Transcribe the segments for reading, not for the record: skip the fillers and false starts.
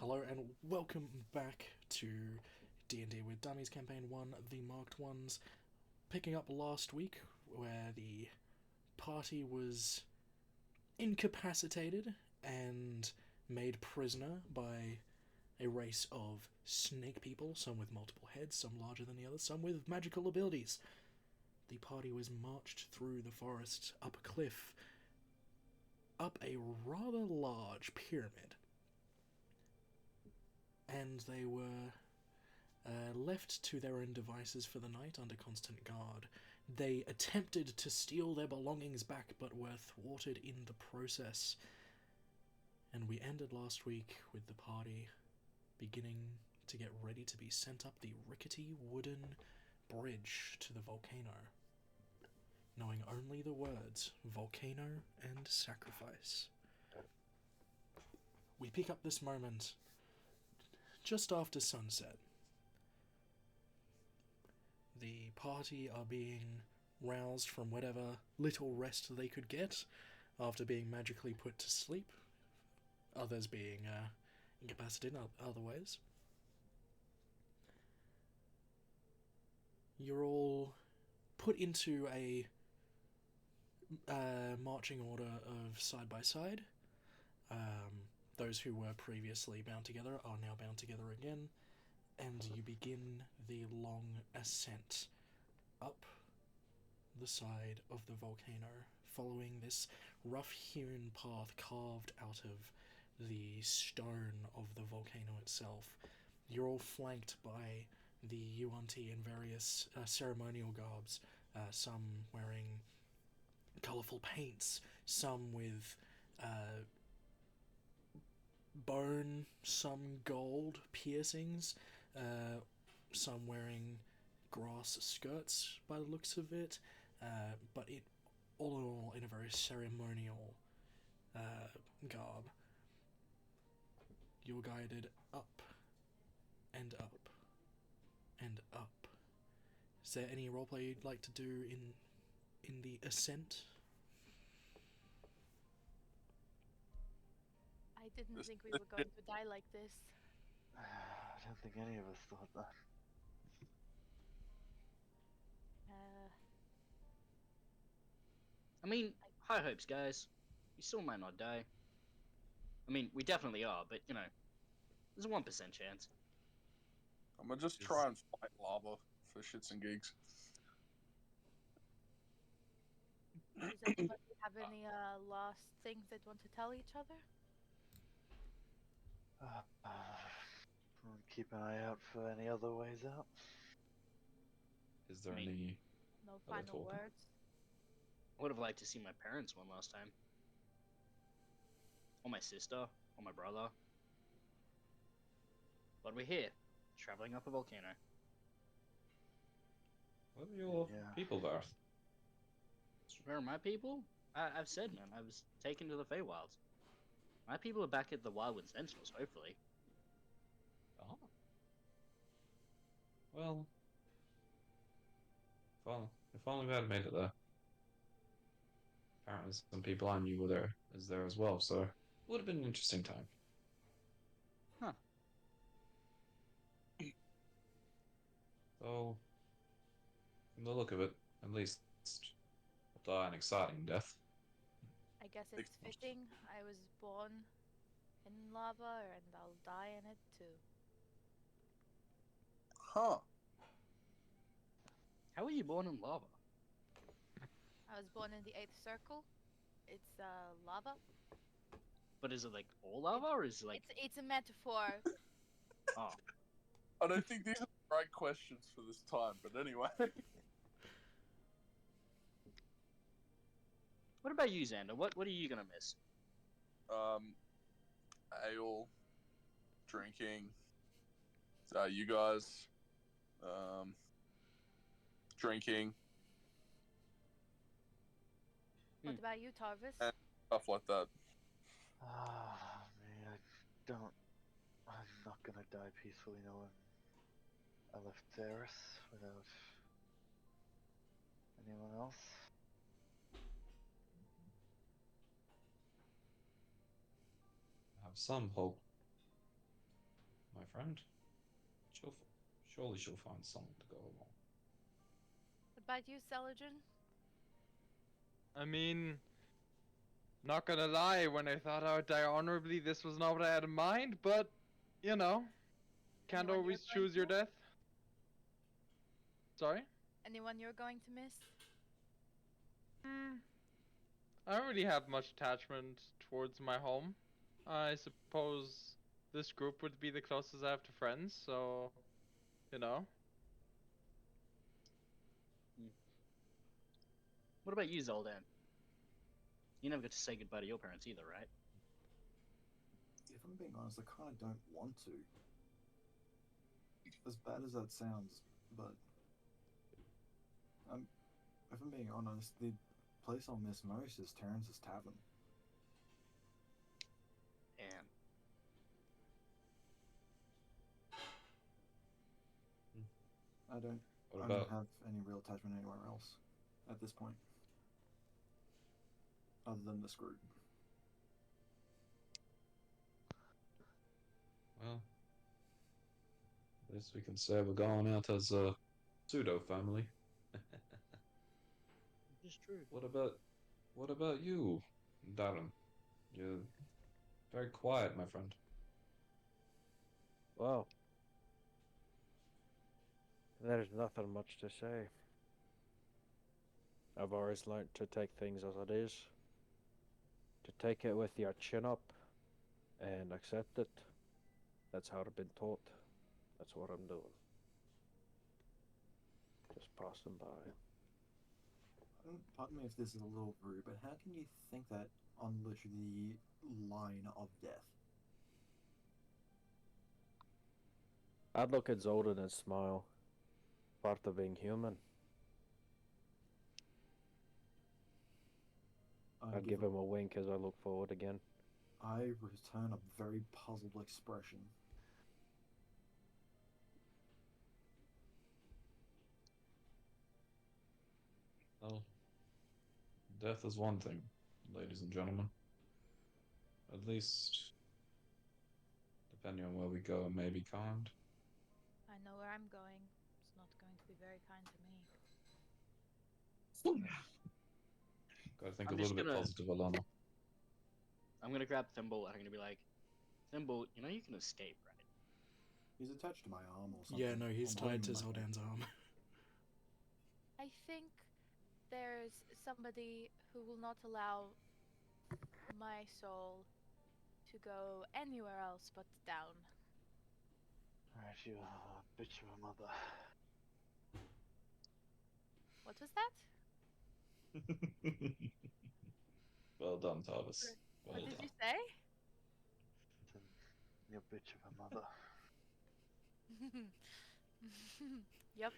Hello and welcome back to D&D with Dummies Campaign 1, The Marked Ones, picking up last week where the party was incapacitated and made prisoner by a race of snake people, some with multiple heads, some larger than the others, some with magical abilities. The party was marched through the forest, up a cliff, up a rather large pyramid, and they were left to their own devices for the night under constant guard. They attempted to steal their belongings back, but were thwarted in the process. And we ended last week with the party beginning to get ready to be sent up the rickety wooden bridge to the volcano, knowing only the words volcano and sacrifice. We pick up this moment just after sunset. The party are being roused from whatever little rest they could get after being magically put to sleep, others being incapacitated in other ways. You're all put into a marching order of side by side. Those who were previously bound together are now bound together again, and you begin the long ascent up the side of the volcano, following this rough-hewn path carved out of the stone of the volcano itself. You're all flanked by the Yuan-Ti in various ceremonial garbs, some wearing colourful paints, some with bone, some gold piercings, some wearing grass skirts by the looks of it, but it all in all in a very ceremonial garb. You're guided up and up and up. Is there any roleplay you'd like to do in the ascent? I didn't think we were going to die like this. I don't think any of us thought that. I mean, high hopes, guys. We still might not die. I mean, we definitely are, but, there's a 1% chance. I'm gonna just try and fight lava for shits and gigs. Does anybody have any last things they'd want to tell each other? We'll keep an eye out for any other ways out. Is there I mean, any No other final talk? words? I would have liked to see my parents one last time. Or my sister, or my brother. But we're here, traveling up a volcano. What are your Yeah. people, Garth? Where are my people? I've said, man, I was taken to the Feywilds. My people are back at the Wildwood Sentinels, hopefully. Oh. Well, if only we had made it there. Apparently some people I knew were there as well, so it would have been an interesting time. Huh. So, from the look of it, at least we'll die an exciting death. I guess it's fitting. I was born in lava and I'll die in it too. Huh. How were you born in lava? I was born in the 8th circle. It's lava. But is it like all lava, or is it like... It's a metaphor. Oh, I don't think these are the right questions for this time, but anyway. what about you, Xander? What are you gonna miss? Ale, drinking. You guys, drinking, What about you, Tarvis? stuff like that. Man, I'm not gonna die peacefully knowing I left Terrace without anyone else. I have some hope. friend. Surely she'll find someone to go along. What about you, Celadrin? I mean, not gonna lie, when I thought I would die honorably, this was not what I had in mind, but, you know, can't Anyone you're always going choose to your miss? death. Sorry? Anyone you're going to miss? I don't really have much attachment towards my home. I suppose this group would be the closest I have to friends, so, you know. What about you, Zoldan? You never get to say goodbye to your parents either, right? If I'm being honest, I kind of don't want to. As bad as that sounds, but if I'm being honest, the place I'll miss most is Terrence's Tavern. And I don't What I don't about have any real attachment anywhere else at this point, other than this group. well? At least we can say we're going out as a pseudo family. it's true. What about you, Darren? You're very quiet, my friend. Well, there's nothing much to say. I've always learnt to take things as it is, to take it with your chin up and accept it. That's how I've been taught. That's what I'm doing. Just passing by. Pardon me if this is a little rude, but how can you think that on literally the line of death? I'd look at Zoldan and smile. Part of being human. I'd give him a wink as I look forward again. I return a very puzzled expression. Well, death is one thing, ladies and gentlemen. At least, depending on where we go, it may be kind. I know where I'm going. It's not going to be very kind to me. Gotta think I'm a little just bit gonna- positive, Alana. I'm gonna grab Thimble and I'm gonna be like, Thimble, you know you can escape, right? He's attached to my arm or something. Yeah, no, he's I'm holding tied to him by- Zoldan's arm. I think there's somebody who will not allow my soul to go anywhere else but down. Alright, you bitch of a mother. What was that? Well done, Tarvis. Well What done. did you say? You bitch of a mother. Yep.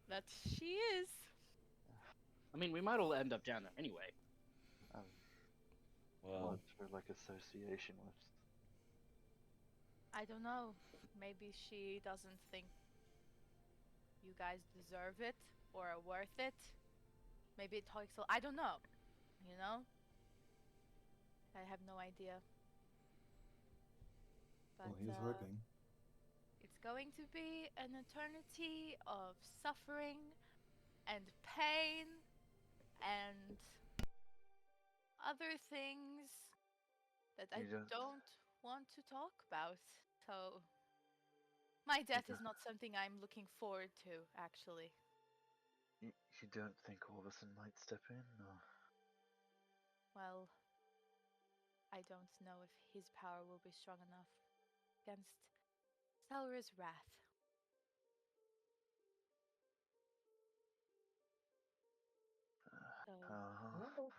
That she is. I mean, we might all end up down there anyway. Well, What's her like association with? I don't know. Maybe she doesn't think you guys deserve it or are worth it. Maybe it talks. I don't know. You know? I have no idea. But Well, he's hoping. it's going to be an eternity of suffering and pain and other things that I You don't- don't want to talk about. So my death is don't- not something I'm looking forward to, actually. You don't think Orbison might step in, or? Well, I don't know if his power will be strong enough against Salra's wrath. So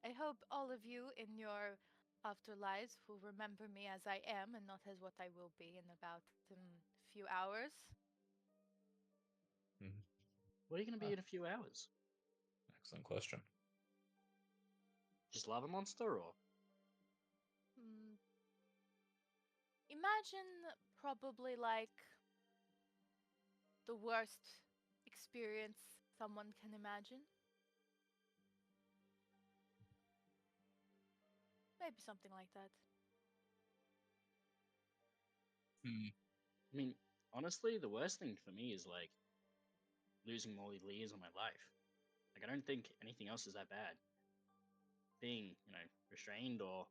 I hope all of you in your afterlives will remember me as I am and not as what I will be in about a few hours. What are you gonna be in a few hours? excellent question. Just lava monster or? Imagine probably like the worst experience someone can imagine. Maybe something like that. I mean, honestly, the worst thing for me is like losing more years of my life. Like, I don't think anything else is that bad. Being, restrained or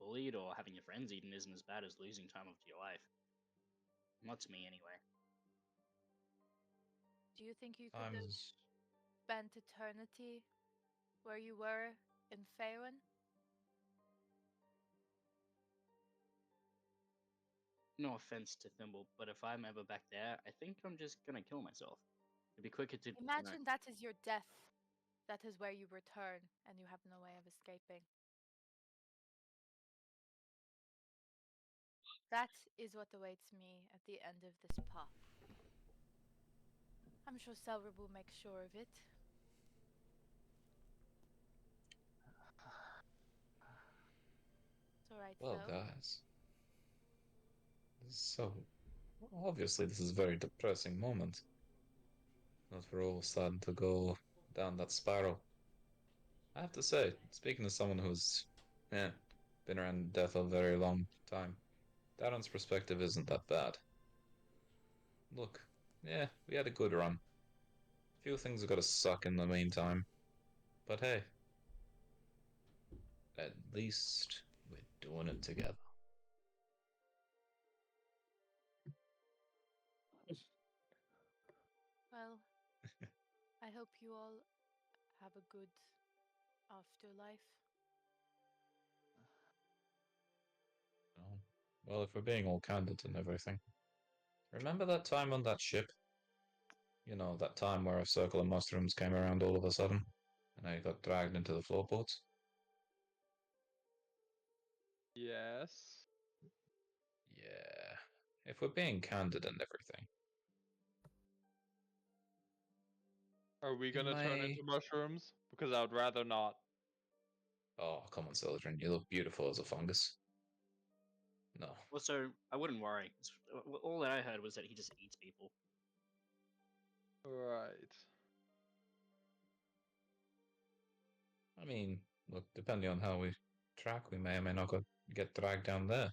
bullied or having your friends eaten isn't as bad as losing time of your life. Not to me, anyway. Do you think you could have Times. spent eternity where you were in Faerun? No offense to Thimble, but if I'm ever back there, I think I'm just gonna kill myself. It'd be quicker to, Imagine that is your death. That is where you return and you have no way of escaping. That is what awaits me at the end of this path. I'm sure Selrub will make sure of it. It's alright Well, though. guys. So, obviously, this is a very depressing moment. That we're all starting to go down that spiral. I have to say, speaking as someone who's, been around death a very long time, Darren's perspective isn't that bad. Look, yeah, we had a good run. A few things have got to suck in the meantime. But hey, at least we're doing it together. Well, I hope you all have a good afterlife. Oh, well, if we're being all candid and everything, remember that time on that ship? You know, that time where a circle of mushrooms came around all of a sudden, and I got dragged into the floorboards? Yes. Yeah. If we're being candid and everything, Are we in gonna turn my... into mushrooms? Because I would rather not. Oh, come on, Sildren, you look beautiful as a fungus. No. Also, I wouldn't worry. All that I heard was that he just eats people. Right. I mean, look, depending on how we track, we may or may not get dragged down there.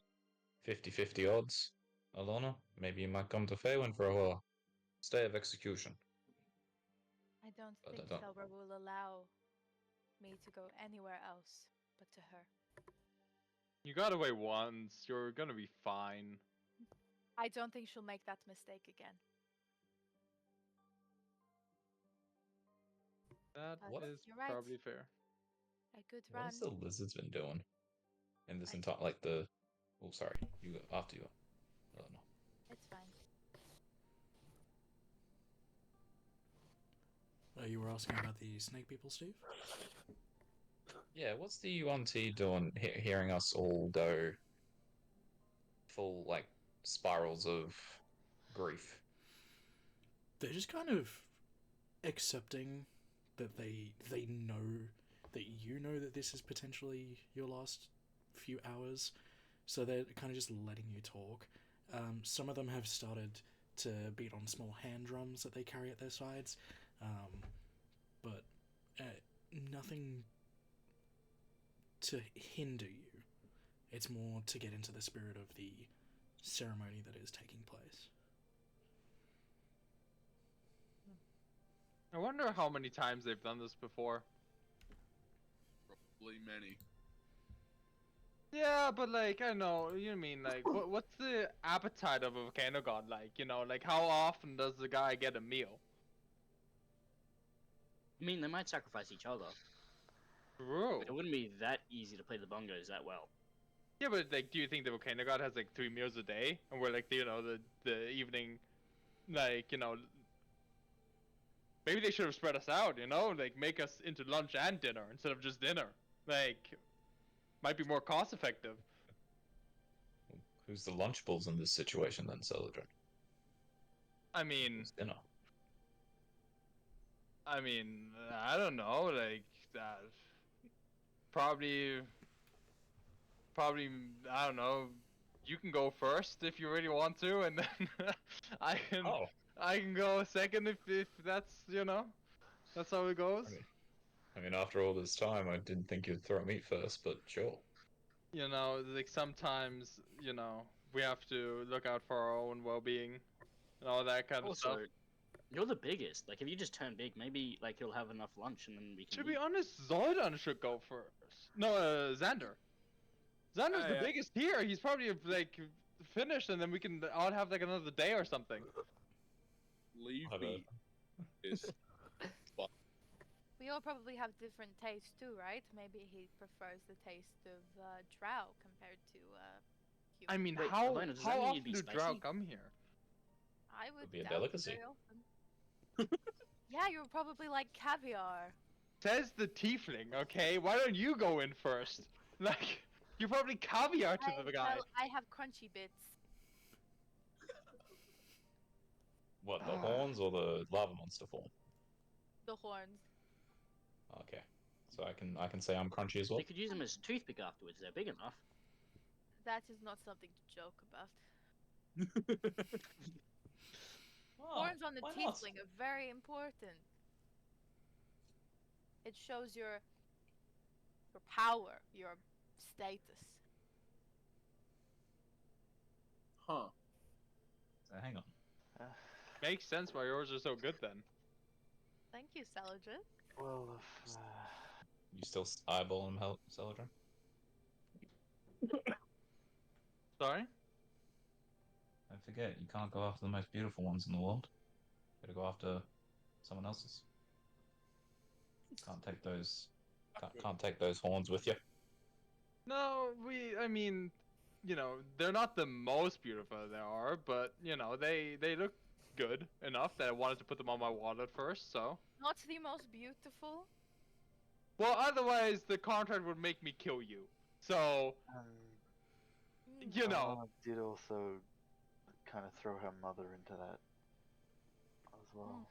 50-50 odds. Alona, maybe you might come to Faywin for a stay of execution. I don't But think I don't. Selrub will allow me to go anywhere else but to her. You got away once. You're gonna be fine. I don't think she'll make that mistake again. That But is you're right. probably fair. A good What run. has the lizards been doing? In this I- entire, like the... Oh, sorry. You go, after you. Oh, no. It's fine. You were asking about the snake people, Steve? Yeah, what's the UNT doing hearing us all go full, like, spirals of grief? They're just kind of accepting that they know that you know that this is potentially your last few hours, so they're kind of just letting you talk. Some of them have started to beat on small hand drums that they carry at their sides, but nothing to hinder you. It's more to get into the spirit of the ceremony that is taking place. I wonder how many times they've done this before. Probably many. Yeah, but like, I know, you mean, like, what's the appetite of a volcano god like? You know, like, how often does the guy get a meal? I mean, they might sacrifice each other. True. It wouldn't be that easy to play the bongos that well. Yeah, but like, do you think the volcano god has like 3 meals a day, and we're like, the evening, like, maybe they should have spread us out, like make us into lunch and dinner instead of just dinner. Like, might be more cost effective. Who's the lunchables in this situation then, Celadrin? I mean, Who's dinner? I don't know, like, probably, I don't know. You can go first if you really want to, and then I can, Oh, I can go second if that's, that's how it goes. I mean, after all this time, I didn't think you'd throw me first, but sure. you know, like sometimes, you know, we have to look out for our own well-being and all that kind of stuff. Also, you're the biggest. Like, if you just turn big, maybe like you'll have enough lunch and then we can. To be eat. honest, Zoldan should go first. No, Xander. Xander's the Yeah. biggest here. He's probably like finished, and then we can all have like another day or something. Leave Whatever. me. This. We all probably have different tastes too, right? Maybe he prefers the taste of drow compared to human. I mean, Wait, how Elena, does that mean often you'd be do drow spicy? come here? I would be a doubt it delicacy. very often. Yeah, you're probably like caviar. Says the tiefling. Okay, why don't you go in first? Like, you're probably caviar to the guy. Well, I have crunchy bits. What, the horns or the lava monster form? The horns. Okay. So I can say I'm crunchy as well. You could use them as a toothpick afterwards. They're big enough. That is not something to joke about. Oh, Horns on the why not? tiefling are very important. It shows your power, your status. Huh. So hang on. Makes sense why yours are so good then. Thank you, Saladrin. Well, if, You still eyeball him, Celadrin? Sorry? Don't forget, you can't go after the most beautiful ones in the world. You gotta go after someone else's. Can't take those. Can't take those horns with you. No, I mean, you know, they're not the most beautiful there are, but, you know, they look good enough that I wanted to put them on my wallet first, so. Not the most beautiful. Well, otherwise the contract would make me kill you. So, you know. Anna did also kind of throw her mother into that as well.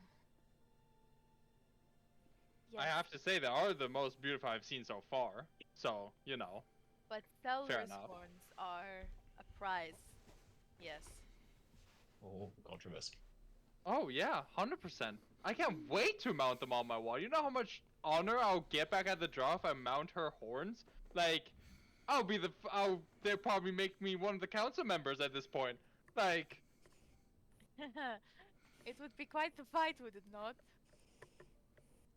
Yes, I have to say they are the most beautiful I've seen so far. So, you know. but Celebra's enough. horns are a prize. Yes. Oh, controversy. Oh yeah, 100%. I can't wait to mount them on my wall. You know how much honor I'll get back at the draw if I mount her horns? Like, they'll probably make me one of the council members at this point. Like, It would be quite the fight, would it not?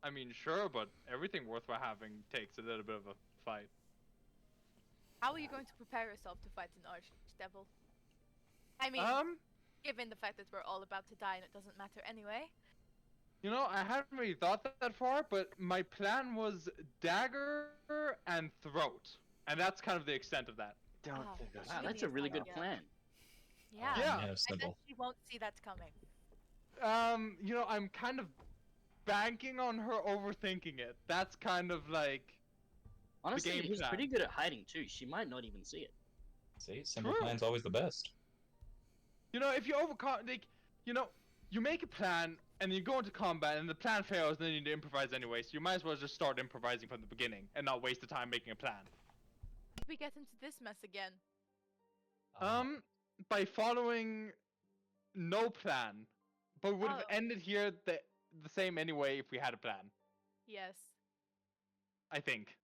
I mean, sure, but everything worthwhile having takes a little bit of a fight. How are you going to prepare yourself to fight an archdevil? I mean, given the fact that we're all about to die and it doesn't matter anyway. You know, I hadn't really thought that far, but my plan was dagger and throat. And that's kind of the extent of that. Don't Oh, think that's Wow, really that's a really good yeah. plan. Yeah. Yeah. I bet Simple. she won't see that coming. You know, I'm kind of banking on her overthinking it. That's kind of like Honestly, game he's plan. pretty good at hiding too. She might not even see it. See, simple True. plan's always the best. You know, if you like, you know, you make a plan and you go into combat and the plan fails, then you need to improvise anyway. So you might as well just start improvising from the beginning and not waste the time making a plan. If we get into this mess again. By following no plan, but would have Oh. ended here the same anyway if we had a plan. Yes. I think.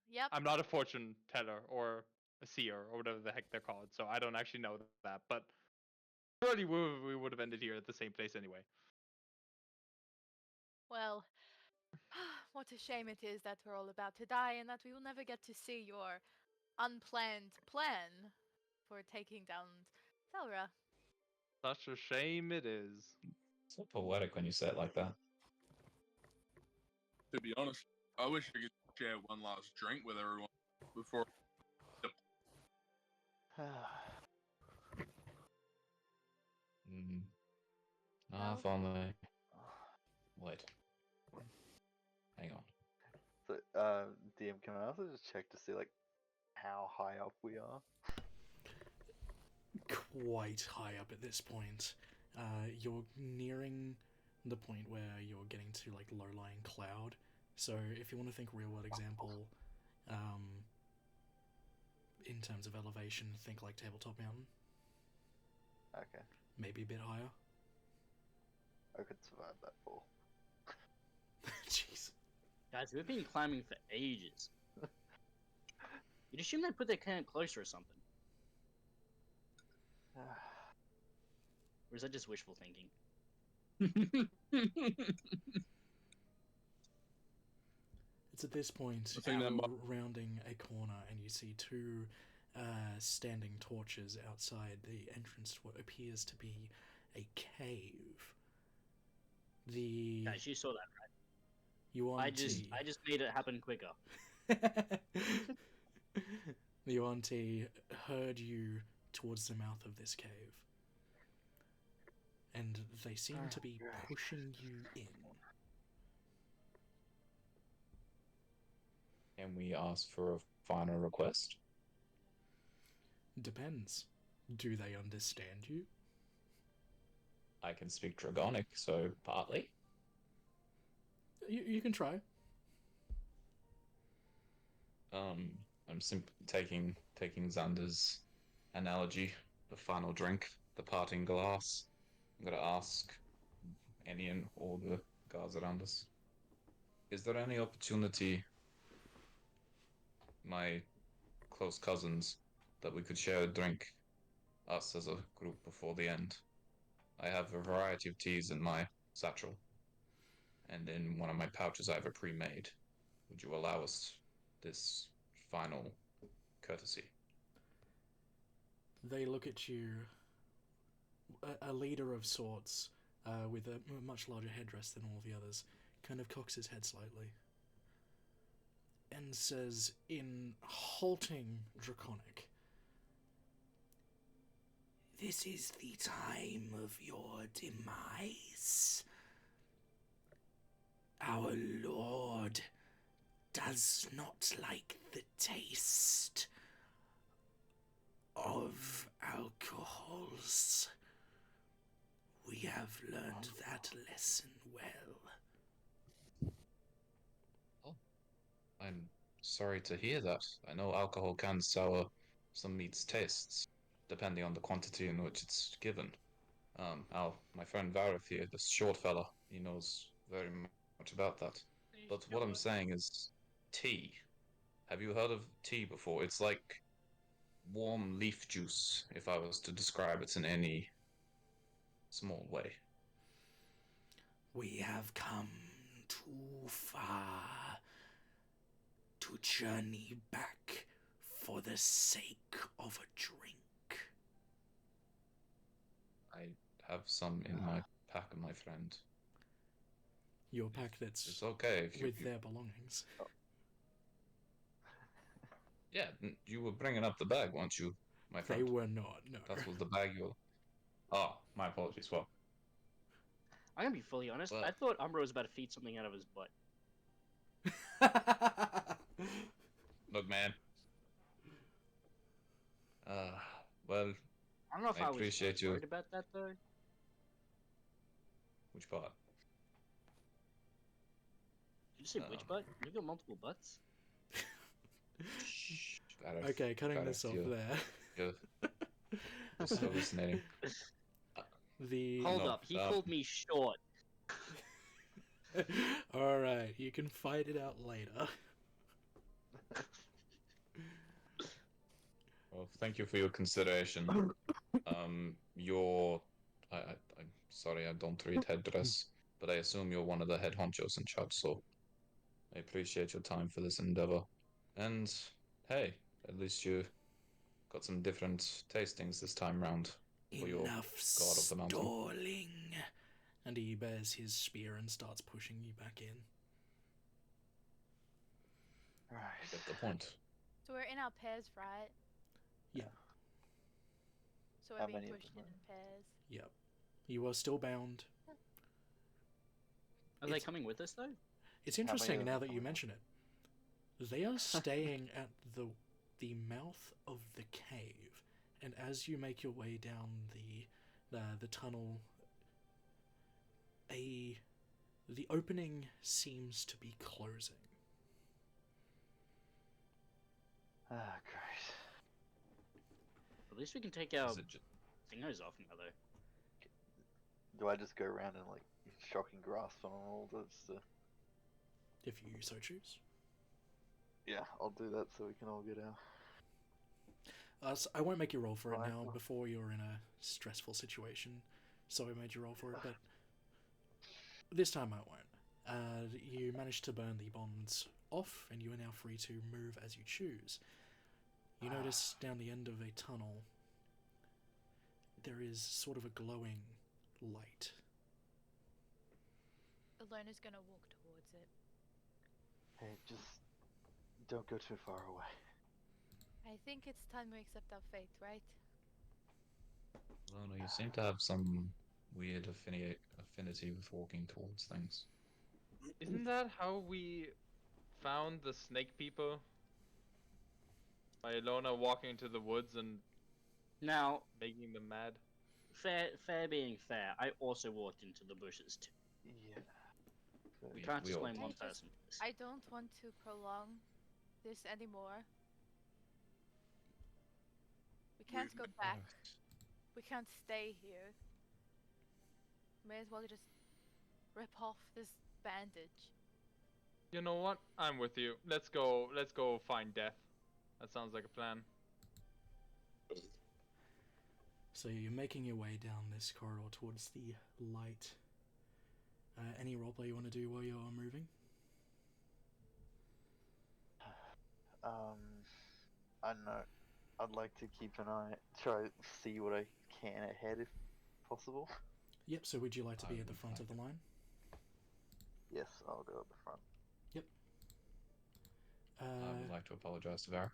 Yep. I'm not a fortune teller or a seer or whatever the heck they're called, so I don't actually know that. But surely we would have ended here at the same place anyway. Well, what a shame it is that we're all about to die and that we will never get to see your unplanned plan for taking down Zelra. Such a shame it is. So poetic when you say it like that. To be honest, I wish I could share one last drink with everyone before. Ah, if only. Wait. Hang on. So, DM, can I also just check to see like how high up we are? Quite high up at this point. You're nearing the point where you're getting to like low-lying cloud. So if you want to think real-world example, in terms of elevation, think like Tabletop Mountain. Okay, Maybe a bit higher. I could survive that fall. Jeez. Guys, we've been climbing for ages. You'd assume they put their cannon closer or something. Or is that just wishful thinking? It's at this point I think that you're might- rounding a corner and you see two standing torches outside the entrance to what appears to be a cave. The Guys, you saw that, right? Yuan I just made it happen quicker. the Yuan Ti heard you towards the mouth of this cave. And they seem to be pushing you in. Can we ask for a final request? Depends. Do they understand you? I can speak Dragonic, so partly. You can try. I'm simply taking Xander's analogy, the final drink, the parting glass. I'm gonna ask any and all the guards around us. Is there any opportunity, my close cousins, that we could share a drink, us as a group, before the end? I have a variety of teas in my satchel, and in one of my pouches I have a pre-made. Would you allow us this final courtesy? They look at you, a leader of sorts, with a much larger headdress than all the others, kind of cocks his head slightly, and says in halting Draconic, "This is the time of your demise. Our Lord does not like the taste of alcohols. We have learned that lesson well." I'm sorry to hear that. I know alcohol can sour some meat's tastes, depending on the quantity in which it's given. My friend Vareth here, this short fella, he knows very much about that. But what I'm saying is, tea. Have you heard of tea before? It's like warm leaf juice, if I was to describe it in any small way. We have come too far to journey back for the sake of a drink. I have some in my pack, my friend. Your pack that's It's okay if you... with their belongings. Yeah, you were bringing up the bag, weren't you, my They friend? were not, no. That was the bag you were... Oh, my apologies. Well, I'm gonna be fully honest. Well- I thought Umbro was about to feed something out of his butt. look, man. Well, I don't know if I I was appreciate you. worried about that though. Which part? Did you say which butt? You got multiple butts? Shh, Gareth, Okay, cutting Gareth, this off you're- there. You're still hallucinating. The Hold No, up, he called me short. Alright, you can fight it out later. Well, thank you for your consideration. I'm sorry, I don't read headdress, but I assume you're one of the head honchos in charge, so I appreciate your time for this endeavor. And hey, at least you got some different tastings this time round for your Enough god of the mountain. stalling. And he bears his spear and starts pushing you back in. I Right. get the point. So we're in our pairs, right? Yeah. So How we're many being of pushed them in pairs. Yep. You are still bound. Are they It's- coming with us though? It's many interesting of now them that you are? mention it. They are staying at the mouth of the cave, and as you make your way down the tunnel, the opening seems to be closing. Ah, great. At least we can take our Is it fingers off now though. Do I just go around and like shocking grasp on all this? If you so choose. Yeah, I'll do that so we can all get our I won't make you roll for it Right, now well- before you're in a stressful situation, so I made you roll for it, but this time I won't. You managed to burn the bonds off, and you are now free to move as you choose. You notice down the end of a tunnel there is sort of a glowing light. Alona's gonna walk towards it. Hey, just don't go too far away. I think it's time we accept our fate, right? Lona, you seem to have some weird affinity with walking towards things. Isn't that how we found the snake people? By Ilona walking into the woods and Now, making them mad? fair being fair, I also walked into the bushes too. Yeah. We Yeah, can't we just all blame did. one I just- person for this. I don't want to prolong this anymore. We can't We've go met- back. We can't stay here. May as well just rip off this bandage. You know what? I'm with you. Let's go find death. That sounds like a plan. So you're making your way down this corridor towards the light. Any roleplay you want to do while you're moving? I don't know. I'd like to keep an eye, try to see what I can ahead if possible. Yep, so would you like to I be at the would front like of the line? Yes, I'll go at the front. I would like to apologize to Vareth.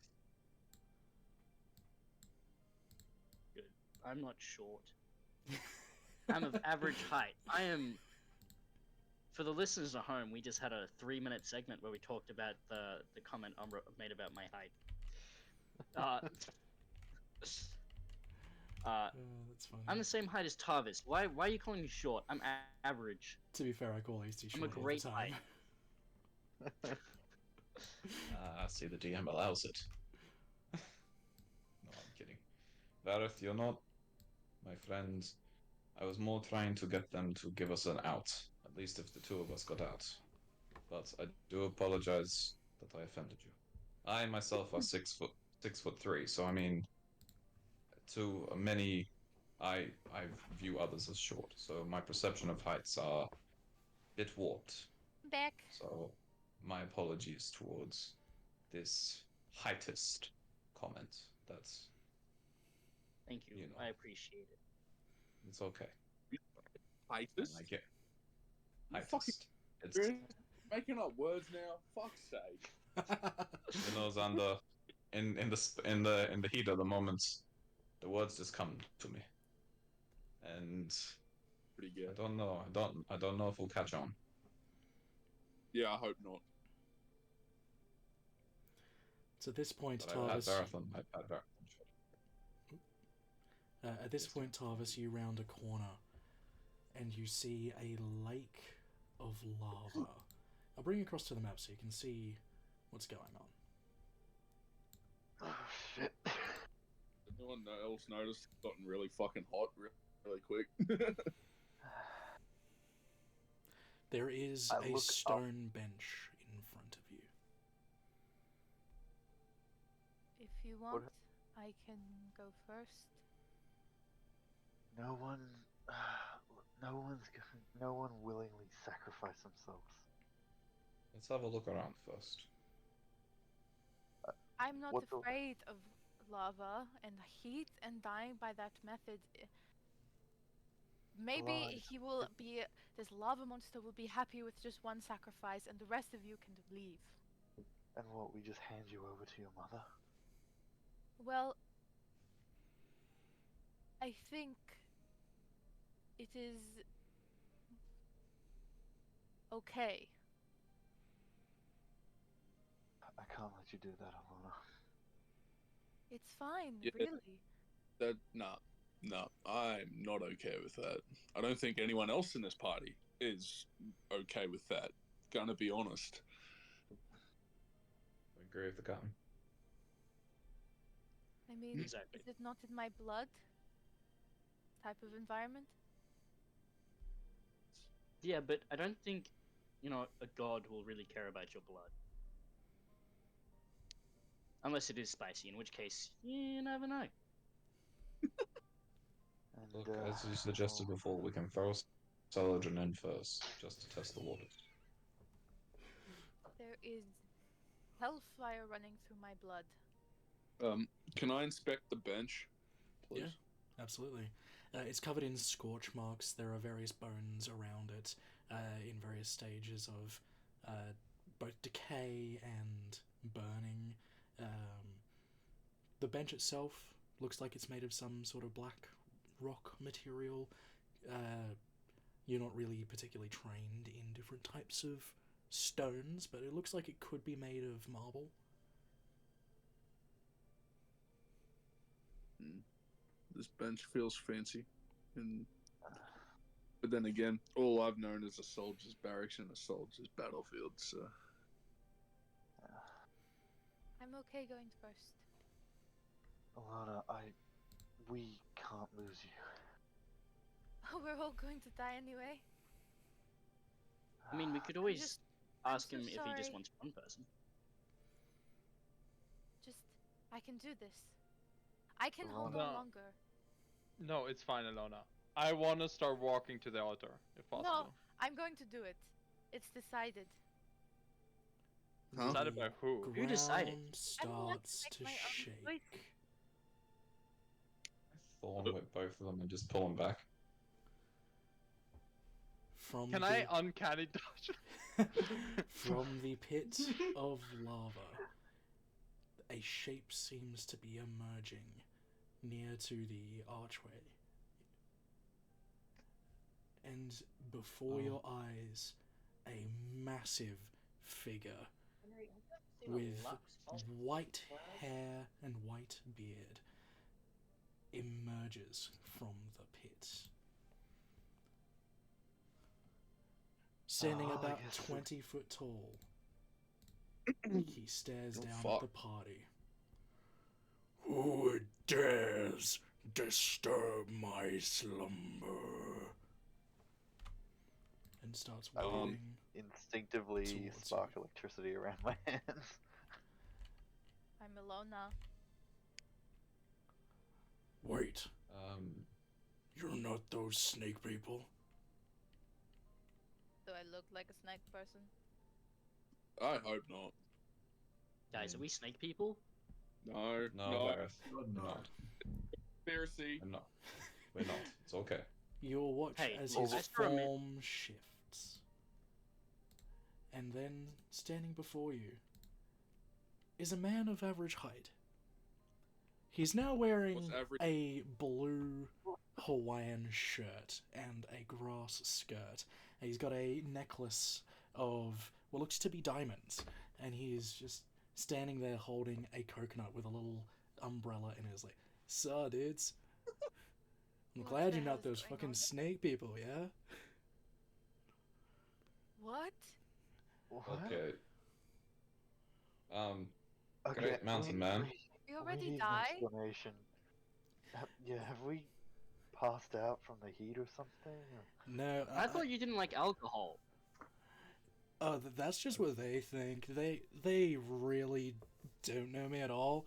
Good. I'm not short. I'm of average height. I am. For the listeners at home, we just had a 3-minute segment where we talked about the comment Umbra made about my height. That's funny. I'm the same height as Tarvis. Why are you calling me short? I'm average. To be fair, I call these two I'm a short all great the time. height. I see the DM allows it. No, I'm kidding. Vareth, you're not my friend. I was more trying to get them to give us an out, at least if the two of us got out. But I do apologize that I offended you. I myself are 6'3", so I mean, to many, I view others as short, so my perception of heights are a bit warped. Back. So my apologies towards this heightist comment. That's Thank you. You know. I appreciate it. it's okay. Heightist? I get You fucking heightist. It's Really? Making up words now? Fuck's sake. you know, Xander, in the heat of the moment, the words just come to me, and Pretty I good. don't know. I don't know if we'll catch on. Yeah, I hope not. So at this point, But I've had Tarvis, Varathon. I've had Varathon. at this Yes, point, Tarvis, you round a corner, and you see a lake of lava. I'll bring you across to the map so you can see what's going on. Oh shit. No one else noticed it's gotten really fucking hot really quick. There is I a look up. stone bench in front of you. If you want, I can go first. No one, no one willingly sacrificed themselves. Let's have a look around first. I'm not What the- afraid of lava and heat and dying by that method. Maybe Lies. he will be. This lava monster will be happy with just one sacrifice, and the rest of you can leave. And what, we just hand you over to your mother? Well, I think it is okay. I can't let you do that, Alona. It's fine, Yeah. really. Nah, I'm not okay with that. I don't think anyone else in this party is okay with that. Gonna be honest. I agree with the captain. I mean, Exactly. is it not in my blood? Type of environment? Yeah, but I don't think, a god will really care about your blood. Unless it is spicy, in which case, you never know. And, Look, as you suggested before, we can throw Saladin in first, just to test the waters. There is hellfire running through my blood. Can I inspect the bench, please? Yeah, absolutely. It's covered in scorch marks. There are various bones around it, in various stages of both decay and burning. The bench itself looks like it's made of some sort of black rock material. You're not really particularly trained in different types of stones, but it looks like it could be made of marble. This bench feels fancy, but then again, all I've known is a soldier's barracks and a soldier's battlefield. So I'm okay going first. Alana, we can't lose you. Oh, we're all going to die anyway. I mean, we could I'm always just- ask so him if he just sorry. wants one person. I can do this. I can hold No. on longer. No, it's fine, Alona. I want to start walking to the altar, if possible. No, I'm going to do it. It's decided. Huh? Decided by who? Who decided? Ground I don't want to starts make to my own shake. choice. Thorn with both of them and just pull them back. From Can the, I uncanny dodge? from the pit of lava, a shape seems to be emerging near to the archway. And before your eyes, a massive figure with white hair and white beard emerges from the pit. Standing Oh, I about guess 20 foot tall, he stares Oh, down at fuck. the party. Who dares disturb my slumber? And starts I will walking. instinctively Towards spark electricity around my hands. I'm alone now. Wait, Um, you're not those snake people? Do I look like a snake person? I hope not. Guys, are we snake people? No, no, no, Gareth. God, We're no. not. conspiracy. We're not. We're not. It's okay. You'll watch Hey, as well, his just for a minute- form shifts. And then, standing before you, is a man of average height. He's now wearing What's average? a blue Hawaiian shirt and a grass skirt. And he's got a necklace of what looks to be diamonds. And he is just standing there holding a coconut with a little umbrella in his like, "So, dudes. I'm What glad the you're hell not is those going fucking on? snake people, yeah?" What? What? Okay. Okay, Great mountain man. We we already need an died? explanation. Have we passed out from the heat or something? Or... No, I thought you didn't like alcohol. Oh, that's just what they think. They really don't know me at all.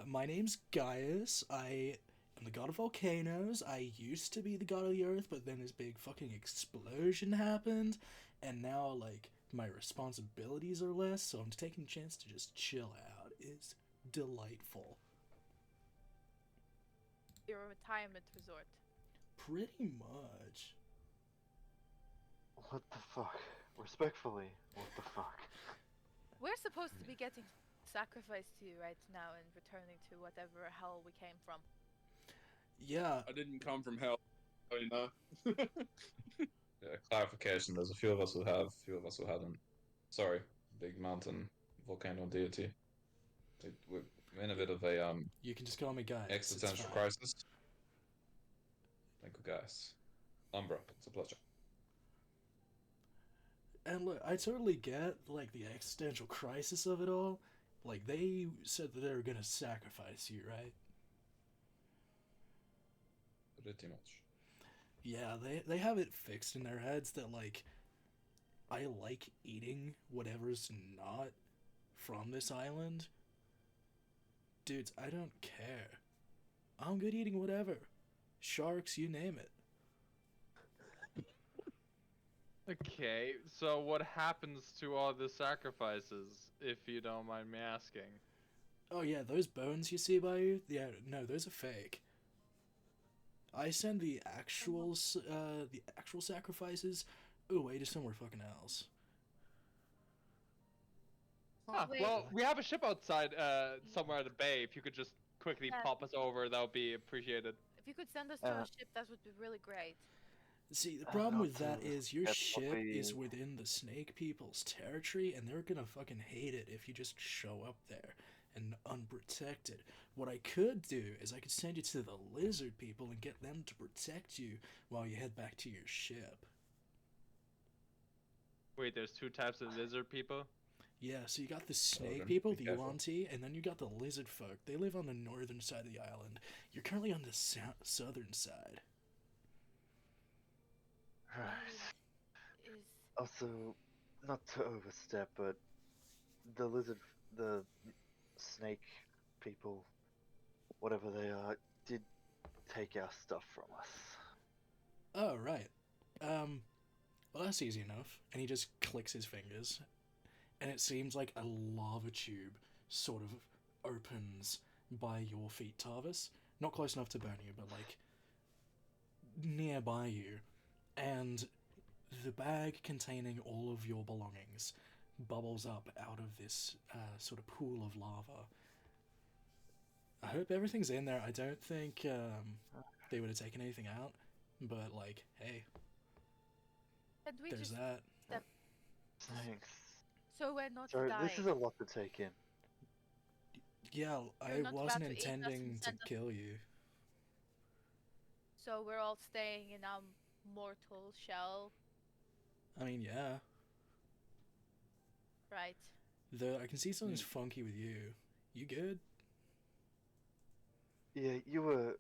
My name's Gaius. I am the god of volcanoes. I used to be the god of the earth, but then this big fucking explosion happened, and now, like, my responsibilities are less, so I'm taking a chance to just chill out. It's delightful. You're a retirement resort. Pretty much. What the fuck? Respectfully, what the fuck? We're supposed to be getting sacrificed to you right now and returning to whatever hell we came from. Yeah, I didn't come from hell. Oh, you know. Clarification, there's a few of us who have, few of us who haven't. Sorry, big mountain volcano deity. We're in a bit of a you can just call me Gaius. it's existential fine. crisis. Thank you, guys. Umbra, it's a pleasure. And look, I totally get, like, the existential crisis of it all. Like, they said that they were gonna sacrifice you, right? Pretty much. Yeah, they have it fixed in their heads that, like, I like eating whatever's not from this island. Dudes, I don't care. I'm good eating whatever. Sharks, you name it. Okay, so what happens to all the sacrifices, if you don't mind me asking? Oh yeah, those bones you see by you? Yeah, no, those are fake. I send the actual sacrifices away to somewhere fucking else. Ah, Wait. well, we have a ship outside, somewhere at the bay. If you could just quickly Yeah. pop us over, that would be appreciated. If you could send us to Uh, a ship, that would be really great. See, the problem not with that to is your step ship up is a- within the snake people's territory, and they're gonna fucking hate it if you just show up there and unprotected. What I could do is I could send you to the lizard people and get them to protect you while you head back to your ship. Wait, there's two types of lizard people? Yeah, so you got the snake Children, people, be the careful. Yuan-Ti, and then you got the lizard folk. They live on the northern side of the island. You're currently on the southern side. Right. Is Also, not to overstep, but the snake people, whatever they are, did take our stuff from us. Oh, right. Well, that's easy enough. And he just clicks his fingers, and it seems like a lava tube sort of opens by your feet, Tarvis. Not close enough to burn you, but like nearby you. And the bag containing all of your belongings bubbles up out of this sort of pool of lava. I hope everything's in there. I don't think they would have taken anything out, but like, hey, and we there's just that. step Thanks. so we're not Sorry, dying. this is a lot to take in. Yeah, You're I not wasn't about to eat us and intending to send us- kill you. So we're all staying in our mortal shell, I mean, yeah. right? Though I can see something's funky with you. You good? Yeah, you were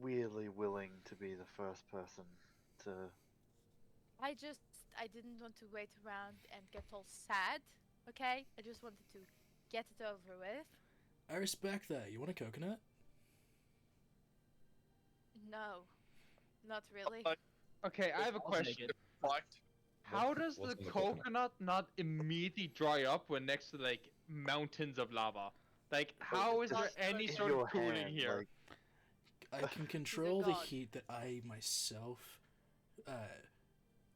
weirdly willing to be the first person to. I didn't want to wait around and get all sad, okay? I just wanted to get it over with. I respect that. You want a coconut? No, not really. Okay, I have a I'll take question. it. Liked. How does What's the in the coconut? coconut not immediately dry up when next to like mountains of lava? Like, how is there Just any in sort your of cooling hand, here? like, I can control the god. heat that I myself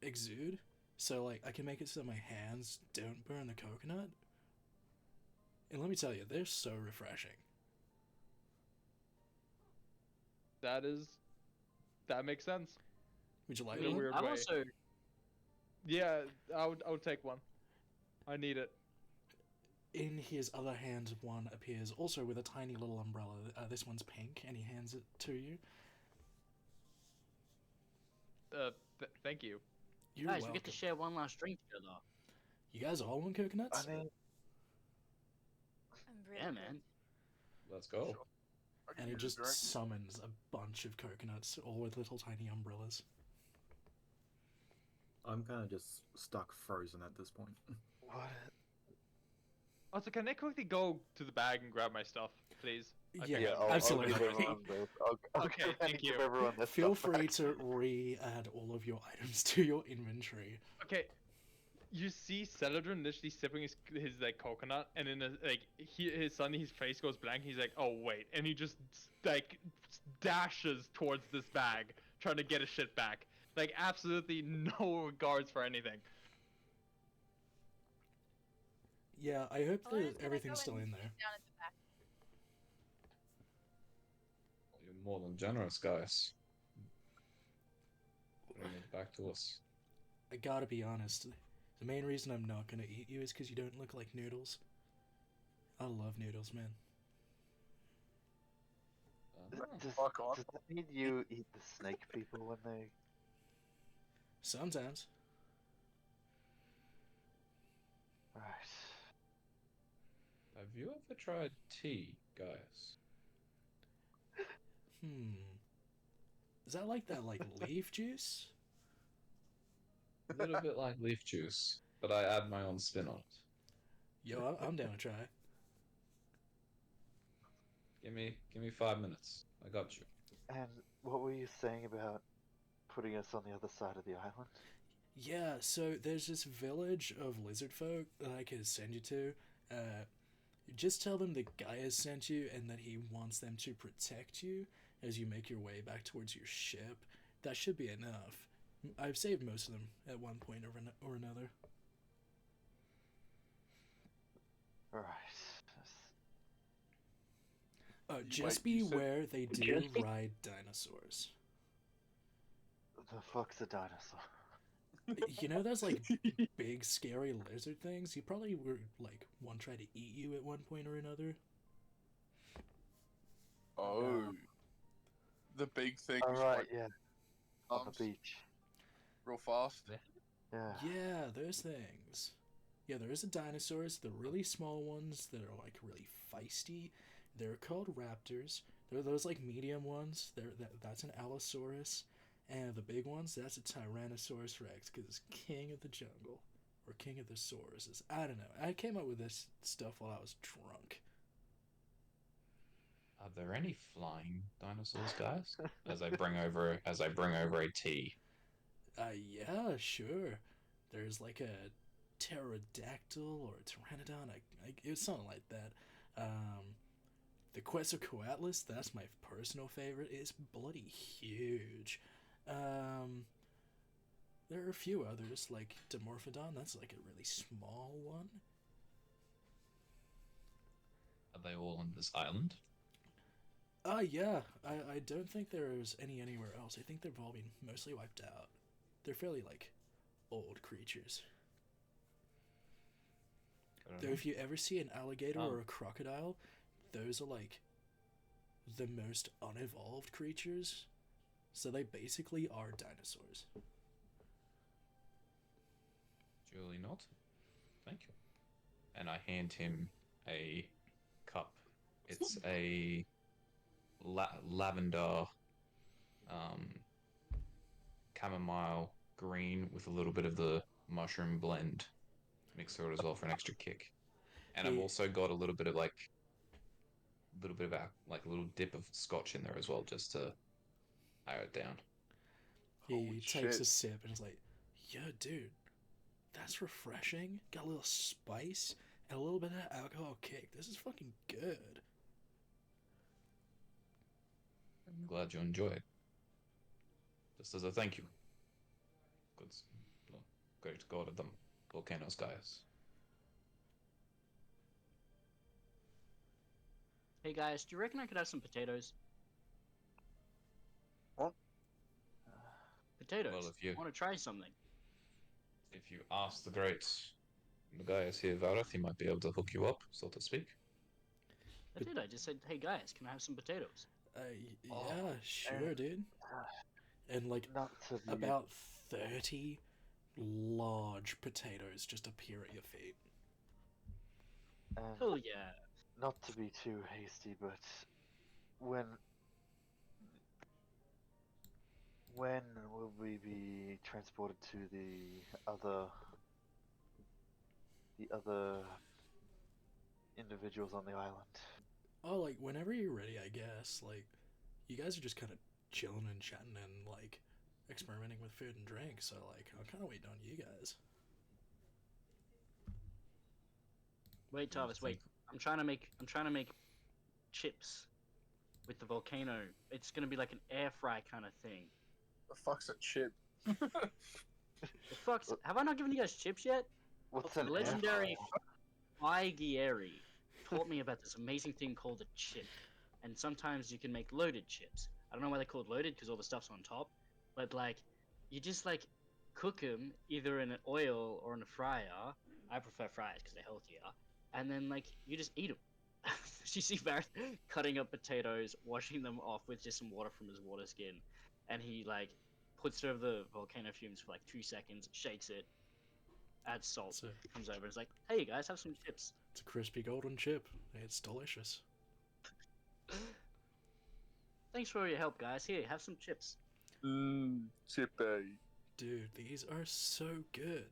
exude. So, like, I can make it so my hands don't burn the coconut. And let me tell you, they're so refreshing. That makes sense. Would you like In a one? weird I'm way. also Yeah, I would take one. I need it. In his other hand, one appears also with a tiny little umbrella. This one's pink, and he hands it to you. Thank you. You're guys, welcome. we get to share one last drink together. You guys all want coconuts? I mean, I'm really Yeah, good. man. Let's go. And he just summons a bunch of coconuts, all with little tiny umbrellas. I'm kind of just stuck frozen at this point. what? Also, can I quickly go to the bag and grab my stuff, please? Okay. Yeah, I'll absolutely. give everyone those. I'll Okay, go ahead thank and give you. everyone their Feel stuff free back. to re-add all of your items to your inventory. Okay, you see Celadrin literally sipping his like coconut, and then his suddenly his face goes blank. He's like, "Oh wait," and he just like dashes towards this bag, trying to get his shit back. Like absolutely no regards for anything. Yeah, I hope Owen is that gonna everything's go still and in sit there. down at the back. You're more than generous, guys. Bring it back to us. I gotta be honest. The main reason I'm not gonna eat you is because you don't look like noodles. I love noodles, man. Does, Fuck on. does that mean you eat the snake people when they? Sometimes. Right. Have you ever tried tea, Gaius? Is that like that, like, leaf juice? A little bit like leaf juice, but I add my own spin on it. Yo, I'm down to try. Give me 5 minutes. I got you. And what were you saying about putting us on the other side of the island? Yeah, so there's this village of lizard folk that I could send you to. Uh, just tell them that Gaius sent you and that he wants them to protect you as you make your way back towards your ship. That should be enough. I've saved most of them at one point or another. Right. Just Wait, you said- beware they do ride dinosaurs. The fuck's a dinosaur? You know those like big scary lizard things? You probably were like one tried to eat you at one point or another. Oh. The big thing. Alright, yeah. On arms the beach. real fast. Yeah. Yeah, those things. Yeah, there is a dinosaurs, the really small ones that are like really feisty. They're called raptors. They're those like medium ones. That's an Allosaurus. And the big ones, that's a Tyrannosaurus Rex, because it's king of the jungle. Or king of the sauruses. I don't know. I came up with this stuff while I was drunk. Are there any flying dinosaurs, guys? As I bring over a tea. Yeah, sure. There's like a pterodactyl or a pteranodon. It's something like that. The Quetzalcoatlus, that's my personal favorite. It's bloody huge. There are a few others, like Dimorphodon, that's like a really small one. Are they all on this island? Yeah. I don't think there's any anywhere else. I think they've all been mostly wiped out. They're fairly, like, old creatures. Though if you ever see an alligator or a crocodile, those are, like, the most unevolved creatures. So they basically are dinosaurs. Duly not. Thank you. And I hand him a cup. It's a lavender, chamomile green with a little bit of the mushroom blend mixed through it as well for an extra kick. And I've also got a little bit of like a little dip of scotch in there as well, just to narrow it down. He takes a sip and is like, "Yo, dude, that's refreshing. Got a little spice and a little bit of alcohol kick. This is fucking good." I'm glad you enjoy it. Just as a thank you. Good, great God of them Volcanoes, Gaius. Hey guys, do you reckon I could have some potatoes? What? Potatoes. Well, I want to try something. If you ask the great Gaius here, Vareth, he might be able to hook you up, so to speak. I did. I just said, "Hey guys, can I have some potatoes?" Yeah, sure, dude. And like Not to be about 30 large potatoes just appear at your feet. Hell yeah. Not to be too hasty, but when will we be transported to the other individuals on the island? Oh, like whenever you're ready, I guess. Like, you guys are just kind of chilling and chatting and like experimenting with food and drink. So like, I'm kind of waiting on you guys. Wait, Tarvis, wait. I'm trying to make chips with the volcano. It's gonna be like an air fry kind of thing. The fuck's a chip? The fuck's? Have I not given you guys chips yet? What's The an legendary Guieri taught me about this amazing thing called a chip. And sometimes you can make loaded chips. I don't know why they're called loaded because all the stuff's on top. But like, you just like cook them either in an oil or in a fryer. I prefer fryers because they're healthier. And then like you just eat them. You see Barrett cutting up potatoes, washing them off with just some water from his water skin, and he like puts it over the volcano fumes for like 2 seconds, shakes it, adds salt, So comes over and is like, "Hey guys, have some chips." it's a crispy golden chip. It's delicious. Thanks for all your help, guys. Here, have some chips. Chippy. Dude, these are so good.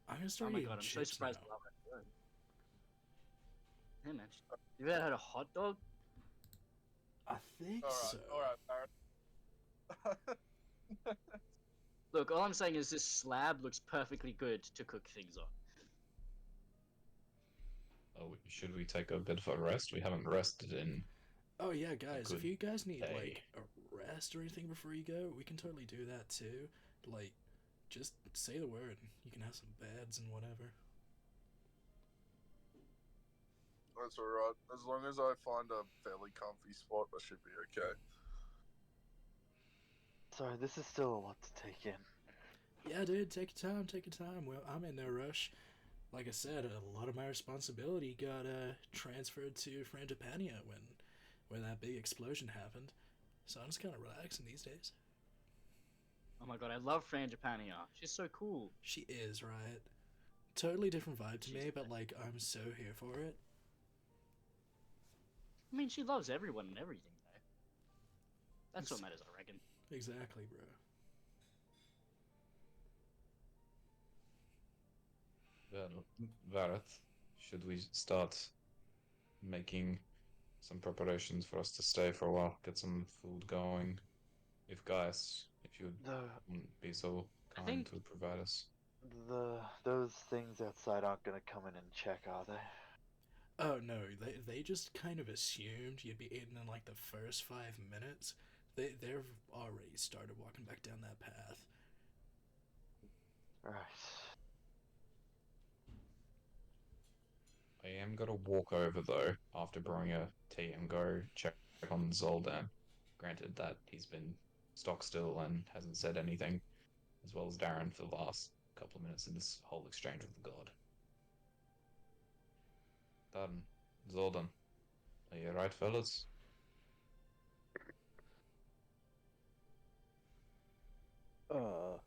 I'm gonna Oh start my eating god, I'm so chips surprised. now. Hey man, you ever had a hot dog? I think All so. right, Barrett. Look, all I'm saying is this slab looks perfectly good to cook things on. Oh, should we take a bit of a rest? We haven't rested in Oh yeah, a guys, if good you guys need day. like a rest or anything before you go, we can totally do that too. Like, just say the word. You can have some beds and whatever. That's alright. As long as I find a fairly comfy spot, I should be okay. Sorry, this is still a lot to take in. Yeah, dude, take your time, take your time. Well, I'm in no rush. Like I said, a lot of my responsibility got transferred to Frangipania when that big explosion happened. So I'm just kind of relaxing these days. Oh my god, I love Frangipania. She's so cool. She is, right? Totally different vibe to She's me, but like I'm so here for it. I mean, she loves everyone and everything, though. That's what Ex- matters, I reckon. Exactly, bro. Well, Vareth, should we start making some preparations for us to stay for a while? Get some food going. If Gaius, if you'd The be so I kind think to provide us. those things outside aren't gonna come in and check, are they? Oh no, they just kind of assumed you'd be eating in like the first 5 minutes. They've already started walking back down that path. Right. I am gonna walk over though after brewing a tea and go check on Zoldan. Granted that he's been stock still and hasn't said anything, as well as Darren for the last couple of minutes in this whole exchange with the god. Darren, Zoldan, are you right, fellas? Uh.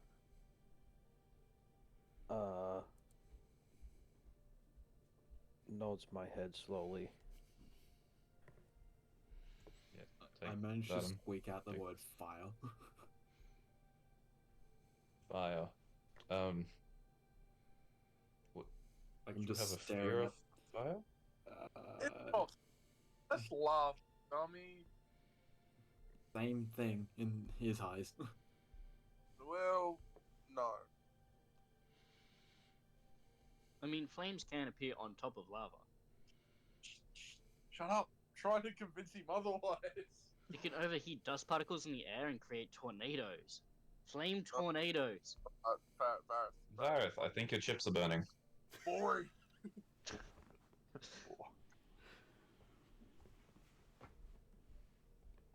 Nods my head slowly. Yeah, I take managed to Darren. squeak out the Take word fire. fire. What, Like do I'm you have just a fear staring of at. fire? It's not. That's love, dummy. Same thing in his eyes. Well, no. I mean, flames can appear on top of lava. Shut up. Trying to convince him otherwise. It can overheat dust particles in the air and create tornadoes. Flame tornadoes. Vareth, I think your chips are burning. Boy.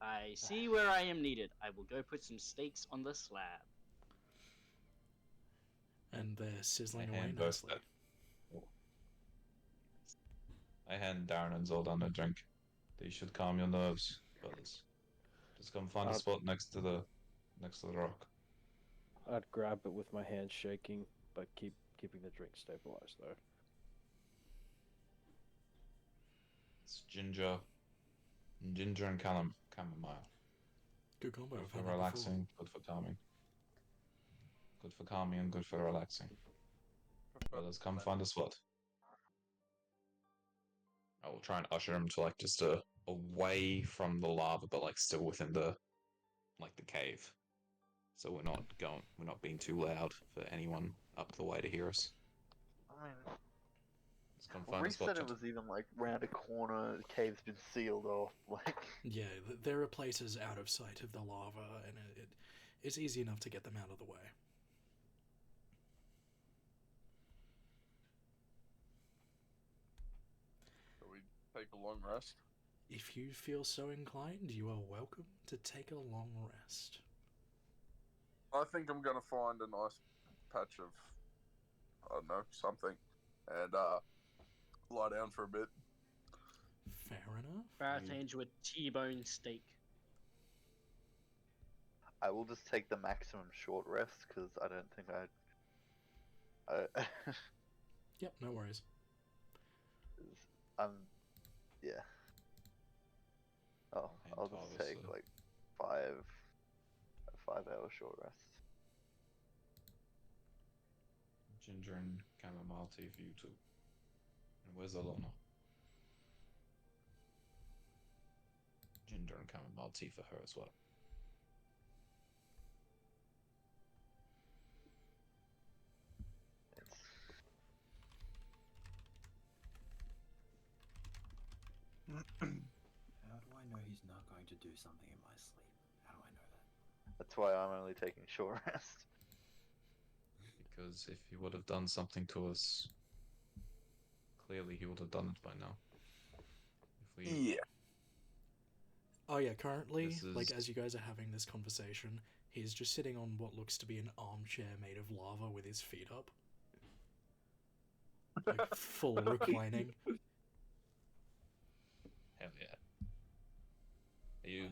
I see where I am needed. I will go put some steaks on the slab. And they're sizzling I away hand both nicely. I hand Darren and Zoldan a drink. These should calm your nerves, fellas. Just come find a spot next to the rock. I'd grab it with my hands shaking, but keeping the drink stabilized though. It's ginger and chamomile. Good combo. Good I've for had that before. relaxing, good for calming. Good for calming and good for relaxing. Fellas, come find a spot. I will try and usher him to like just away from the lava, but like still within the cave. So we're not being too loud for anyone up the way to hear us. I mean, Let's come find a Reese spot. said it was even like round a corner. The cave's been sealed off. Like, Yeah, there are places out of sight of the lava, and it's easy enough to get them out of the way. Shall we take a long rest? If you feel so inclined, you are welcome to take a long rest. I think I'm gonna find a nice patch of, I don't know, something, and lie down for a bit. Fair enough. Barrett hands you a T-bone steak. I will just take the maximum short rest because I don't think Yep, no worries. Yeah. Oh, I'll just take like a 5 hour short rest. Ginger and chamomile tea for you too. And where's Alona? ginger and chamomile tea for her as well. It's How do I know he's not going to do something in my sleep? How do I know that? That's why I'm only taking short rest. Because if he would have done something to us, clearly he would have done it by now. If we Oh yeah, currently, This like is- as you guys are having this conversation, he's just sitting on what looks to be an armchair made of lava with his feet up. Like full reclining. Hell yeah.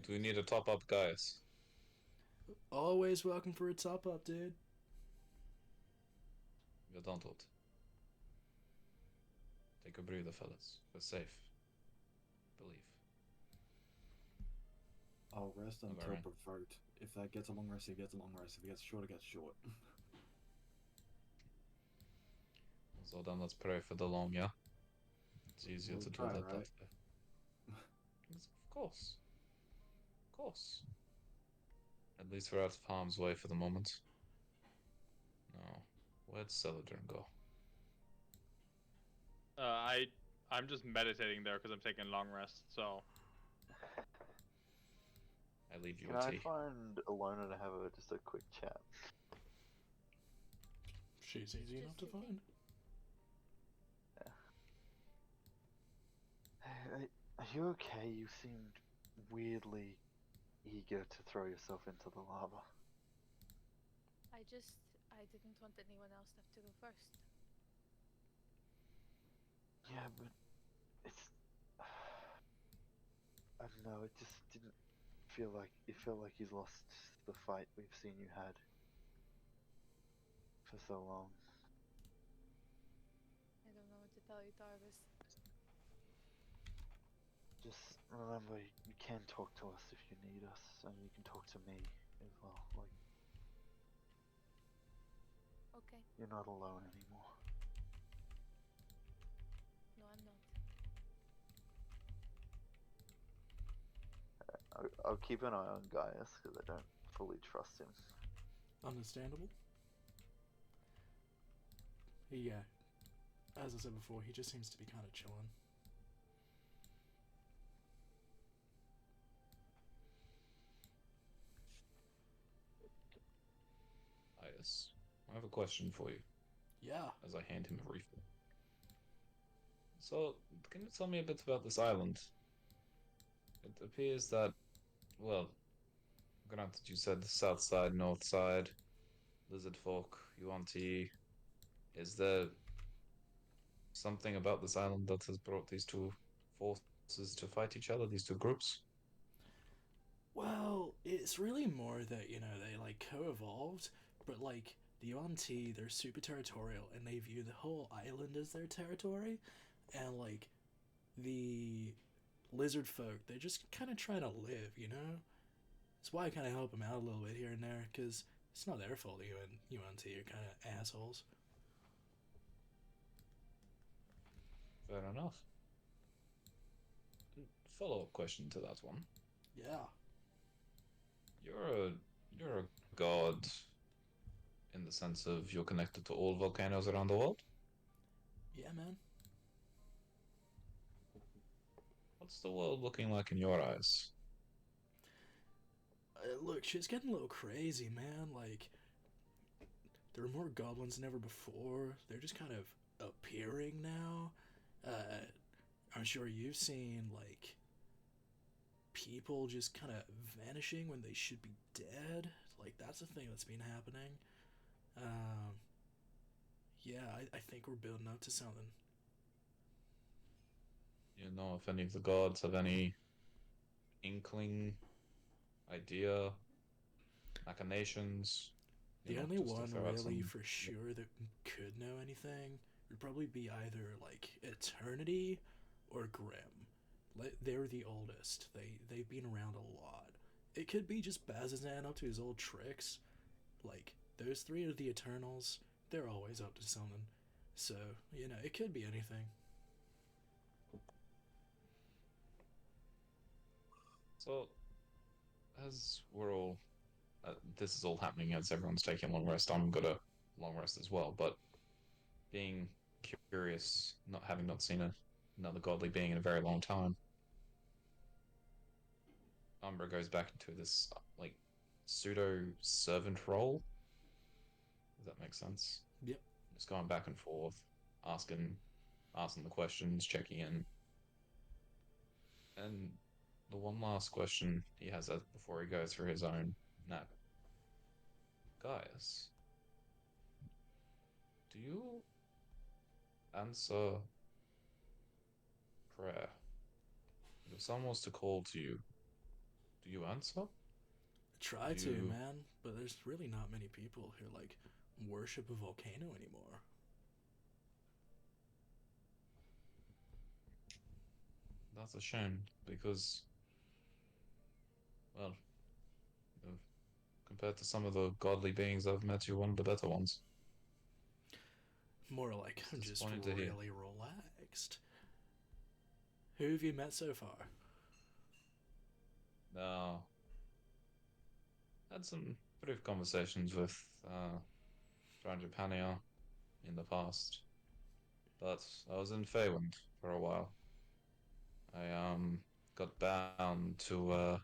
Do we need a top up, Gaius? Always welcome for a top up, dude. Wir don't hold. Take a breather, fellas. We're safe. Believe. I'll rest Am I until right? provoked. If that gets a long rest, it gets a long rest. If it gets short, it gets short. So then let's pray for the long, yeah? It's easier We'll to do try, that right? way. Of course. Of course. At least we're out of harm's way for the moment. No. Where'd Celadrin go? I'm just meditating there because I'm taking a long rest. So I leave you Can a I tea. find Alona to have just a quick chat? She's easy enough to find. Hey, are you okay? You seemed weirdly eager to throw yourself into the lava. I didn't want anyone else to have to go first. Yeah, but it's. I don't know. It just didn't feel like. It felt like you lost the fight we've seen you had for so long. I don't know what to tell you, Tarvis. Just remember, you can talk to us if you need us, and you can talk to me as well. Like, Okay. you're not alone anymore. No, I'm not. I'll keep an eye on Gaius because I don't fully trust him. Understandable. Yeah. As I said before, he just seems to be kind of chilling. Gaius, I have a question for you. Yeah. As I hand him a refill. So, can you tell me a bit about this island? It appears that, well, granted you said the south side, north side, lizard folk, UNT. Is there something about this island that has brought these two forces to fight each other, these two groups? Well, it's really more that, they like co-evolved, but like the Yuan-Ti, they're super territorial and they view the whole island as their territory, and like the lizard folk, they're just kind of trying to live, That's why I kind of help them out a little bit here and there, because it's not their fault you and Yuan-Ti are kind of assholes. Fair enough. Follow-up question to that one. Yeah. You're a god in the sense of you're connected to all volcanoes around the world? Yeah, man. What's the world looking like in your eyes? Look, shit's getting a little crazy, man. Like, there are more goblins than ever before. They're just kind of appearing now. I'm sure you've seen, like, people just kind of vanishing when they should be dead. Like, that's a thing that's been happening. Yeah, I think we're building up to something. You know if any of the gods have any inkling, idea, machinations? The You know, only just to one throw out really some- for sure that could know anything would probably be either like Eternity or Grim. They're the oldest. They've been around a lot. It could be just Bazazan up to his old tricks. Like those three are the Eternals. They're always up to something. So it could be anything. So, as we're all, this is all happening as everyone's taking a long rest. I'm gonna long rest as well. But being curious, not seen another godly being in a very long time, Umbra goes back into this like pseudo servant role. Does that make sense? Yep. Just going back and forth, asking the questions, checking in. And the one last question he has before he goes for his own nap. Gaius, do you answer prayer? If someone was to call to you, do you answer? Try to, You- man, but there's really not many people who like worship a volcano anymore. That's a shame because, well, uh, compared to some of the godly beings I've met, you're one of the better ones. More like I'm It's just disappointing to hear. really relaxed. Who have you met so far? Now, had some brief conversations with Strangepania in the past, but I was in Feywind for a while. I got bound to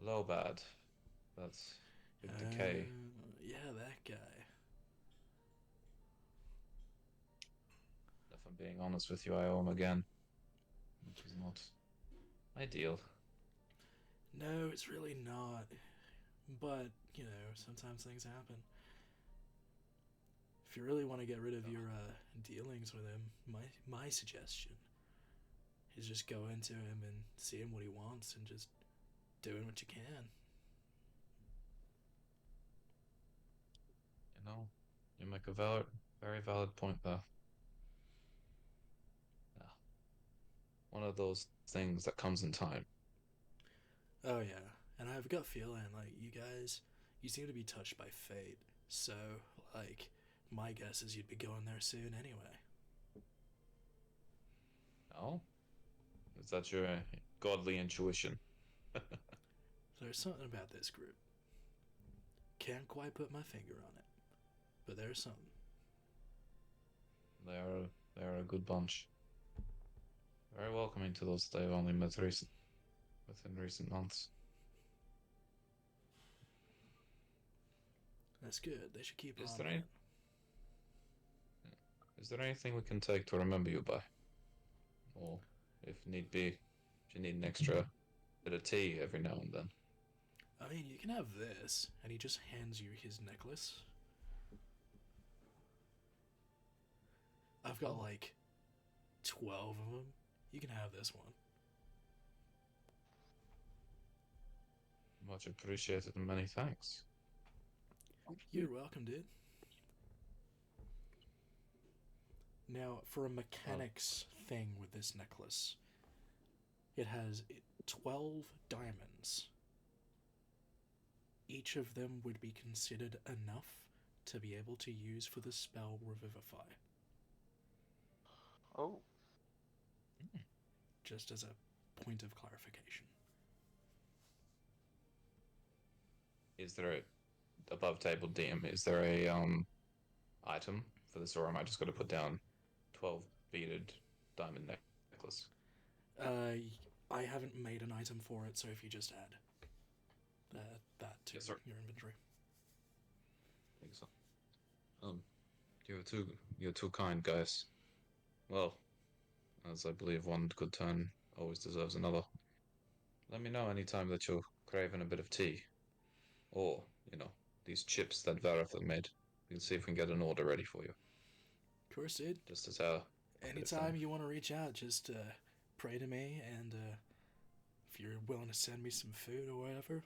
Lobad, that big decay. Yeah, that guy. If I'm being honest with you, I owe him again, which is not ideal. No, it's really not. But, you know, sometimes things happen. If you really want to get rid of your dealings with him, my suggestion is just go into him and seeing what he wants and just doing what you can. You know, you make a very valid point there. Yeah. One of those things that comes in time. Oh yeah, and I have a gut feeling like you guys, you seem to be touched by fate. So like, my guess is you'd be going there soon anyway. No? Is that your godly intuition? There's something about this group. Can't quite put my finger on it, but there's something. They are a good bunch. Very welcoming to those that I've only met within recent months. That's good. They should keep Is on there that. any- Is there anything we can take to remember you by? Or, if need be, if you need an extra bit of tea every now and then. I mean, you can have this, and he just hands you his necklace. I've got Oh. like 12 of them. You can have this one. Much appreciated and many thanks. You're welcome, dude. Now, for a mechanics thing with this necklace, it has 12 diamonds. Each of them would be considered enough to be able to use for the spell Revivify, Oh, just as a point of clarification. Is there above table DM? Is there a item for this, or am I just going to put down 12 beaded diamond necklace? I haven't made an item for it, so if you just add that to Yes, sir. your inventory. Think so. You're too kind, guys. Well, as I believe one good turn always deserves another. Let me know anytime that you're craving a bit of tea, or these chips that Vareth have made. We can see if we can get an order ready for you. Of course, dude. Just as our Anytime you want to reach out, just pray to me, and if you're willing to send me some food or whatever,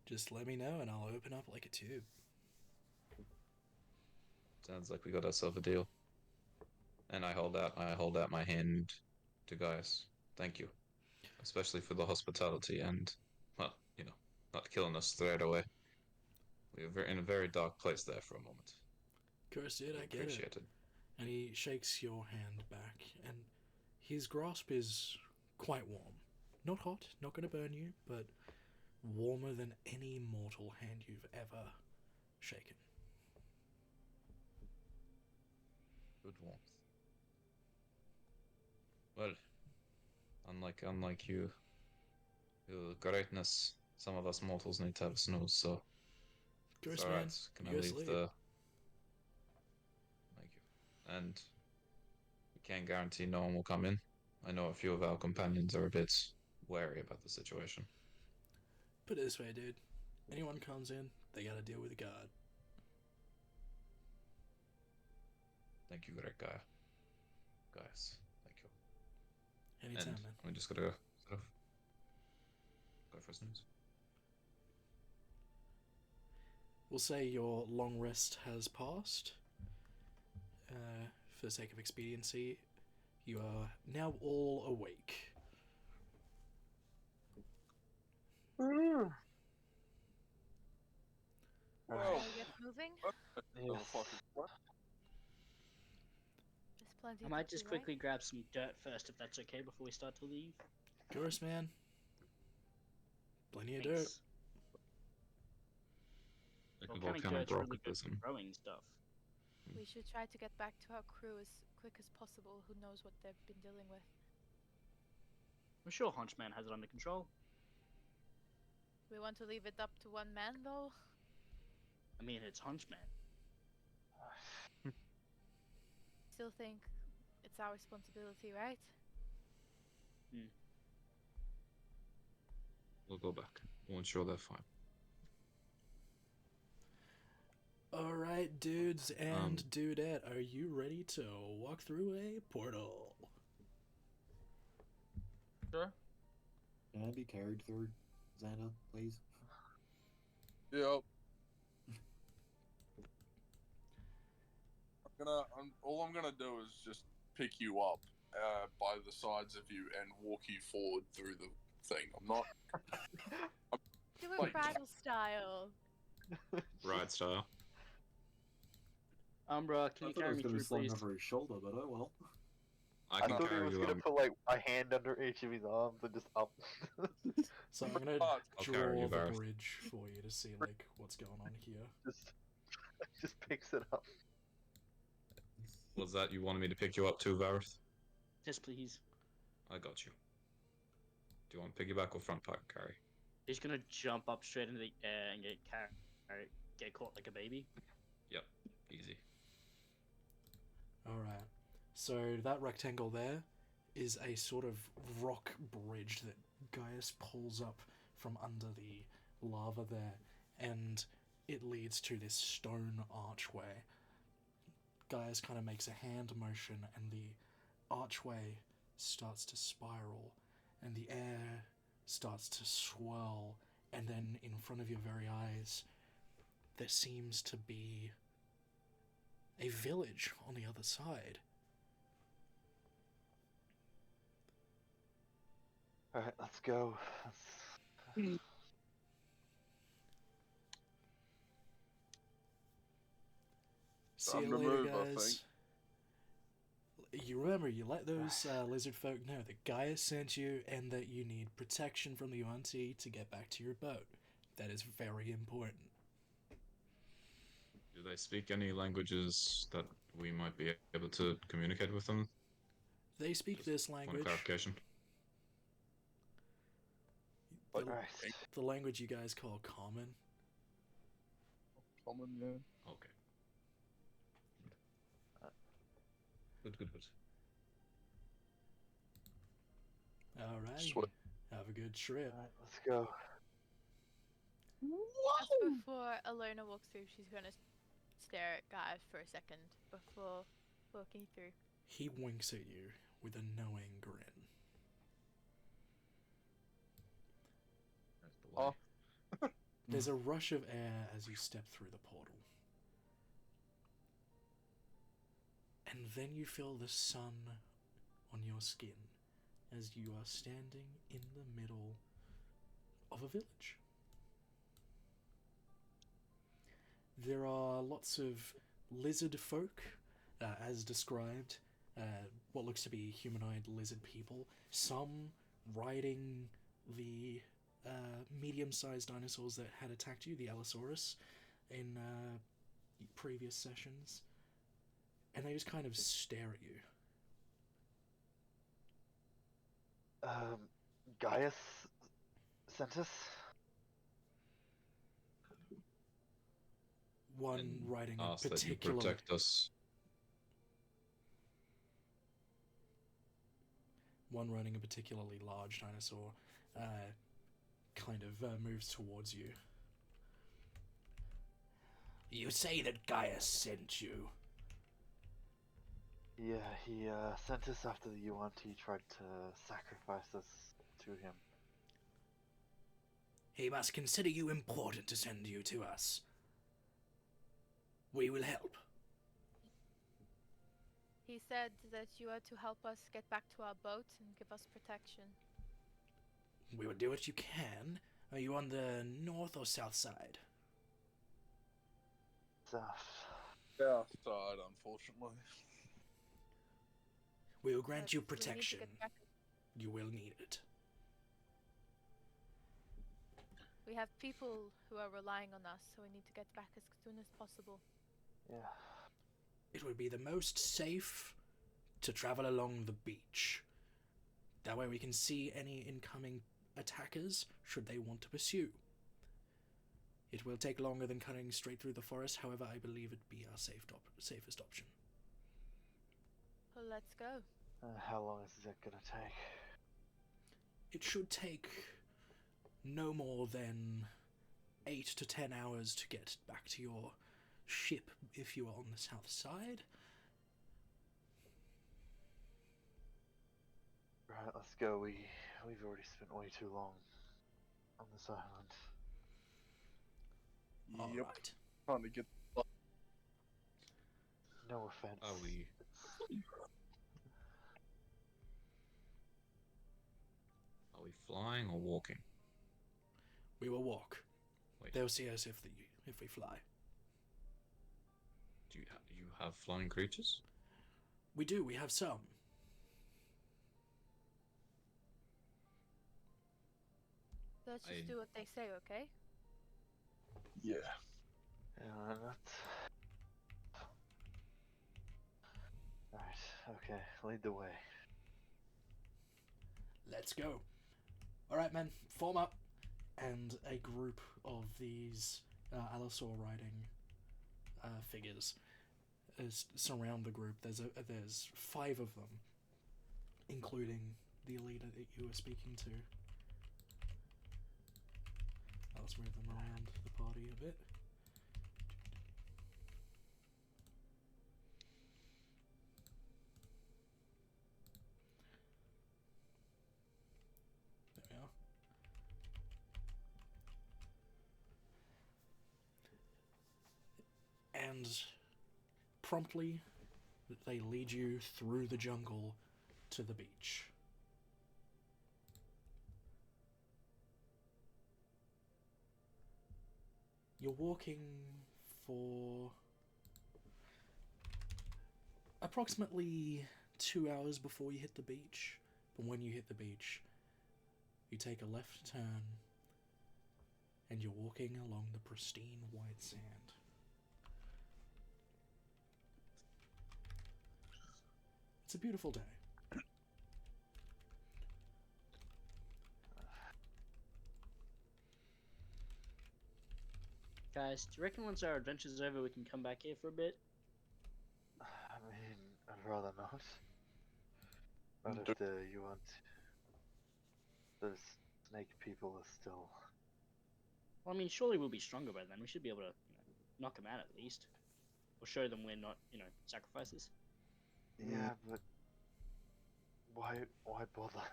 just let me know, and I'll open up like a tube. Sounds like we got ourselves a deal. And I hold out my hand to Gaius. Thank you, especially for the hospitality and, well, not killing us straight away. We were in a very dark place there for a moment. Of course, dude, I get Appreciate it. And he shakes your hand back, and his grasp is quite warm. not hot, not going to burn you, but warmer than any mortal hand you've ever shaken. Good warmth. Well, unlike you, your greatness, some of us mortals need to have a snooze, so it's Ghost alright. man, Can you I go leave sleep. the... Thank you. And we can't guarantee no one will come in. I know a few of our companions are a bit wary about the situation. Put it this way, dude. Anyone comes in, they gotta deal with a guard. Thank you, great guy. Guys, thank you. Anytime, And man. we just gotta sort of go for a snooze. We'll say your long rest has passed. For the sake of expediency, you are now all awake. Well, Shall we get moving? yes. There's plenty I to might just do, right? quickly grab some dirt first, if that's okay, before we start to leave. Ghost man. Plenty of dirt. Thanks. Like Volcanic the volcano dirt's broke really at good this for and growing stuff. We should try to get back to our crew as quick as possible. Who knows what they've been dealing with? I'm sure Hunchman has it under control. We want to leave it up to one man, though. I mean, it's Hunchman. Still think it's our responsibility, right? we'll go back. We'll ensure they're fine. Alright, dudes and dudette, are you ready to walk through a portal? Sure. Can I be carried through, Xander, please? Yep. All I'm gonna do is just pick you up by the sides of you and walk you forward through the thing. I'm not. Do it Like- bridal style. Ride style. Umbra, can I you thought I carry was me going to through, be slung please? over his shoulder, but oh well. I I can thought he carry was you. gonna put like a hand under each of his arms and just up. So I'm gonna I'll draw carry you, the Vareth. bridge for you to see like what's going on here. just picks it up. Was that you wanted me to pick you up too, Vareth? Yes, please. I got you. Do you want piggyback or front pack carry? He's gonna jump up straight into the air and get caught like a baby. Yep, easy. Alright. So that rectangle there is a sort of rock bridge that Gaius pulls up from under the lava there, and it leads to this stone archway. Gaius kind of makes a hand motion, and the archway starts to spiral, and the air starts to swirl, and then in front of your very eyes, there seems to be a village on the other side. Alright, let's go. See Time you to later, move, I guys. You remember, you let those lizard folk know that Gaius sent you and that you need protection from the UNT to get back to your boat. That is very important. Do they speak any languages that we might be able to communicate with them? They speak this Point of language. clarification. The, Alright. the language you guys call common. Common, yeah. Okay. Good. Alright. Sweet. Have a good trip. Alright, let's go. Just before Alona walks through, she's gonna stare at Gaius for a second before walking through. He winks at you with a knowing grin. There's the Oh. way. There's a rush of air as you step through the portal. And then you feel the sun on your skin as you are standing in the middle of a village. There are lots of lizard folk, as described, what looks to be humanoid lizard people, some riding the medium-sized dinosaurs that had attacked you, the Allosaurus, in previous sessions, and they just kind of stare at you. Gaius sent us? One And riding a ask that you particular protect us. one riding a particularly large dinosaur kind of moves towards you. You say that Gaius sent you. Yeah, he sent us after the UNT tried to sacrifice us to him. He must consider you important to send you to us. We will help. He said that you are to help us get back to our boat and give us protection. We will do what you can. Are you on the north or south side? South. Outside, unfortunately. We will grant you But we need to protection. get back. You will need it. We have people who are relying on us, so we need to get back as soon as possible. Yeah. It would be the most safe to travel along the beach. That way we can see any incoming attackers should they want to pursue. It will take longer than cutting straight through the forest, however I believe it'd be our safest option. Well, let's go. How long is it gonna take? It should take no more than 8 to 10 hours to get back to your ship if you are on the south side. Right, let's go. We've already spent way too long on this island. Yep. Alright. Trying to get. No offense. Are we? Are we flying or walking? We will walk. Wait. They'll see us if we fly. Do you have flying creatures? We do, we have some. Let's just do what they say, okay? Yeah. Yeah, that's... Alright, okay, lead the way. Let's go. Alright, men, form up. And a group of these Allosaur riding figures surround the group. There's 5 of them, including the leader that you were speaking to. Let's move them around the party a bit. There we are. And promptly, they lead you through the jungle to the beach. You're walking for approximately 2 hours before you hit the beach. But when you hit the beach, you take a left turn and you're walking along the pristine white sand. It's a beautiful day. Guys, do you reckon once our adventure's over we can come back here for a bit? I mean, I'd rather not. But if you want... Those snake people are still... Well, I mean, surely we'll be stronger by then. We should be able to, knock them out at least. Or show them we're not, sacrifices. Yeah, but... Why bother?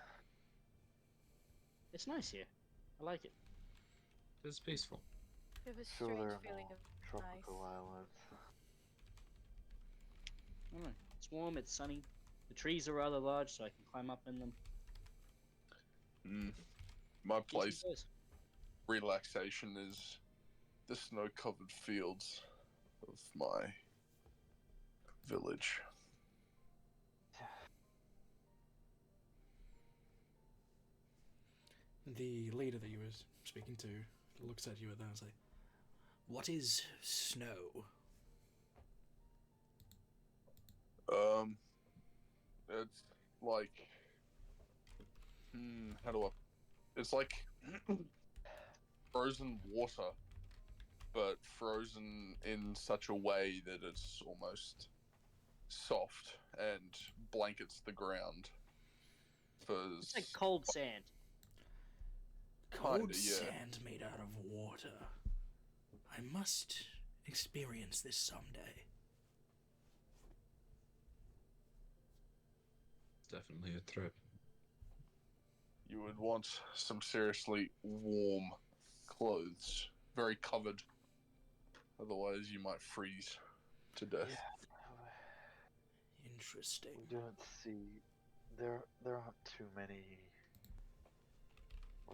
It's nice here. I like it. It's peaceful. We have a Sure, strange there are feeling more of tropical nice. islands. I don't know. It's warm, it's sunny. The trees are rather large, so I can climb up in them. My Decent place, place. relaxation is the snow-covered fields of my village. The leader that you were speaking to looks at you at that and says, "What is snow?" It's like, how do I? It's like frozen water, but frozen in such a way that it's almost soft and blankets the ground. It's like cold sand. Cold Kinda, yeah. sand made out of water. I must experience this someday. Definitely a trip. You would want some seriously warm clothes, very covered. Otherwise, you might freeze to death. Yeah, Interesting. we don't see. There aren't too many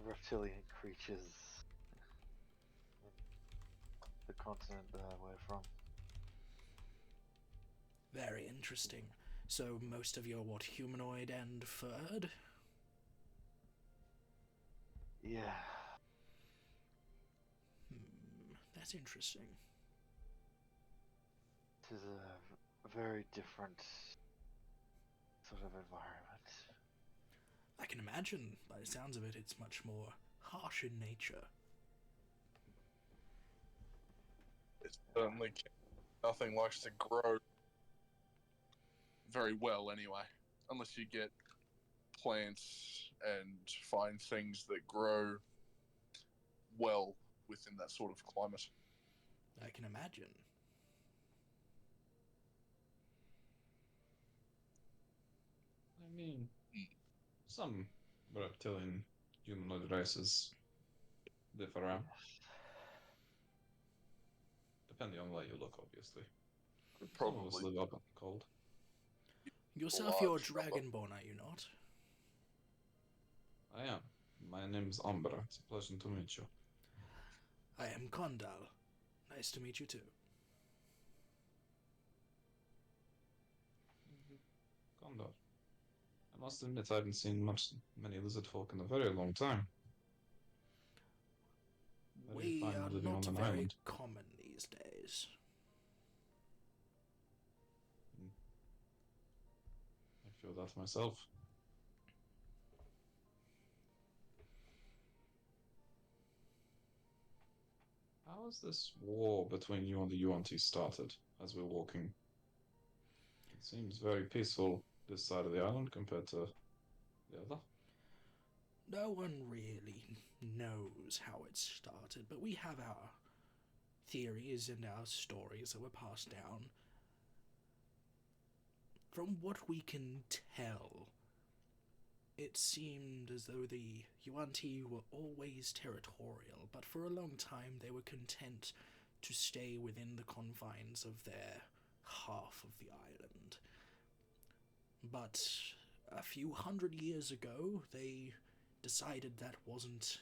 reptilian creatures in the continent that we're from. Very interesting. So most of you are what, humanoid and furred? Yeah. That's interesting. It is a very different sort of environment. I can imagine, by the sounds of it, it's much more harsh in nature. It's certainly nothing likes to grow very well anyway, unless you get plants and find things that grow well within that sort of climate. I can imagine. I mean, some reptilian humanoid races differ out, depending on where you look, obviously. Some of us Probably live up in the cold. Yourself, you're large number. dragonborn, are you not? I am. My name's Umbra. It's a pleasure to meet you. I am Condal. Nice to meet you too. Condor. I must admit I haven't seen many lizard folk in a very long time. Very We fine are living not on an very island. common these days. I feel that myself. How has this war between you and the UNT started as we're walking? It seems very peaceful this side of the island compared to the other. No one really knows how it started, but we have our theories and our stories that were passed down. From what we can tell, it seemed as though the Yuan-Ti were always territorial, but for a long time they were content to stay within the confines of their half of the island. But a few hundred years ago, they decided that wasn't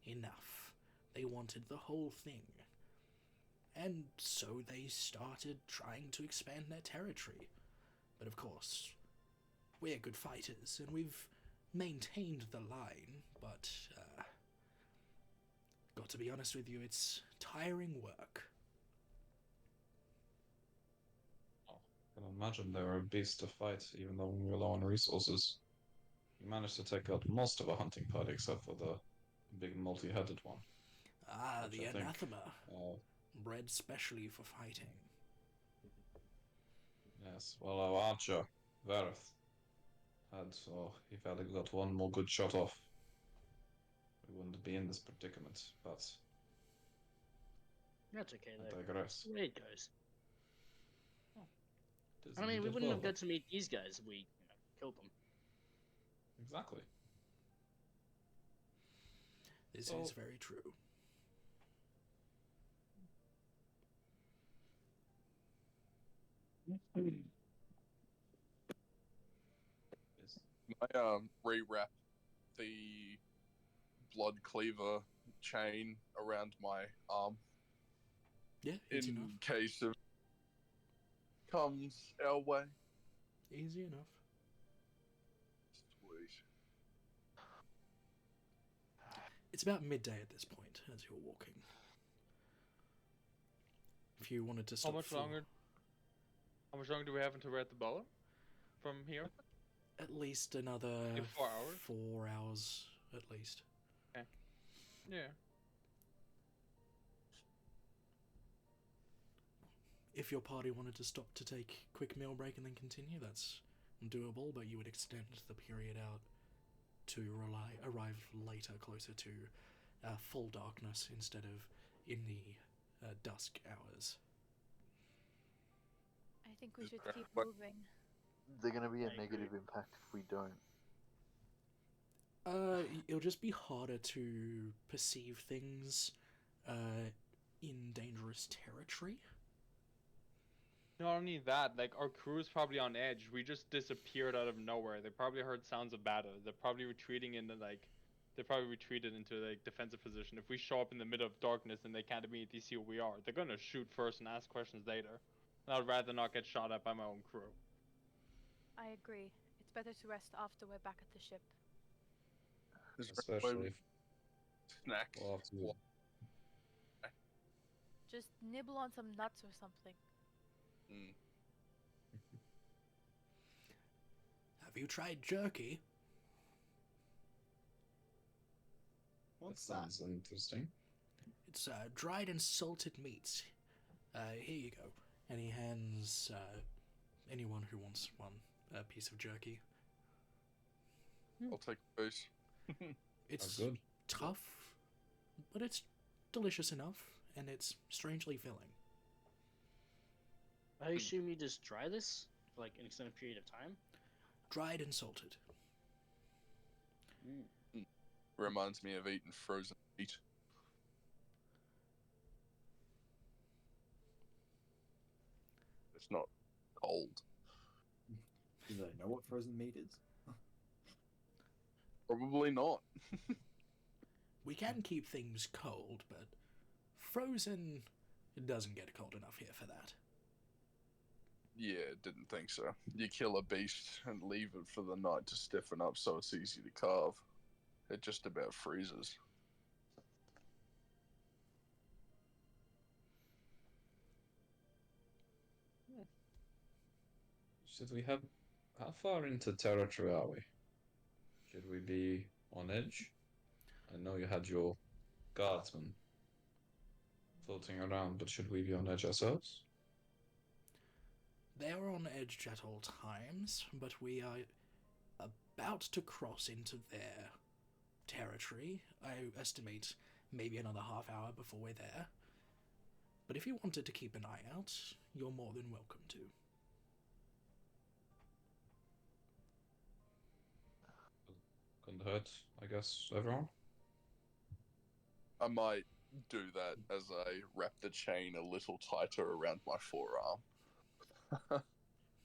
enough. They wanted the whole thing. And so they started trying to expand their territory. But of course, we're good fighters, and we've maintained the line, but, got to be honest with you, it's tiring work. I can imagine they were a beast to fight, even though we were low on resources. You managed to take out most of a hunting party except for the big multi-headed one. Ah, which the I think, anathema. Bred specially for fighting. yes, well, our archer, Vareth, if had got one more good shot off, we wouldn't be in this predicament, but That's okay, I though. digress. The way it goes. It is I mean, we indeed wouldn't have well, got to meet these guys if we, killed them. Exactly. This So- is very true. Yes. I rewrap the blood cleaver chain around my arm Yeah, easy in enough. case of comes our way. Easy enough. Sweet. It's about midday at this point as you're walking. If you wanted to stop How much longer do we have until we're at the boa from here? At least another Like 4 hours? 4 hours, at least. Okay. Yeah. If your party wanted to stop to take a quick meal break and then continue, that's doable, but you would extend the period out to arrive later, closer to full darkness instead of in the dusk hours. I think we should keep But- moving. They're going to be a I negative agree. impact if we don't. It'll just be harder to perceive things in dangerous territory. Not only that, like our crew is probably on edge. We just disappeared out of nowhere. They probably heard sounds of battle. They're probably retreating into they probably retreated into defensive position. If we show up in the middle of darkness and they can't immediately see what we are, they're gonna shoot first and ask questions later. And I'd rather not get shot at by my own crew. I agree. It's better to rest after we're back at the ship. Is there any way Especially we if snack. we'll have to. Well, Just nibble on some nuts or something. mm, Have you tried jerky? What's that that? sounds interesting. It's dried and salted meats. Here you go. And he hands anyone who wants one a piece of jerky. I'll take a piece. It's good. tough, but it's delicious enough, and it's strangely filling. I assume you just dry this for like an extended period of time. Dried and salted. Reminds me of eating frozen meat. It's not cold. Do they know what frozen meat is? Probably not. We can keep things cold, but frozen, it doesn't get cold enough here for that. Yeah, didn't think so. You kill a beast and leave it for the night to stiffen up so it's easy to carve. It just about freezes. Should we have? How far into territory are we? Should we be on edge? I know you had your guardsmen floating around, but should we be on edge ourselves? They are on edge at all times, but we are about to cross into their territory. I estimate maybe another half hour before we're there. But if you wanted to keep an eye out, you're more than welcome to. Couldn't hurt, I guess, everyone? I might do that as I wrap the chain a little tighter around my forearm.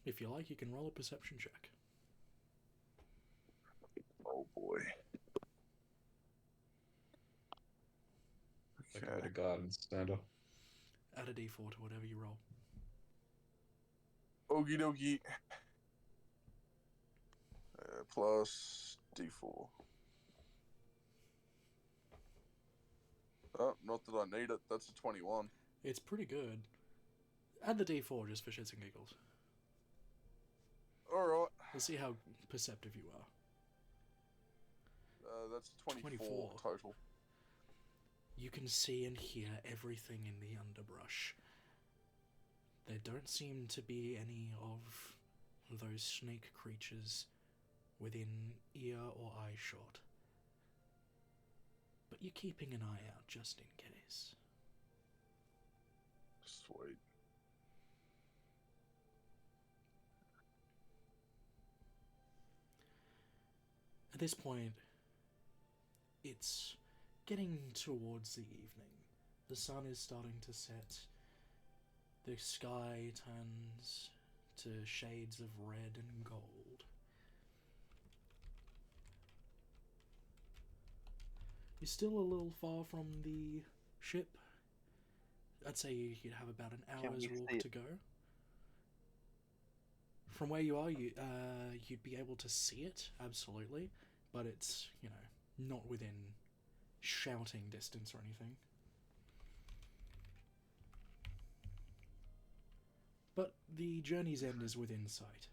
If you like, you can roll a perception check. Oh boy. Like a bit of guard stand up. Add a d4 to whatever you roll. Okie dokie. Plus D4. Oh, not that I need it. That's a 21. It's pretty good. Add the d4 just for shits and giggles. Alright. Let's see how perceptive you are. That's 24 24. total. You can see and hear everything in the underbrush. There don't seem to be any of those snake creatures within ear or eye shot. But you're keeping an eye out just in case. Sweet. At this point, it's getting towards the evening. The sun is starting to set. The sky turns to shades of red and gold. You're still a little far from the ship. I'd say you'd have about an Can hour's we walk see it? to go. From where you are, you'd be able to see it, absolutely, but it's, not within shouting distance or anything. But the journey's end is within sight.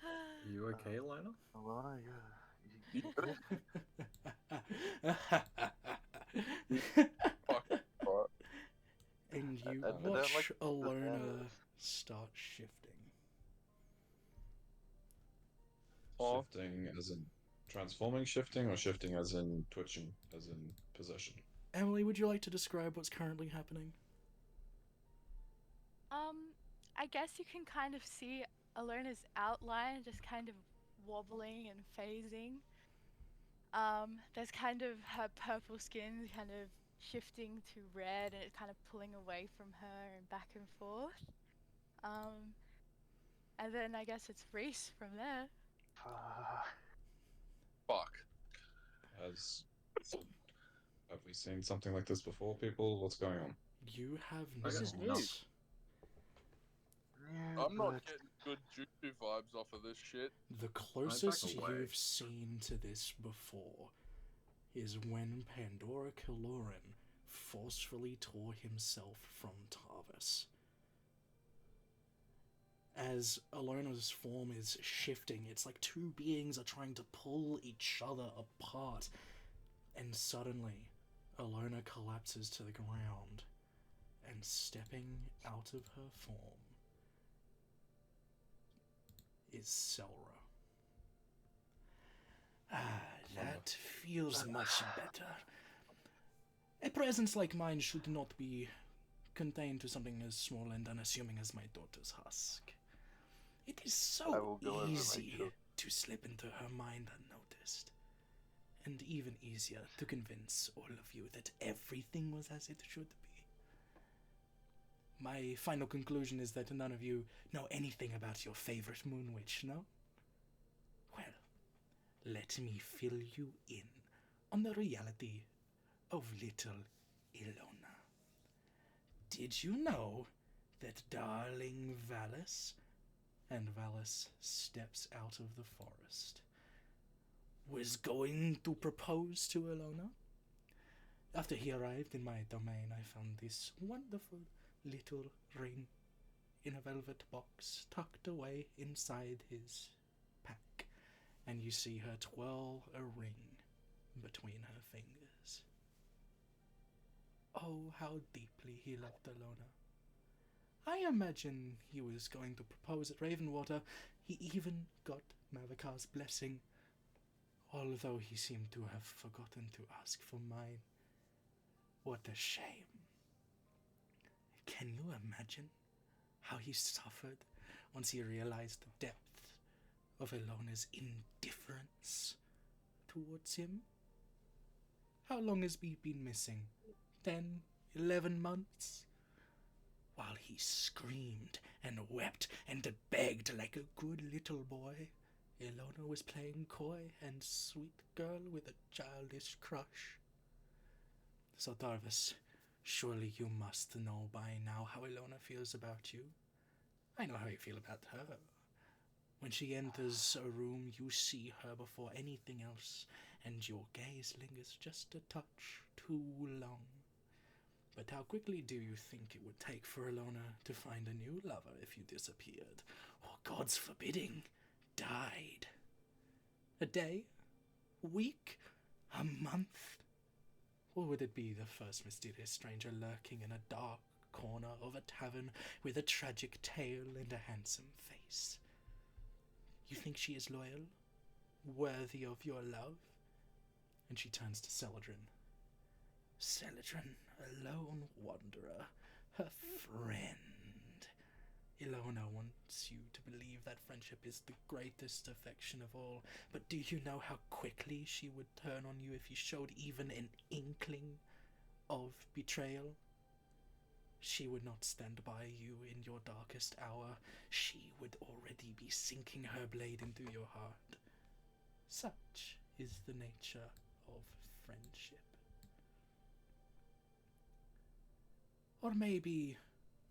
Are you okay, Lionel? Alana, you good? Fuck. Right. And you I don't watch like the Alona bananas. start shifting. Oh. Shifting as in transforming, shifting, or shifting as in twitching, as in possession? Emily, would you like to describe what's currently happening? I guess you can kind of see Alona's outline just kind of wobbling and phasing. There's kind of her purple skin kind of shifting to red and it's kind of pulling away from her and back and forth. And then I guess it's Reese from there. Fuck. Have we seen something like this before, people? What's going on? You have This not. is new. Yeah, I'm not but getting good juju vibes off of this shit. The closest away. you've seen to this before is when Pandora Kaloran forcefully tore himself from Tarvis. As Alona's form is shifting, it's like two beings are trying to pull each other apart. And suddenly, Alona collapses to the ground, and stepping out of her form is Selra. That feels much better. A presence like mine should not be contained to something as small and unassuming as my daughter's husk. It is I so will go over my easy shoulder. to slip into her mind unnoticed, and even easier to convince all of you that everything was as it should be. My final conclusion is that none of you know anything about your favorite moon witch, no? Well, let me fill you in on the reality of little Ilona. Did you know that darling Valis, and Valis steps out of the forest, was going to propose to Ilona? After he arrived in my domain, I found this wonderful little ring in a velvet box tucked away inside his pack, and you see her twirl a ring between her fingers. Oh, how deeply he loved Alona. I imagine he was going to propose at Ravenwater. He even got Mavikar's blessing, although he seemed to have forgotten to ask for mine. What a shame. Can you imagine how he suffered once he realized the depth of Alona's indifference towards him? How long has he been missing? 10, 11 months? While he screamed and wept and begged like a good little boy, Ilona was playing coy and sweet girl with a childish crush. So Darvis, surely you must know by now how Ilona feels about you. I know how you feel about her. When she enters a room, you see her before anything else, and your gaze lingers just a touch too long. But how quickly do you think it would take for Ilona to find a new lover if you disappeared, or God's forbidding, died? A day? A week? A month? Or would it be the first mysterious stranger lurking in a dark corner of a tavern with a tragic tale and a handsome face? You think she is loyal? Worthy of your love? And she turns to Celadrin. Celadrin, a lone wanderer, her friend. Ilona wants you to believe that friendship is the greatest affection of all, but do you know how quickly she would turn on you if you showed even an inkling of betrayal? She would not stand by you in your darkest hour. She would already be sinking her blade into your heart. Such is the nature of friendship. Or maybe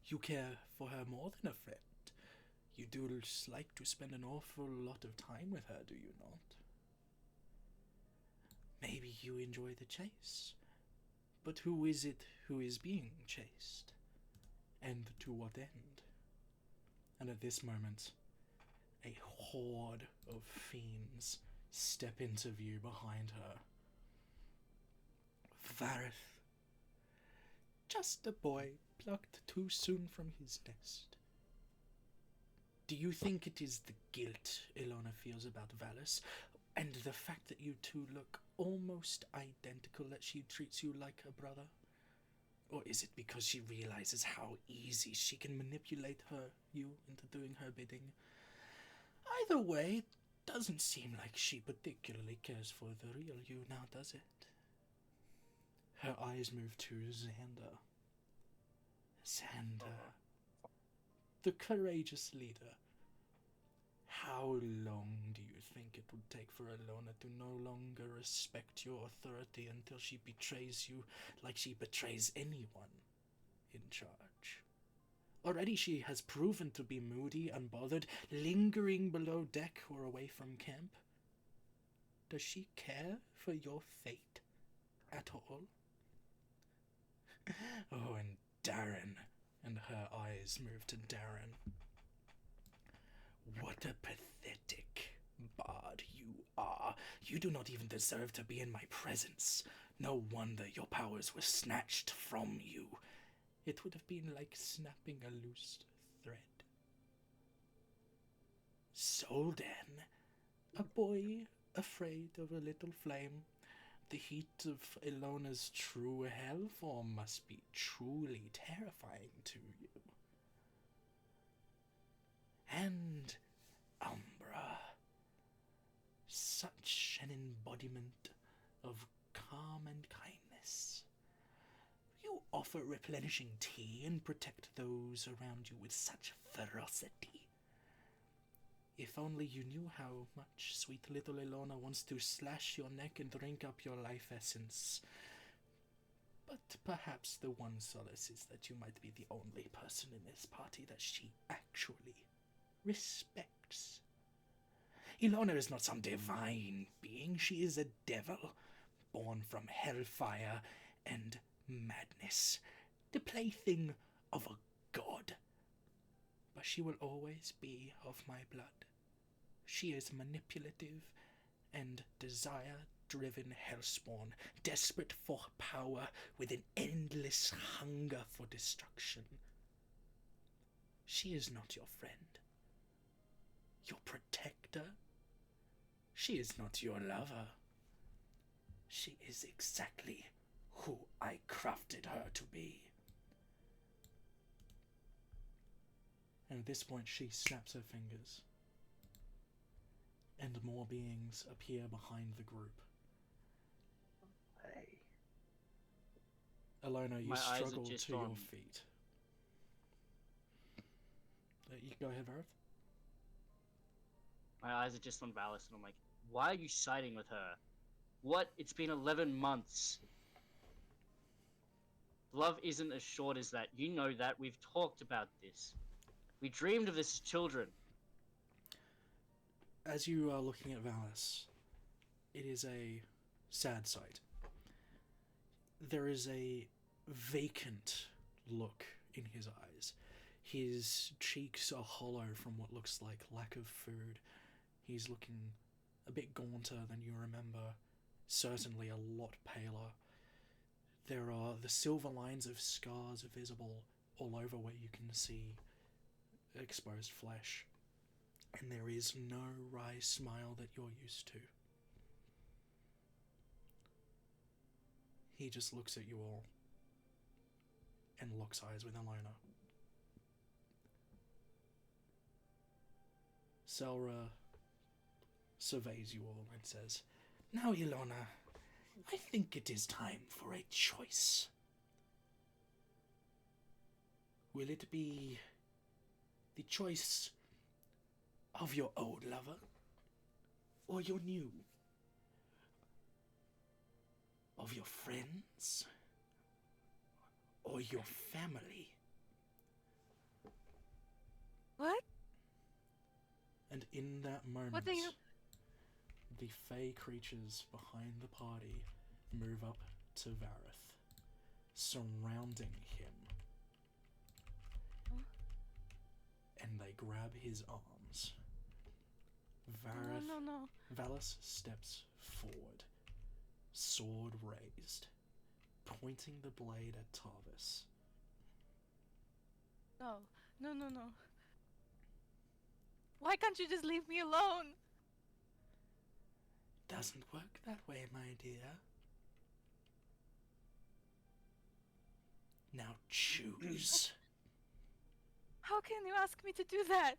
you care for her more than a friend. You do like to spend an awful lot of time with her, do you not? Maybe you enjoy the chase. But who is it who is being chased? And to what end? And at this moment, a horde of fiends step into view behind her. Vareth, just a boy plucked too soon from his nest. Do you think it is the guilt Ilona feels about Valus, and the fact that you two look almost identical that she treats you like a brother? Or is it because she realizes how easy she can manipulate you into doing her bidding? Either way, it doesn't seem like she particularly cares for the real you now, does it? Her eyes move to Xander. Xander, the courageous leader. How long do you think it would take for Ilona to no longer respect your authority until she betrays you like she betrays anyone in charge? Already she has proven to be moody, unbothered, lingering below deck or away from camp. Does she care for your fate at all? Oh, and Darren, and her eyes move to Darren. What a pathetic bard you are. You do not even deserve to be in my presence. No wonder your powers were snatched from you. It would have been like snapping a loose thread. So then, a boy afraid of a little flame. The heat of Ilona's true hell form must be truly terrifying to you. And Umbra, such an embodiment of calm and kindness. You offer replenishing tea and protect those around you with such ferocity. If only you knew how much sweet little Ilona wants to slash your neck and drink up your life essence. But perhaps the one solace is that you might be the only person in this party that she actually respects. Ilona is not some divine being. She is a devil, born from hellfire and madness, the plaything of a god. But she will always be of my blood. She is manipulative and desire-driven hellspawn, desperate for power with an endless hunger for destruction. She is not your friend, your protector. She is not your lover. She is exactly who I crafted her to be. And at this point she snaps her fingers, and more beings appear behind the group. Hey. Alona, you My eyes are struggle just to your on- feet. You go ahead, Vareth. My eyes are just on Valis, and I'm like, why are you siding with her? What? It's been 11 months. Love isn't as short as that. You know that. We've talked about this. We dreamed of this as children. As you are looking at Valis, it is a sad sight. There is a vacant look in his eyes. His cheeks are hollow from what looks like lack of food. He's looking a bit gaunter than you remember, certainly a lot paler. There are the silver lines of scars visible all over where you can see exposed flesh. And there is no wry smile that you're used to. He just looks at you all and locks eyes with Ilona. Selra surveys you all and says, "Now, Ilona, I think it is time for a choice. Will it be the choice of your old lover or your new? Of your friends or your family. What? And in that moment, What are you? the fey creatures behind the party move up to Vareth, surrounding him. Huh? And they grab his arms. No, Vareth, no, no. Valis steps forward, sword raised, pointing the blade at Tarvis. No, no, no, no. Why can't you just leave me alone? Doesn't work that way, my dear. Now choose. How can you ask me to do that?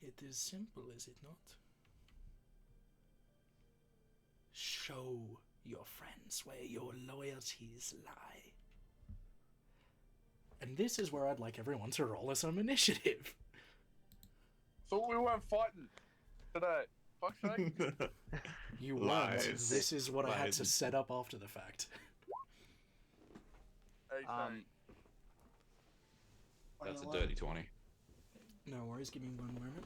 It is simple, is it not? Show your friends where your loyalties lie. And this is where I'd like everyone to roll us some initiative. Thought we weren't fighting today. Fuck's sake. You weren't. Lies. This is what I had to Lies. set up after the fact. 18. That's a dirty 20. No worries, give me one moment.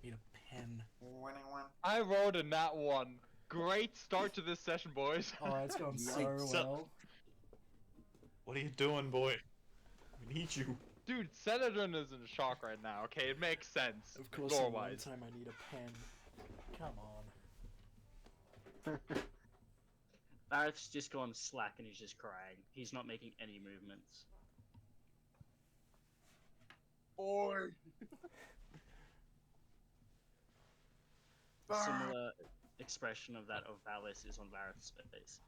Need a pen. 21. I rolled a nat 1. Great start to this session, boys. Oh, it's gone so Yikes. well. What are you doing, boy? We need you. Dude, Senadrin is in shock right now, okay? It makes sense. Of course, in one lore-wise. time I need a pen. Come on. Barrett's just gone slack and he's just crying. He's not making any movements. Boy. A similar expression of that of Valis is on Vareth's face.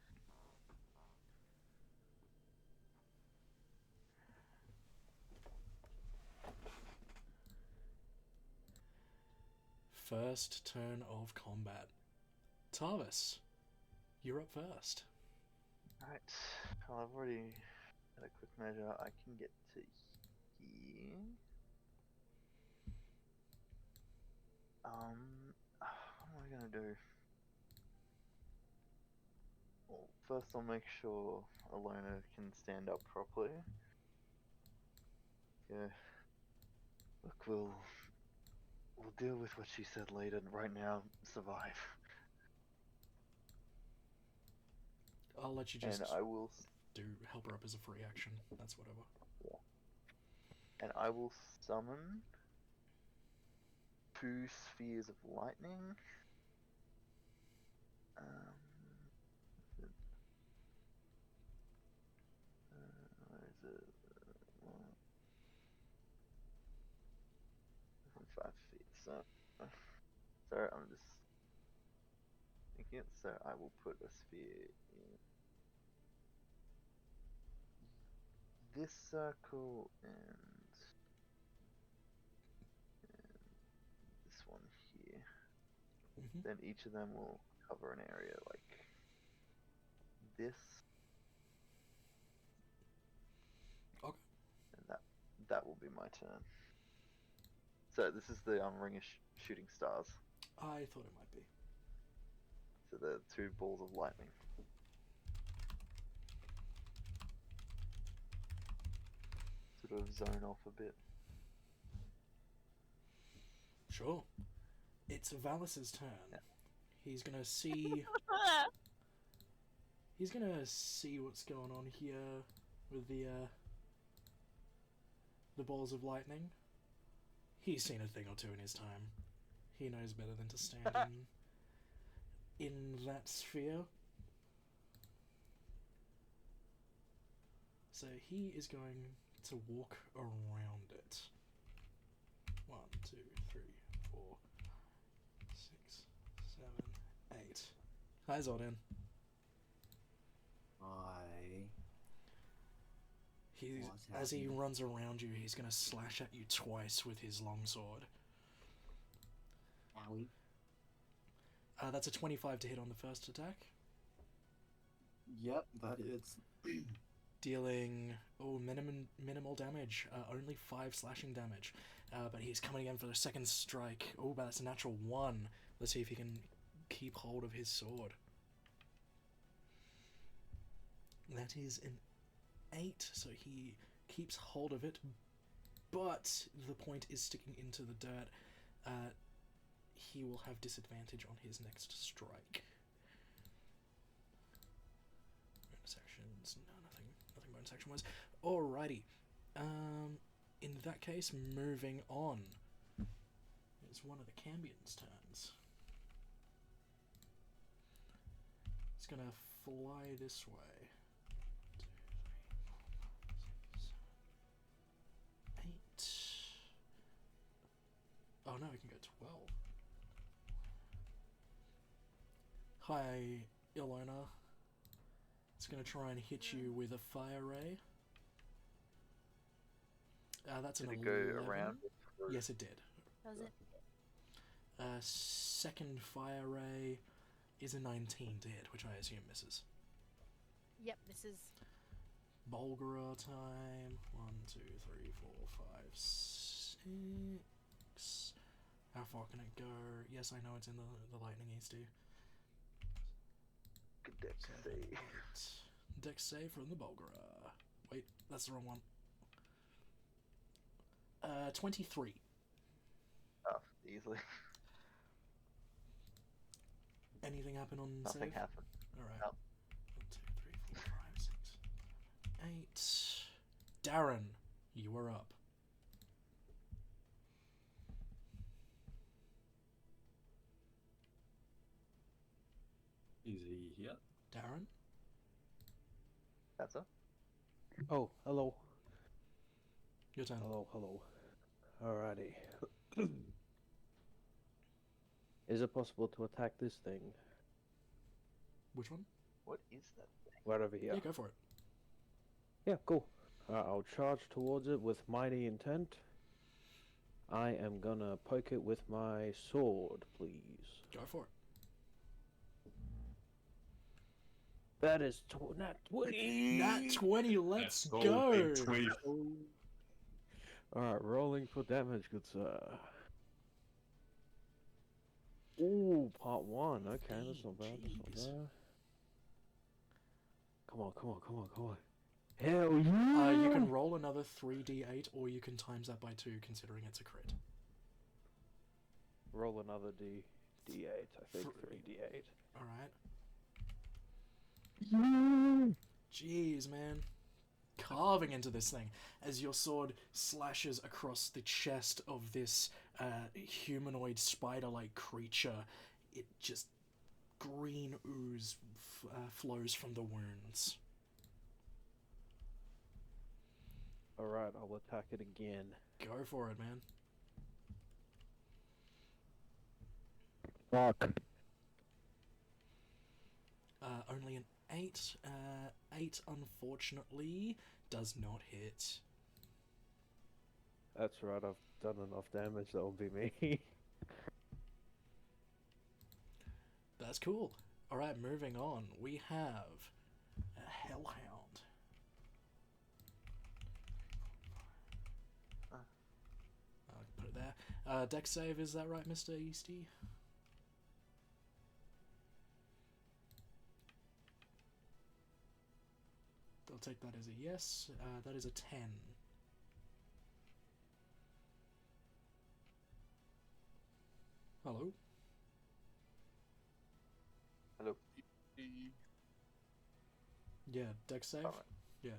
First turn of combat. Tarvis, you're up first. Alright, well, I've already had a quick measure. I can get to here. What am I gonna do? Well, first I'll make sure Alona can stand up properly. Yeah. Look, we'll deal with what she said later. Right now, survive. I'll let you just And I will help her up as a free action. That's whatever. and I will summon 2 spheres of lightning. Where is it? 5 feet. So, sorry, I'm just thinking it. So I will put a sphere in this circle and this one here. Mhm. Then each of them will cover an area like this. Okay. And that will be my turn. So this is the ring of shooting stars. I thought it might be. So the 2 balls of lightning. Sort of zone off a bit. Sure. It's Valis's turn. Yeah. He's gonna see. He's gonna see what's going on here with the balls of lightning. He's seen a thing or two in his time. He knows better than to stand in that sphere. So he is going to walk around it. 1, 2, 3, 4, 6, 7, 8. Hi, Zordin. As he runs around you, he's going to slash at you twice with his longsword. Owie. That's a 25 to hit on the first attack. Yep, that is. Dealing minimal damage, only 5 slashing damage. But he's coming again for the second strike. Oh, but that's a natural 1. Let's see if he can keep hold of his sword. That is an 8, so he keeps hold of it, but the point is sticking into the dirt. He will have disadvantage on his next strike. Bonus actions, no, nothing bonus action wise. Alrighty. In that case, moving on. It's one of the Cambions' turns. It's gonna fly this way. 2, 3, 4, 5, 6, 7, 8. Oh no, we can go 12. Hi, Ilona. It's gonna try and hit you with a fire ray. That's Did an it go 11. around? Yes, it did. Does it? Second fire ray is a 19 to hit, which I assume misses. Yep, this is. Bulgara time. 1, 2, 3, 4, 5, 6. How far can it go? Yes, I know it's in the lightning easty. Good deck 7, save. 8. Dex save from the Bulgara. Wait, that's the wrong one. 23. Oh, easily. Anything happen on Nothing save? happened. Alright. No. 1, 2, 3, 4, 5, 6, 7, 8. Darren, you are up. Is he here? Darren? That's it. Oh, hello. Your turn. Hello. Alrighty. Is it possible to attack this thing? Which one? What is that thing? Right over here. Yeah, go for it. Yeah, cool. I'll charge towards it with mighty intent. I am gonna poke it with my sword, please. Go for it. That is nat 20! Nat 20, let's That's go! big 20. Alright, rolling for damage, good sir. Ooh, part 1. Okay, that's not bad, that's not Jeez. bad. Come on. Hell yeah! You can roll another 3d8, or you can times that by 2, considering it's a crit. Roll another D8, I think, 3d8. Alright. Jeez, man. Carving into this thing as your sword slashes across the chest of this humanoid spider-like creature. It just green ooze flows from the wounds. Alright, I'll attack it again. Go for it, man. Fuck. Only an 8. 8, unfortunately, does not hit. That's right, I've done enough damage, that'll be me. That's cool. Alright, moving on. We have a Hellhound. I'll put it there. Dex save, is that right, Mr. Easty? I'll take that as a yes. That is a 10. Hello? Hello. Yeah, Dex save? Alright. Yeah,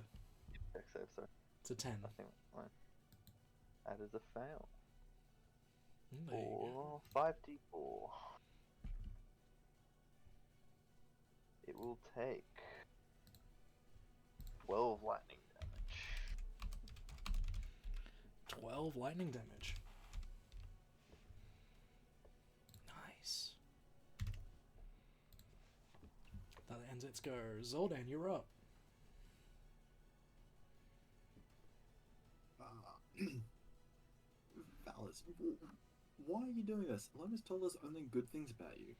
Deck save, sorry. it's a 10. I think mine. That is a fail. There you go. 5d4. It will take 12 lightning damage. 12 lightning damage. Nice. That ends its go. Zoldan, you're up. Valis, why are you doing this? Lomas told us only good things about you.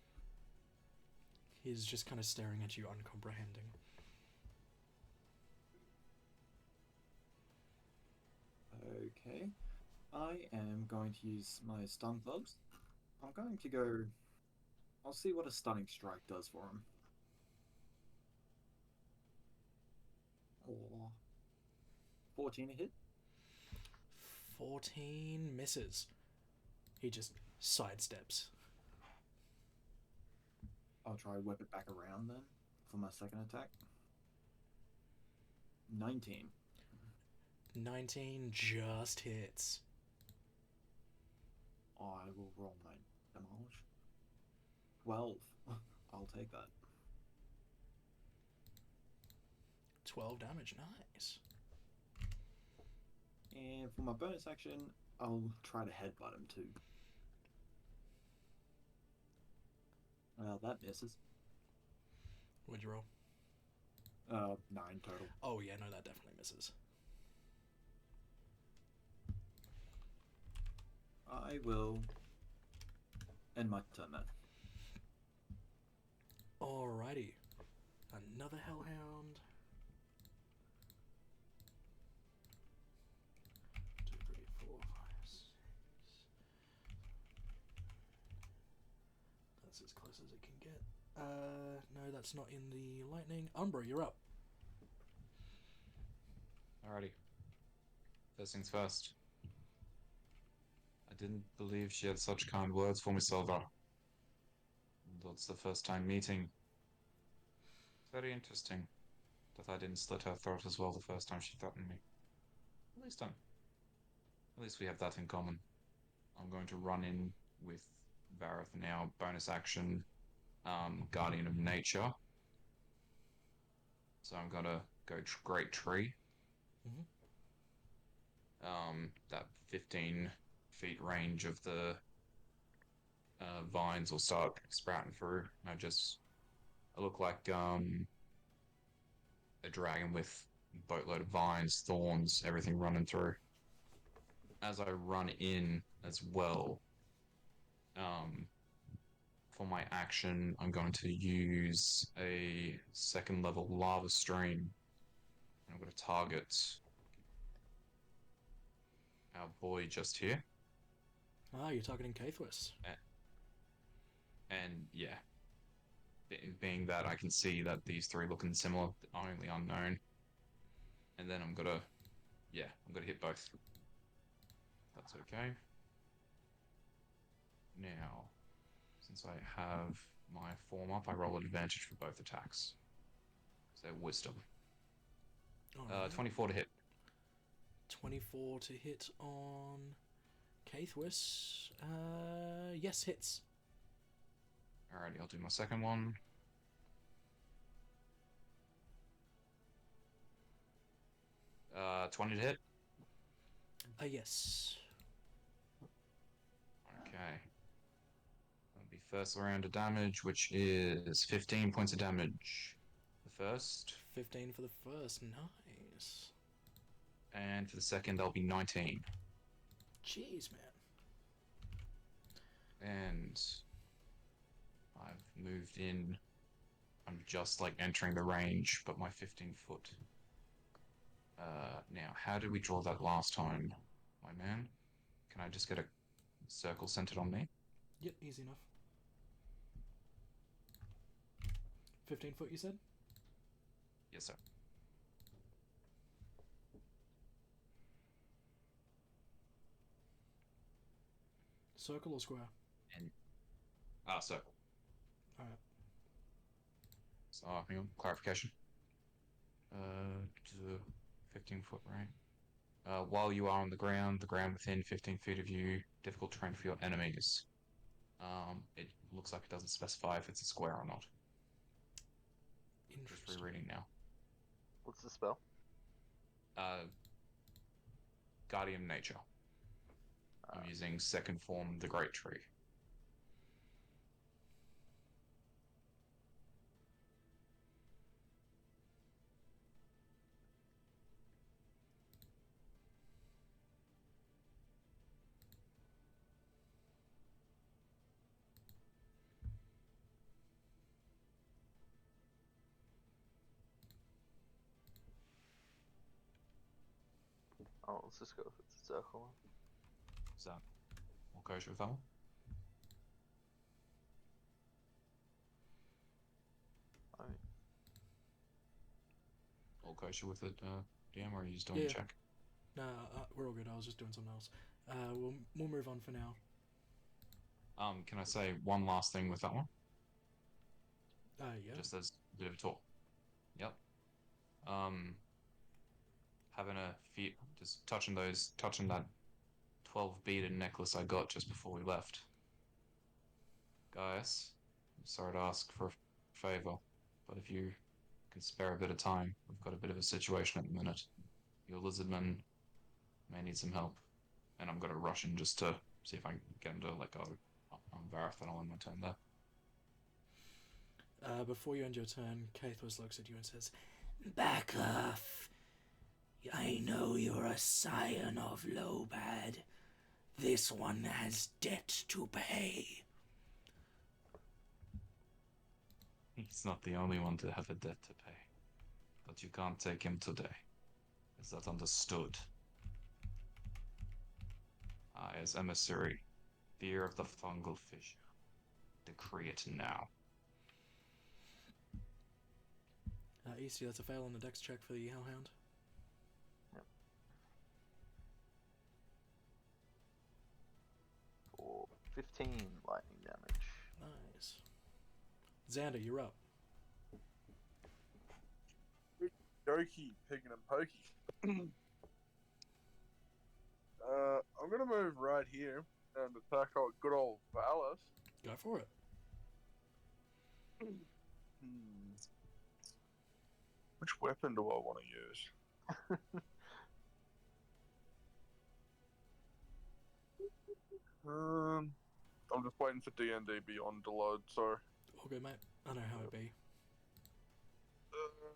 He's just kind of staring at you, uncomprehending. Okay. I am going to use my stun gloves. I'm going to go... I'll see what a stunning strike does for him. 14 a hit. 14 misses. He just sidesteps. I'll try whip it back around then for my second attack. 19. 19 just hits. I will roll my damage. 12. I'll take that. 12 damage, nice. And for my bonus action, I'll try to headbutt him too. Well, that misses. What'd you roll? 9 total. Oh yeah, no, that definitely misses. I will end my turn then. Alrighty. Another hellhound. 2, 3, 4, 5, 6. That's as close as it can get. No, that's not in the lightning. Umbra, you're up. Alrighty. First things first. I didn't believe she had such kind words for me, Silver. That's the first time meeting. Very interesting that I didn't slit her throat as well the first time she threatened me. At least we have that in common. I'm going to run in with Vareth now. Bonus action, Guardian of Nature. So I'm gonna go Great Tree. That 15 feet range of the vines will start sprouting through. I look like a dragon with a boatload of vines, thorns, everything running through. As I run in as well, for my action, I'm going to use a second level lava stream. I'm going to target our boy just here. Ah, you're targeting Caithwis. And yeah, being that I can see that these three looking similar, only unknown. And then I'm gonna hit both. That's okay. Now, since I have my form up, I roll advantage for both attacks. So wisdom. Alright. 24 to hit. 24 to hit on Caithwis. Yes, hits. Alrighty, I'll do my second one. Uh, 20 to hit. Yes. Okay. That'll be first round of damage, which is 15 points of damage. The first. 15 for the first, nice. And for the second, that'll be 19. Jeez, man. And I've moved in. I'm just like entering the range, but my 15-foot. Now, how did we draw that last time, my man? Can I just get a circle centered on me? Yep, easy enough. 15 foot, you said? Yes, sir. Circle or square? Circle. Alright. So, hang on, clarification. 15-foot range. While you are on the ground within 15 feet of you, difficult terrain for your enemies. It looks like it doesn't specify if it's a square or not. Just Interesting. rereading now. What's the spell? Guardian Nature. I'm using second form, the Great Tree. Oh, let's just go if it's a circle. Is that all kosher with that one? Alright. All kosher with it, DM, or are you just doing Yeah. a check? No, we're all good. I was just doing something else. We'll move on for now. Can I say one last thing with that one? Yeah. Just as a bit of a talk. Yep. Having a few, just touching that 12 beaded necklace I got just before we left. Gaius, I'm sorry to ask for a favor, but if you can spare a bit of time, we've got a bit of a situation at the minute. Your lizardman may need some help, and I'm gonna rush in just to see if I can get him to let go. I'm Vareth, and I'll end my turn there. Before you end your turn, Cathos looks at you and says, "Back off. I know you're a scion of Lobad. This one has debt to pay." He's not the only one to have a debt to pay, but you can't take him today. Is that understood? I, as emissary, fear of the fungal fissure, decree it now. Easty, that's a fail on the dex check for the Hellhound. Yep. For 15 lightning damage. Nice. Xander, you're up. Dokey, picking and pokey. I'm gonna move right here and attack our good old Valis. Go for it. Which weapon do I want to use? I'm just waiting for D&D Beyond to load, so... All good, mate. I know how it be.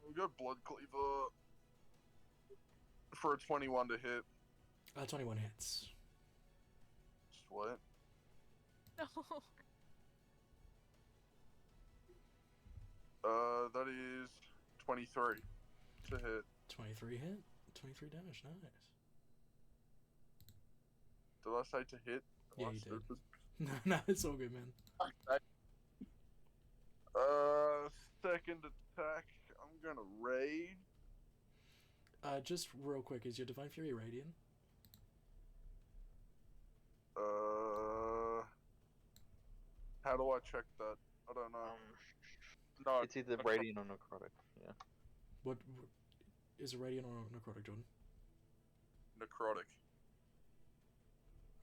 We got Blood Cleaver for a 21 to hit. 21 hits. Sweet. No. That is 23 to hit. 23 hit. 23 damage. Nice. Did I say to hit? Yeah, Am I you did. stupid? No, it's all good, man. Okay. Second attack. I'm gonna raid. Just real quick, is your Divine Fury Radiant? How do I check that? I don't know. No, It's either necrotic. radiant or necrotic. Yeah. What is a Radiant or Necrotic, Jordan? Necrotic.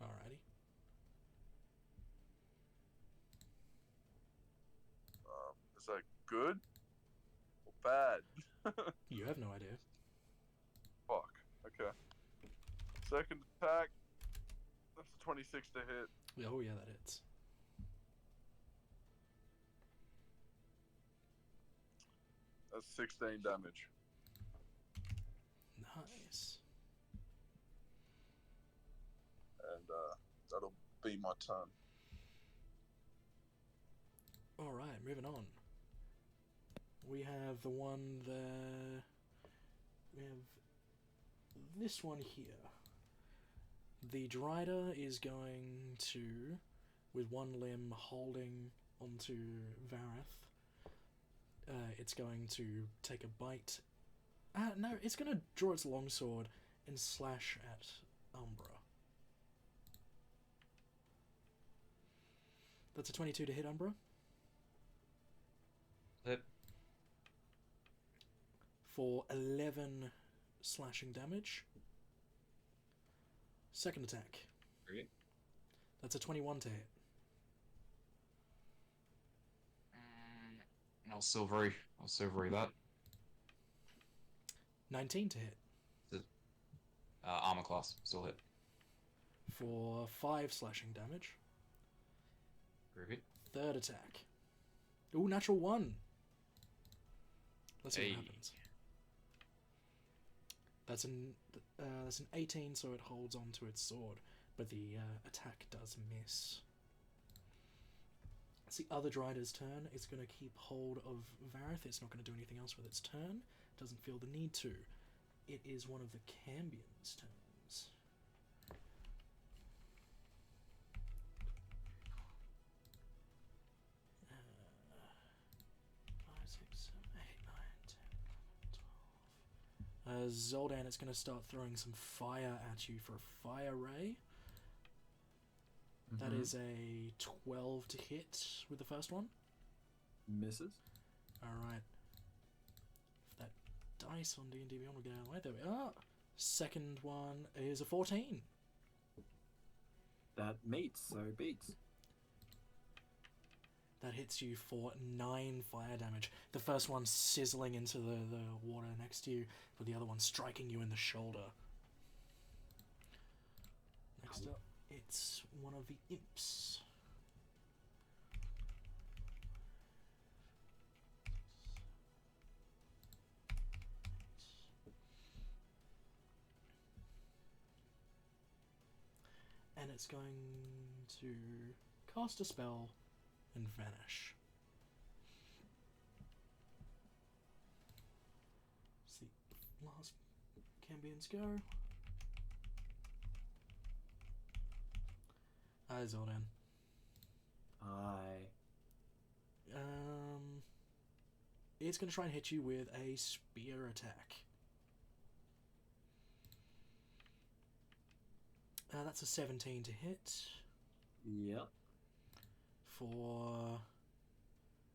Alrighty. Is that good or bad? You have no idea. Fuck. Okay. Second attack. That's a 26 to hit. Oh yeah, that hits. That's 16 damage. Nice. And that'll be my turn. Alright, moving on. We have the one there. We have this one here. The Drider is going to, with one limb holding onto Vareth, it's going to take a bite. No, it's going to draw its longsword and slash at Umbra. That's a 22 to hit Umbra. Hit. For 11 slashing damage. Second attack. Great. That's a 21 to hit. I'll silvery that. 19 to hit. Armor class, still hit. For 5 slashing damage. Groovy. Third attack. Ooh, natural 1. Let's see what happens. That's an 18, so it holds onto its sword, but the attack does miss. It's the other Drider's turn. It's going to keep hold of Vareth. It's not going to do anything else with its turn. Doesn't feel the need to. It is one of the Cambion's turns. Zoldan is going to start throwing some fire at you for a fire ray. That Mhm. is a 12 to hit with the first one. Misses. Alright. If that dice on D&D Beyond will get out of the way. There we are. Second one is a 14. That meets, so beats. That hits you for 9 fire damage. The first one sizzling into the water next to you, with the other one striking you in the shoulder. Next up, it's one of the imps. And it's going to cast a spell and vanish. See, last Cambions go. Zoldan. I. It's going to try and hit you with a spear attack. That's a 17 to hit Yep. for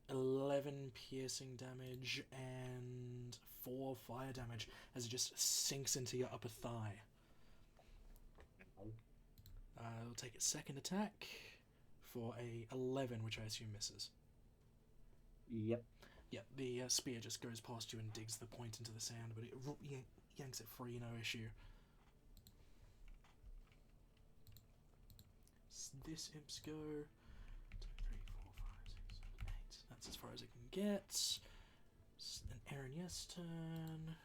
11 piercing damage and 4 fire damage as it just sinks into your upper thigh. It'll take its second attack for a 11, which I assume misses. Yep. Yep, the spear just goes past you and digs the point into the sand, but it yanks it free, no issue. This imps go 2, 3, 4, 5, 6, 7, 8. That's as far as it can get. It's an Aaron Yes turn.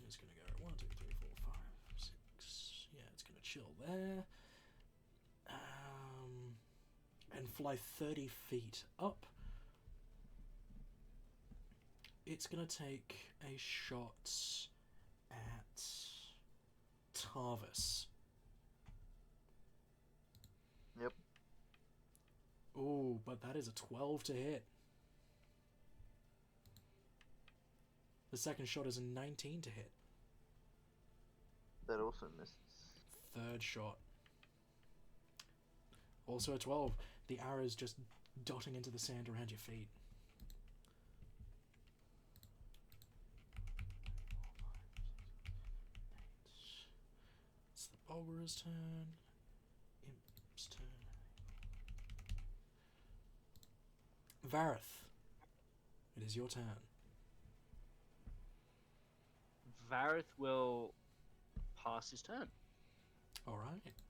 It's gonna go 1, 2, 3, 4, 5, 6. Yeah, it's gonna chill there. And fly 30 feet up. It's gonna take a shot at Tarvis. Yep. Oh, but that is a 12 to hit. The second shot is a 19 to hit. That also misses. Third shot. Also a 12. The arrow's just dotting into the sand around your feet. It's the Bulgara's turn. Imp's turn. Vareth. It is your turn. Vareth will pass his turn. Alright.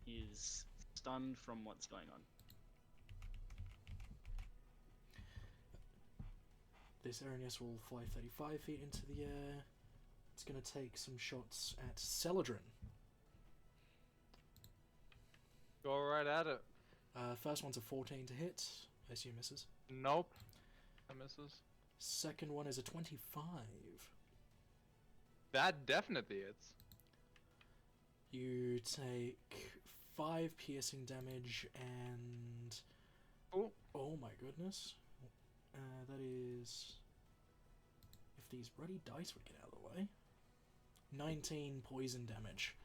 He's stunned from what's going on. This Aranius will fly 35 feet into the air. It's going to take some shots at Celadrin. Go right at it. First one's a 14 to hit. I assume misses. Nope. That misses. Second one is a 25. That definitely hits. You take 5 piercing damage and... Oh my goodness. That is... If these bloody dice would get out of the way. 19 poison damage.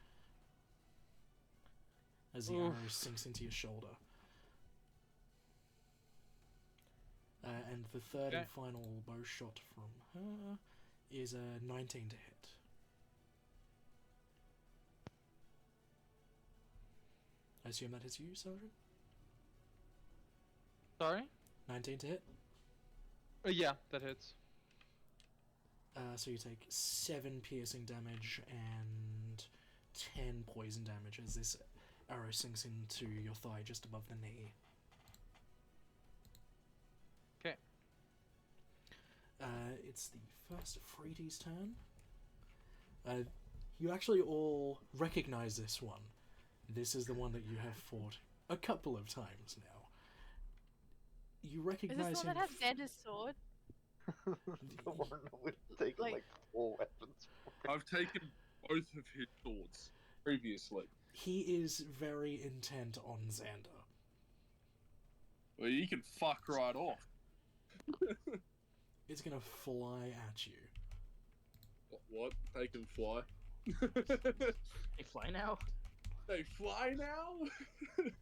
As the arrow sinks into your shoulder. And the third and final bow shot from her is a 19 to hit. I assume that hits you, Sergeant? Sorry? 19 to hit? Yeah, that hits. So you take 7 piercing damage and 10 poison damage as this arrow sinks into your thigh just above the knee. Okay. It's the first Freety's turn. You actually all recognize this one. This is the one that you have fought a couple of times now. You Is recognize this the him. one that has Xander's sword? The one that would take like 4 weapons. I've taken both of his swords previously. He is very intent on Xander. Well, you can fuck right off. It's gonna fly at you. What? They can fly? They fly now? They fly now?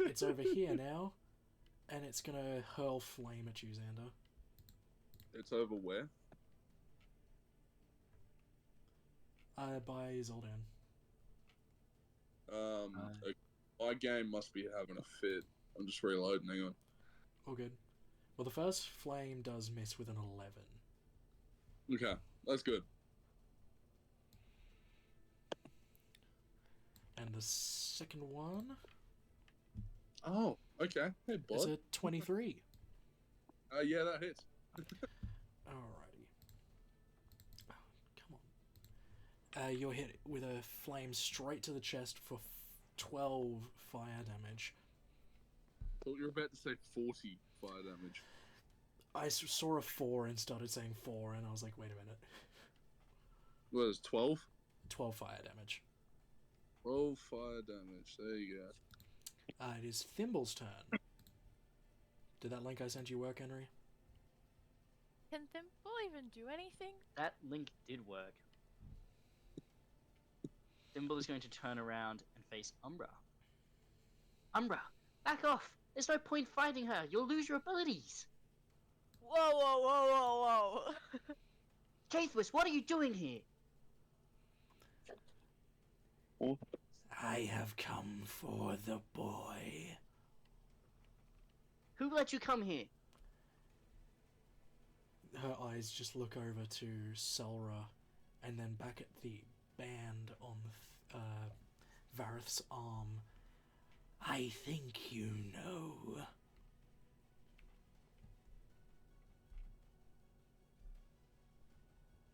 It's over here now, and it's gonna hurl flame at you, Xander. It's over where? By Zoldan. Okay, my game must be having a fit. I'm just reloading. Hang on. All good. Well, the first flame does miss with an 11. Okay, that's good. And the second one Oh, okay. Hey, is bud. a 23. Yeah, that hits. Alrighty. Oh, come on. You're hit with a flame straight to the chest for 12 fire damage. Thought you were about to say 40 fire damage. I saw a 4 and started saying 4, and I was like, wait a minute. What is 12? 12 fire damage. 12 fire damage. There you go. It is Thimble's turn. Did that link I sent you work, Henry? Can Thimble even do anything? That link did work. Thimble is going to turn around and face Umbra. Umbra, back off! There's no point fighting her. You'll lose your abilities. Whoa, whoa, whoa, whoa, whoa! Cathwis, what are you doing here? I have come for the boy. Who let you come here? Her eyes just look over to Selra, and then back at the band on Vareth's arm. I think you know.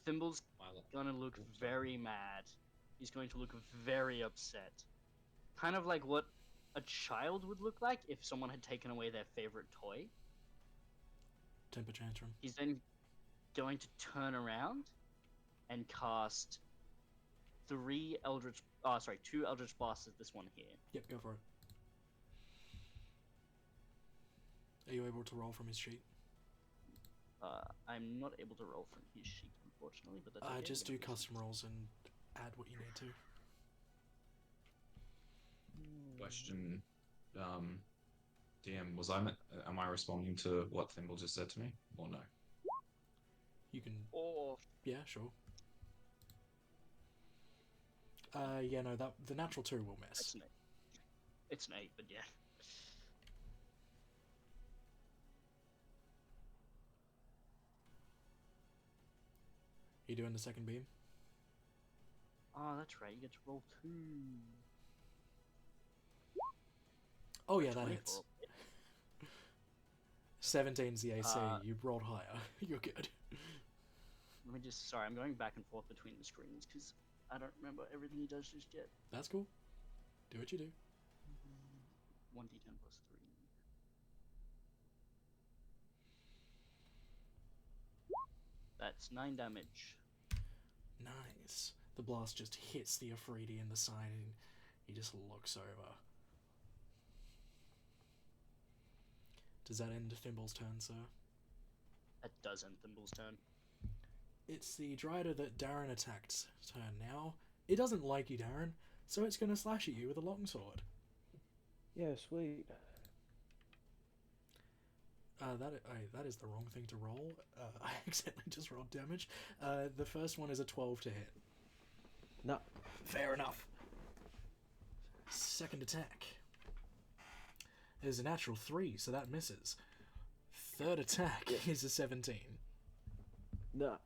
Thimble's gonna look very mad. He's going to look very upset. Kind of like what a child would look like if someone had taken away their favorite toy. Temper tantrum. He's then going to turn around and cast two Eldritch Blasts at this one here. Yep, go for it. Are you able to roll from his sheet? I'm not able to roll from his sheet, unfortunately, but that's okay. Just do I'm gonna custom rolls and add what you need to. Question, DM, am I responding to what Thimble just said to me, or no? You can. Or Yeah, sure. Yeah, no, the natural 2 will miss. it's an 8. It's an 8, but yeah. You doing the second beam? Oh, that's right. You get to roll 2. Oh yeah, that hits. 24. 17's the AC. You rolled higher. You're good. Let me just. Sorry, I'm going back and forth between the screens because I don't remember everything he does just yet. That's cool. Do what you do. 1d10 plus 3. That's 9 damage. Nice. The blast just hits the Afridi in the side and he just looks over. Does that end Thimble's turn, sir? That does end Thimble's turn. It's the Dryder that Darren attacked turn now. It doesn't like you, Darren, so it's going to slash at you with a longsword. Yeah, sweet. That is the wrong thing to roll. I accidentally just rolled damage. The first one is a 12 to hit. No. Fair enough. Second attack is a natural 3, so that misses. Third attack is a 17. No.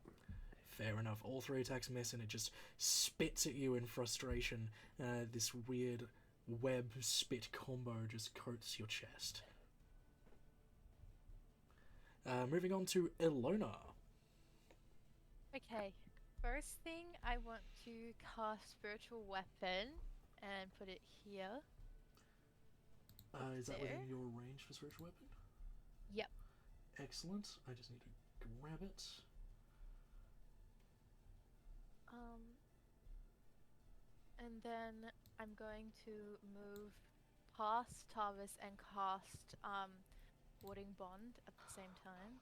Fair enough. All 3 attacks miss, and it just spits at you in frustration. This weird web spit combo just coats your chest. Moving on to Ilona. Okay, first thing I want to cast Spiritual Weapon and put it here. Is that There. within your range for spiritual weapon? Yep. Excellent. I just need to grab it. And then I'm going to move past Tarvis and cast Warding Bond at the same time.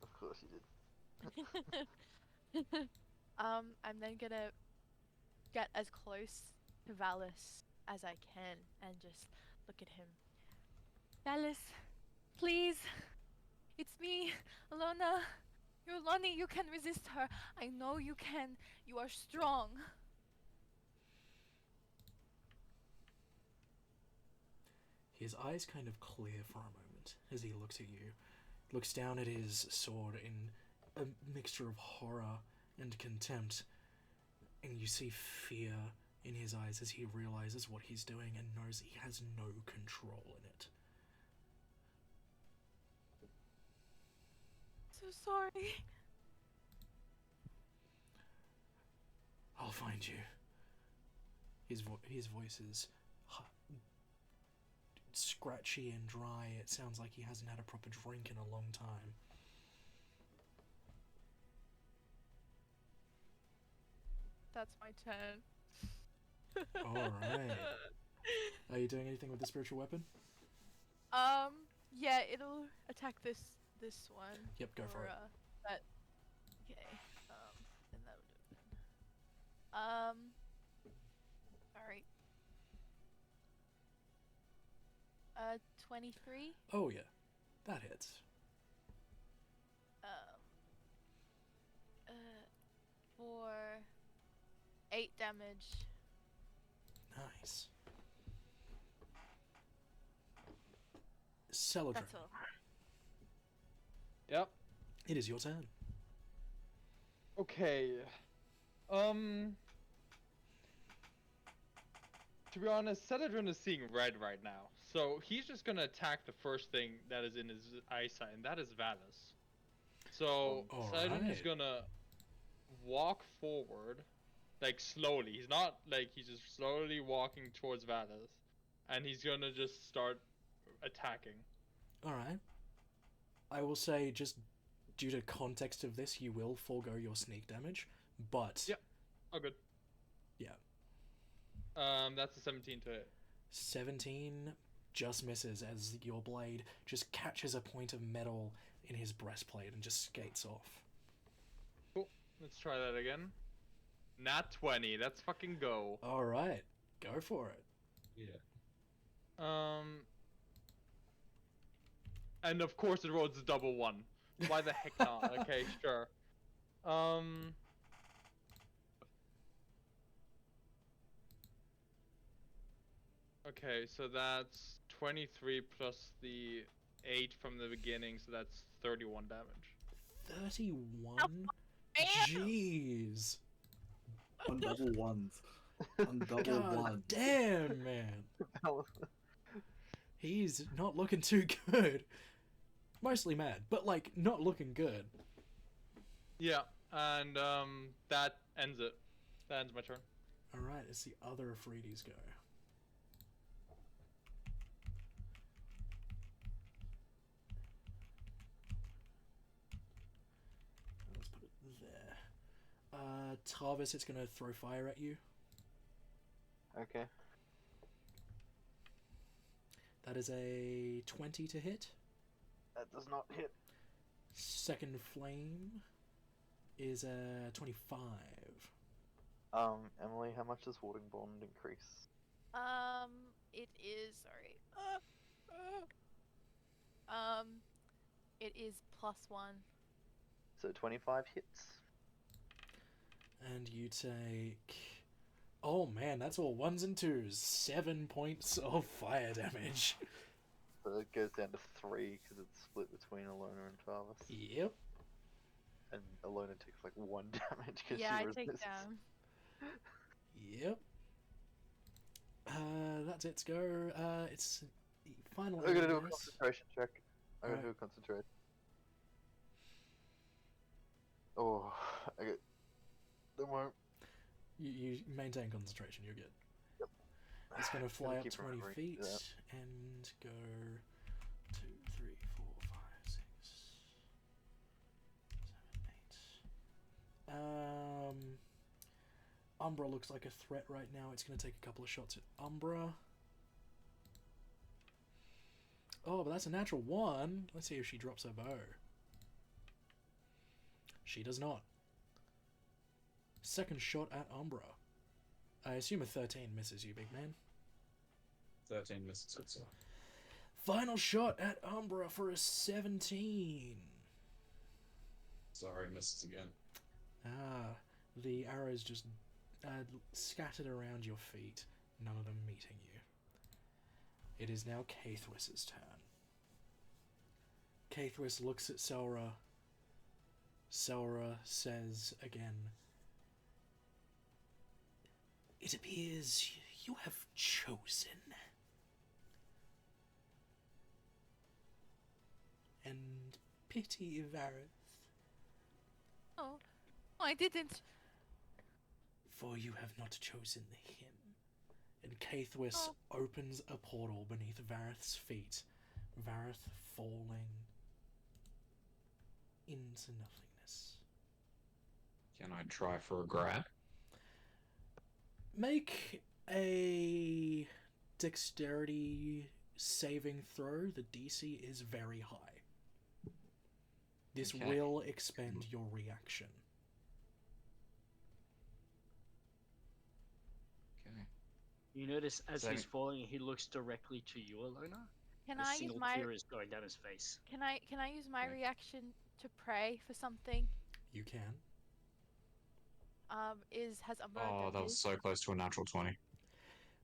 Of course you did. I'm then gonna get as close to Valis as I can and just look at him. Valis, please. It's me, Alona. You're Lonnie, you can resist her. I know you can. You are strong. His eyes kind of clear for a moment as he looks at you, looks down at his sword in a mixture of horror and contempt, and you see fear in his eyes as he realizes what he's doing and knows he has no control in it. So sorry. I'll find you. His voice is scratchy and dry. It sounds like he hasn't had a proper drink in a long time. That's my turn. Alright. Are you doing anything with the spiritual weapon? Yeah, it'll attack this one. Yep, go for it. But okay. And that'll do it. Alright. 23. Oh yeah, that hits. For 8 damage. Nice. Celadrin, That's all. Yep. it is your turn. Okay. To be honest, Celadrin is seeing red right now. So he's just gonna attack the first thing that is in his eyesight, and that is Valis. So Celadrin is Alright. gonna walk forward, like slowly. He's not like he's just slowly walking towards Valis, and he's gonna just start attacking. Alright. I will say, just due to context of this, you will forego your sneak damage, but... Yep. Oh, good. Yeah. That's a 17 to hit. 17 just misses as your blade just catches a point of metal in his breastplate and just skates off. Cool. Let's try that again. Nat 20. Let's fucking go. Alright, go for it. Yeah. And of course it rolls a double 1. Why the heck not? Okay, sure. Okay, so that's 23 plus the 8 from the beginning, so that's 31 damage. 31? Jeez. On double ones. On double God ones. damn, man. He's not looking too good. Mostly mad, but like, not looking good. Yeah, and that ends it. That ends my turn. Alright, it's the other Afridi's go. Let's put it there. Tarvis, it's gonna throw fire at you. Okay. That is a 20 to hit. That does not hit. Second flame is a 25. Emily, how much does Warding Bond increase? It is sorry. It is +1. So 25 hits. And you take... Oh man, that's all ones and twos. 7 points of fire damage. So it goes down to 3 because it's split between Alona and Travis. Yep. And Alona takes like 1 damage because Yeah, she I resists. take down. Yep. That's its go. It's the final. I'm gonna do a Gaius. concentration check. I'm gonna do a concentration. Oh, okay. Don't worry. You maintain concentration. You're good. Yep. It's gonna Gotta fly up keep 20 remembering to feet do that. and go 2, 3, 4, 5, 6, 7, 8. Umbra looks like a threat right now. It's gonna take a couple of shots at Umbra. Oh, but that's a natural 1. Let's see if she drops her bow. She does not. Second shot at Umbra. I assume a 13 misses you, big man. 13 misses it, so. Final shot at Umbra for a 17. Sorry, misses again. The arrows just scattered around your feet, none of them meeting you. It is now Caithwiss's turn. Caithwiss looks at Selra. Selra says again, "It appears you have chosen." And pity Vareth, Oh, I didn't. for you have not chosen him. And Caithwiss opens a portal beneath Vareth's feet, Vareth falling into nothingness. Can I try for a grab? Make a dexterity saving throw. The DC is very high. This Okay. will expend your reaction. Okay. You notice as So- he's falling, he looks directly to you, Alona. Can A I use single my tear is going down his face. Can I use my Okay. reaction to pray for something? You can. Has Umbra Oh, done that was his? so close to a natural 20.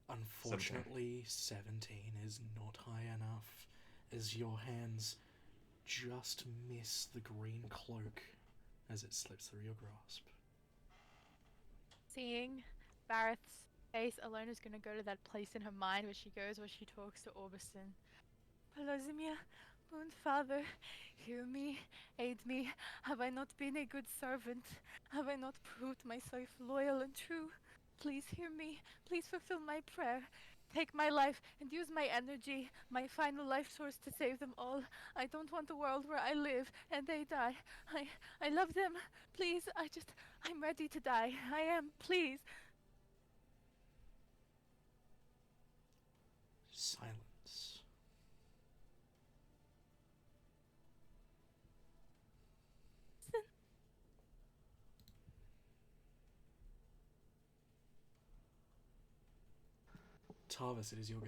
Unfortunately, 17 is not high enough, as your hands just miss the green cloak as it slips through your grasp. Seeing Barrett's face, Alona's gonna go to that place in her mind where she goes where she talks to Orbison. Pelozimia, Moon Father, hear me, aid me. Have I not been a good servant? Have I not proved myself loyal and true? Please hear me. Please fulfill my prayer. Take my life and use my energy, my final life source to save them all. I don't want a world where I live and they die. I love them. Please, I'm ready to die. I am, please. Silence. Tarvis, it is your go.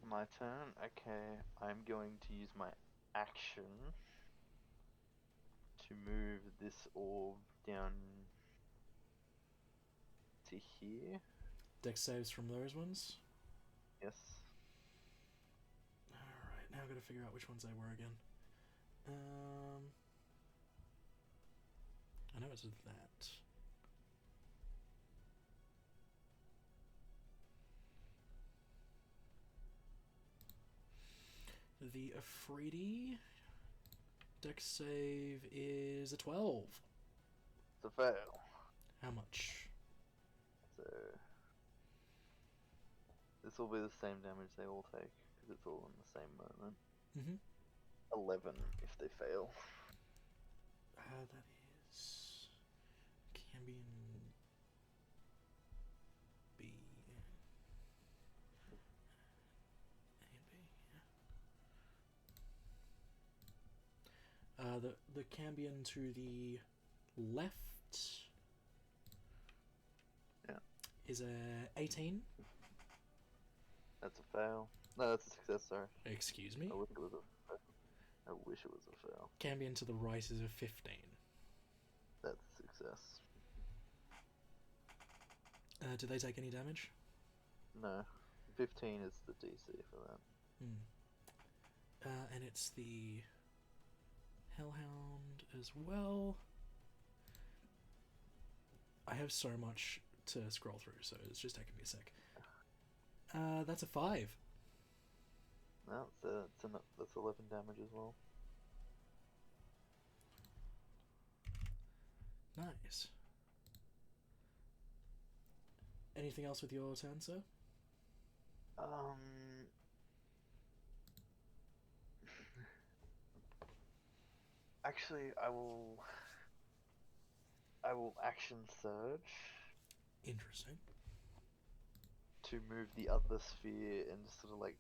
My turn. Okay, I'm going to use my action to move this orb down to here. Dex saves from those ones. Yes. Alright, now I've got to figure out which ones they were again. I know it's that. The Afridi dex save is a 12. It's a fail. How much? So this will be the same damage they all take because it's all in the same moment. Mm-hmm. 11 if they fail. That is Cambion B. A and B. The Cambion to the left. Yeah. Is a 18. That's a fail. No, that's a success. Sorry. Excuse me. I wish it was a. I wish it was a fail. Cambion to the right is a 15. That's a success. Do they take any damage? No, 15 is the DC for that. And it's the Hellhound as well. I have so much to scroll through, so it's just taking me a sec. That's a 5. No, that's 11 damage as well. Nice. Anything else with your turn, sir? Actually, I will action surge Interesting. to move the other sphere and just sort of like,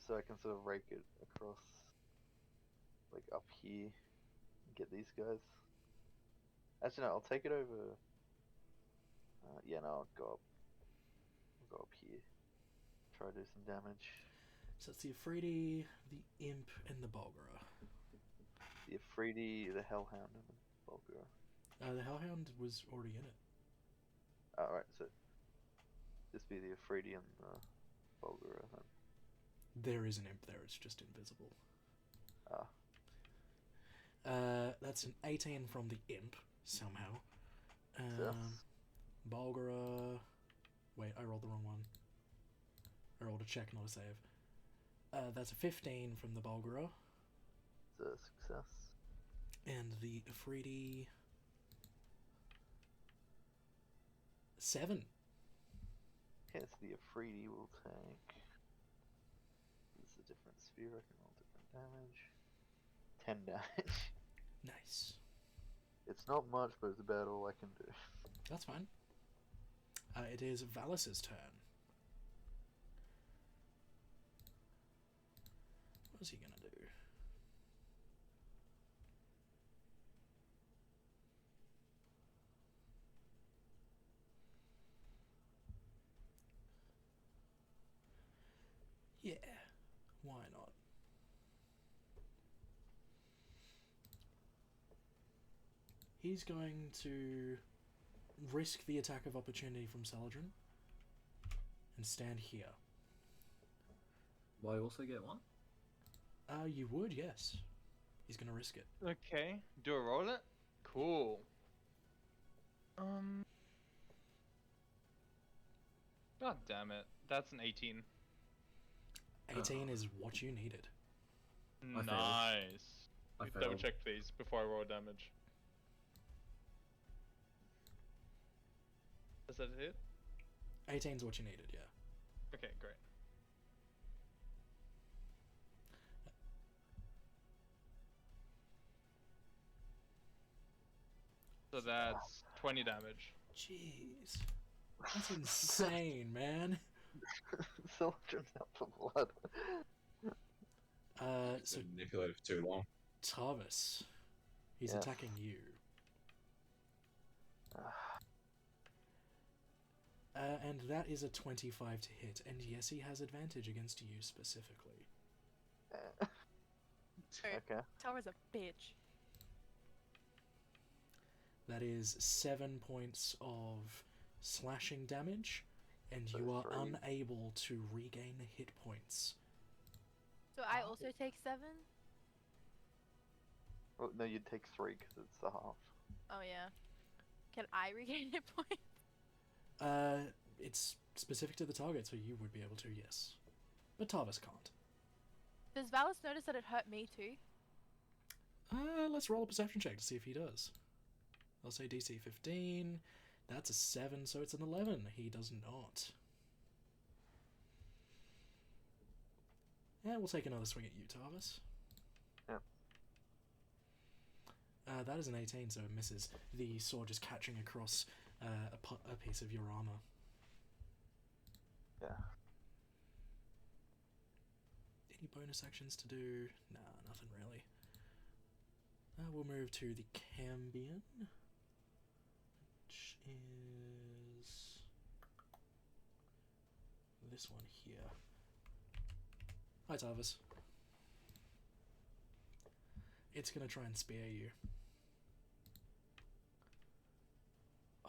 so I can sort of rake it across, like up here, get these guys. Actually, no, I'll take it over. Yeah, no, I'll go up. I'll go up here. Try to do some damage. So it's the Afridi, the Imp, and the Bulgara. The Afridi, the Hellhound, and the Bulgara. The Hellhound was already in it. Alright, so this be the Afridi and the Bulgara then. There is an Imp there, it's just invisible. Ah. That's an 18 from the Imp, somehow. Yes. Bulgara... Wait, I rolled the wrong one. I rolled a check, not a save. That's a 15 from the Bulgara. It's a success. And the Afridi... 7. Okay, so the Afridi will take... This is a different sphere, I can roll different damage. 10 damage. Nice. It's not much, but it's about all I can do. That's fine. It is Valus's turn. What is he gonna do? Yeah, why not? He's going to risk the attack of opportunity from Saladrin and stand here. Will I also get one? You would, yes. He's gonna risk it. Okay. Do I roll it? Cool. God damn it. That's an 18. 18 is what you needed. I failed. Nice. I Double failed. check please before I roll damage. Does that hit? 18 is what you needed, yeah. Okay, great. So that's 20 damage. Jeez. That's insane, man. Saladrin's out for blood. So Been manipulated for too long. Tarvis, he's Yes. attacking you. And that is a 25 to hit, and yes, he has advantage against you specifically. Okay. Tower's a bitch. That is 7 points of slashing damage, and So you are 3. unable to regain hit points. So I also take 7? Well, no, you'd take 3 because it's the half. Oh yeah. Can I regain hit points? It's specific to the target, so you would be able to, yes. But Tarvis can't. Does Valus notice that it hurt me too? Let's roll a perception check to see if he does. I'll say DC 15. That's a 7, so it's an 11. He does not. And we'll take another swing at you, Tarvis. Yep. That is an 18, so it misses. The sword just catching across a piece of your armor. Yeah. Any bonus actions to do? Nah, nothing really. We'll move to the Cambion, which is this one here. Hi, Tarvis. It's gonna try and spear you.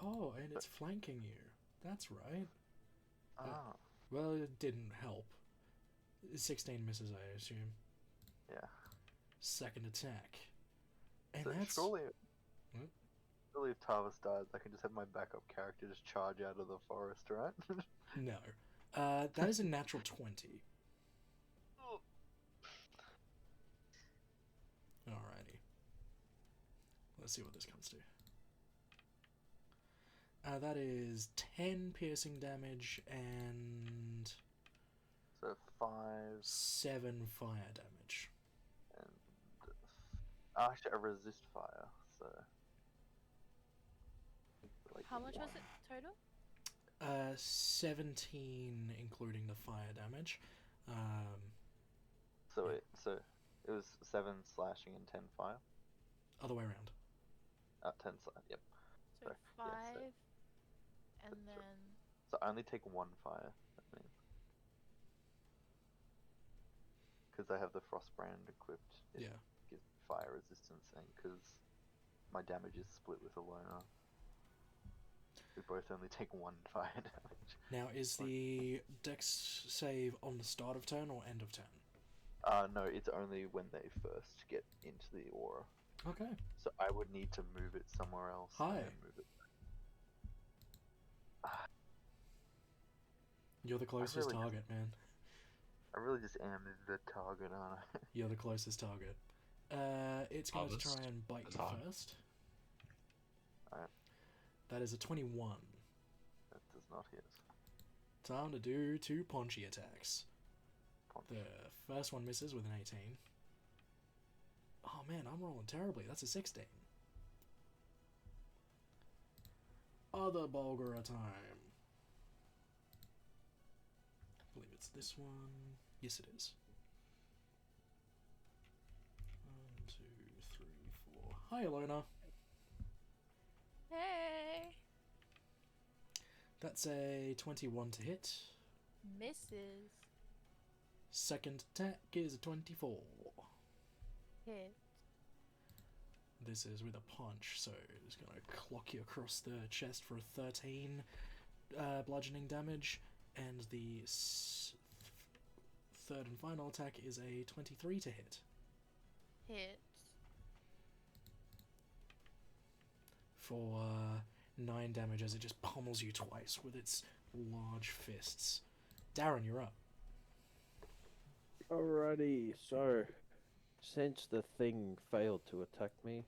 Oh, and it's flanking you. That's right. Ah. Well, it didn't help. 16 misses, I assume. Yeah. Second attack. And So that's... surely, What? surely if Tarvis dies, I can just have my backup character just charge out of the forest, right? No. That is a natural 20. Alrighty. Let's see what this comes to. That is 10 piercing damage and So 5 7 fire damage. and actually I resist fire, so like How much was 1. it total? 17 including the fire damage. So it was 7 slashing and 10 fire. Other way around. 10 side, yep. So Sorry, 5, yes, and that's right. then So I only take 1 fire, that means. Because I have the Frostbrand equipped, it Yeah. gives me fire resistance, and because my damage is split with a loner, we both only take 1 fire damage. Now, is the dex save on the start of turn or end of turn? No, it's only when they first get into the aura. Okay. So I would need to move it somewhere else Hi. and then move it. You're the closest really target, man. I really just am the target, aren't I? You're the closest target. It's going to Harvest try and bite the you target. first. Alright, That is a 21. that does not hit. Time to do 2 punchy attacks. Punch. The first one misses with an 18. Oh man, I'm rolling terribly. That's a 16. Other Bulgara time. I believe it's this one. Yes, it is. 1, 2, 3, 4. Hi, Alona. hey, That's a 21 to hit. misses. Second attack is a 24. Hit. This is with a punch, so it's going to clock you across the chest for a 13 bludgeoning damage, and the third and final attack is a 23 to hit. Hit. For 9 damage as it just pummels you twice with its large fists. Darren, you're up. Alrighty, so since the thing failed to attack me,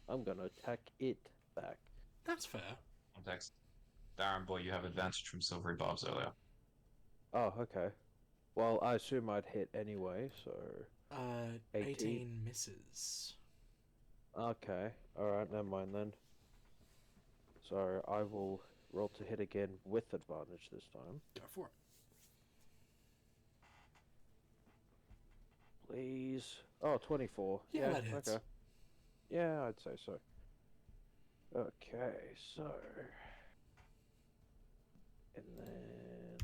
I'm gonna attack it back. That's fair. Context. Darren, boy, you have advantage from Silvery Bobs earlier. Oh, okay. Well, I assume I'd hit anyway, so 18 misses. okay. Alright, never mind then. So I will roll to hit again with advantage this time. Go for it. Please. Oh, 24. Yeah, that hits. Okay. Yeah, I'd say so. Okay, so. And then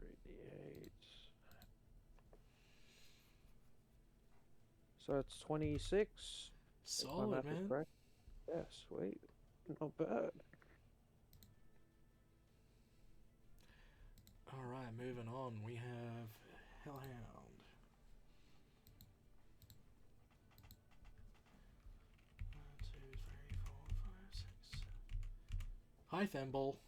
3d8. So it's 26. if my Solid, math is man. correct. Yeah, sweet. Not bad. Alright, moving on. We have Hellhound. One, two, three, four, five, six, seven. Hi, Thimble.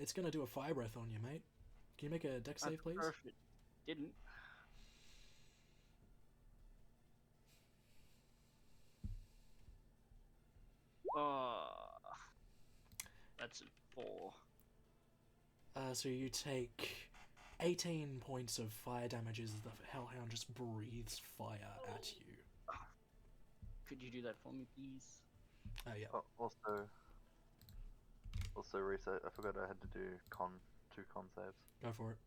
It's gonna do a fire breath on you, mate. Can you make a dex save, please? Perfect. Didn't. That's a 4. So you take 18 points of fire damage as the Hellhound just breathes fire at you. Could you do that for me, please? Yeah. Oh, also, Reese, I forgot I had to do 2 con saves. Go for it.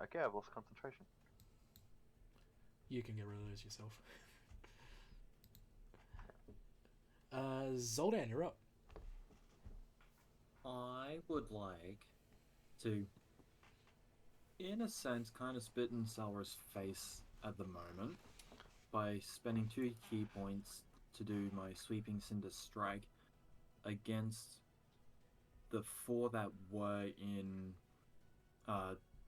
Okay, I've lost concentration. You can get rid of those yourself. Zoldan, you're up. I would like to, in a sense, kind of spit in Salra's face at the moment by spending 2 key points to do my Sweeping Cinder Strike against the 4 that were in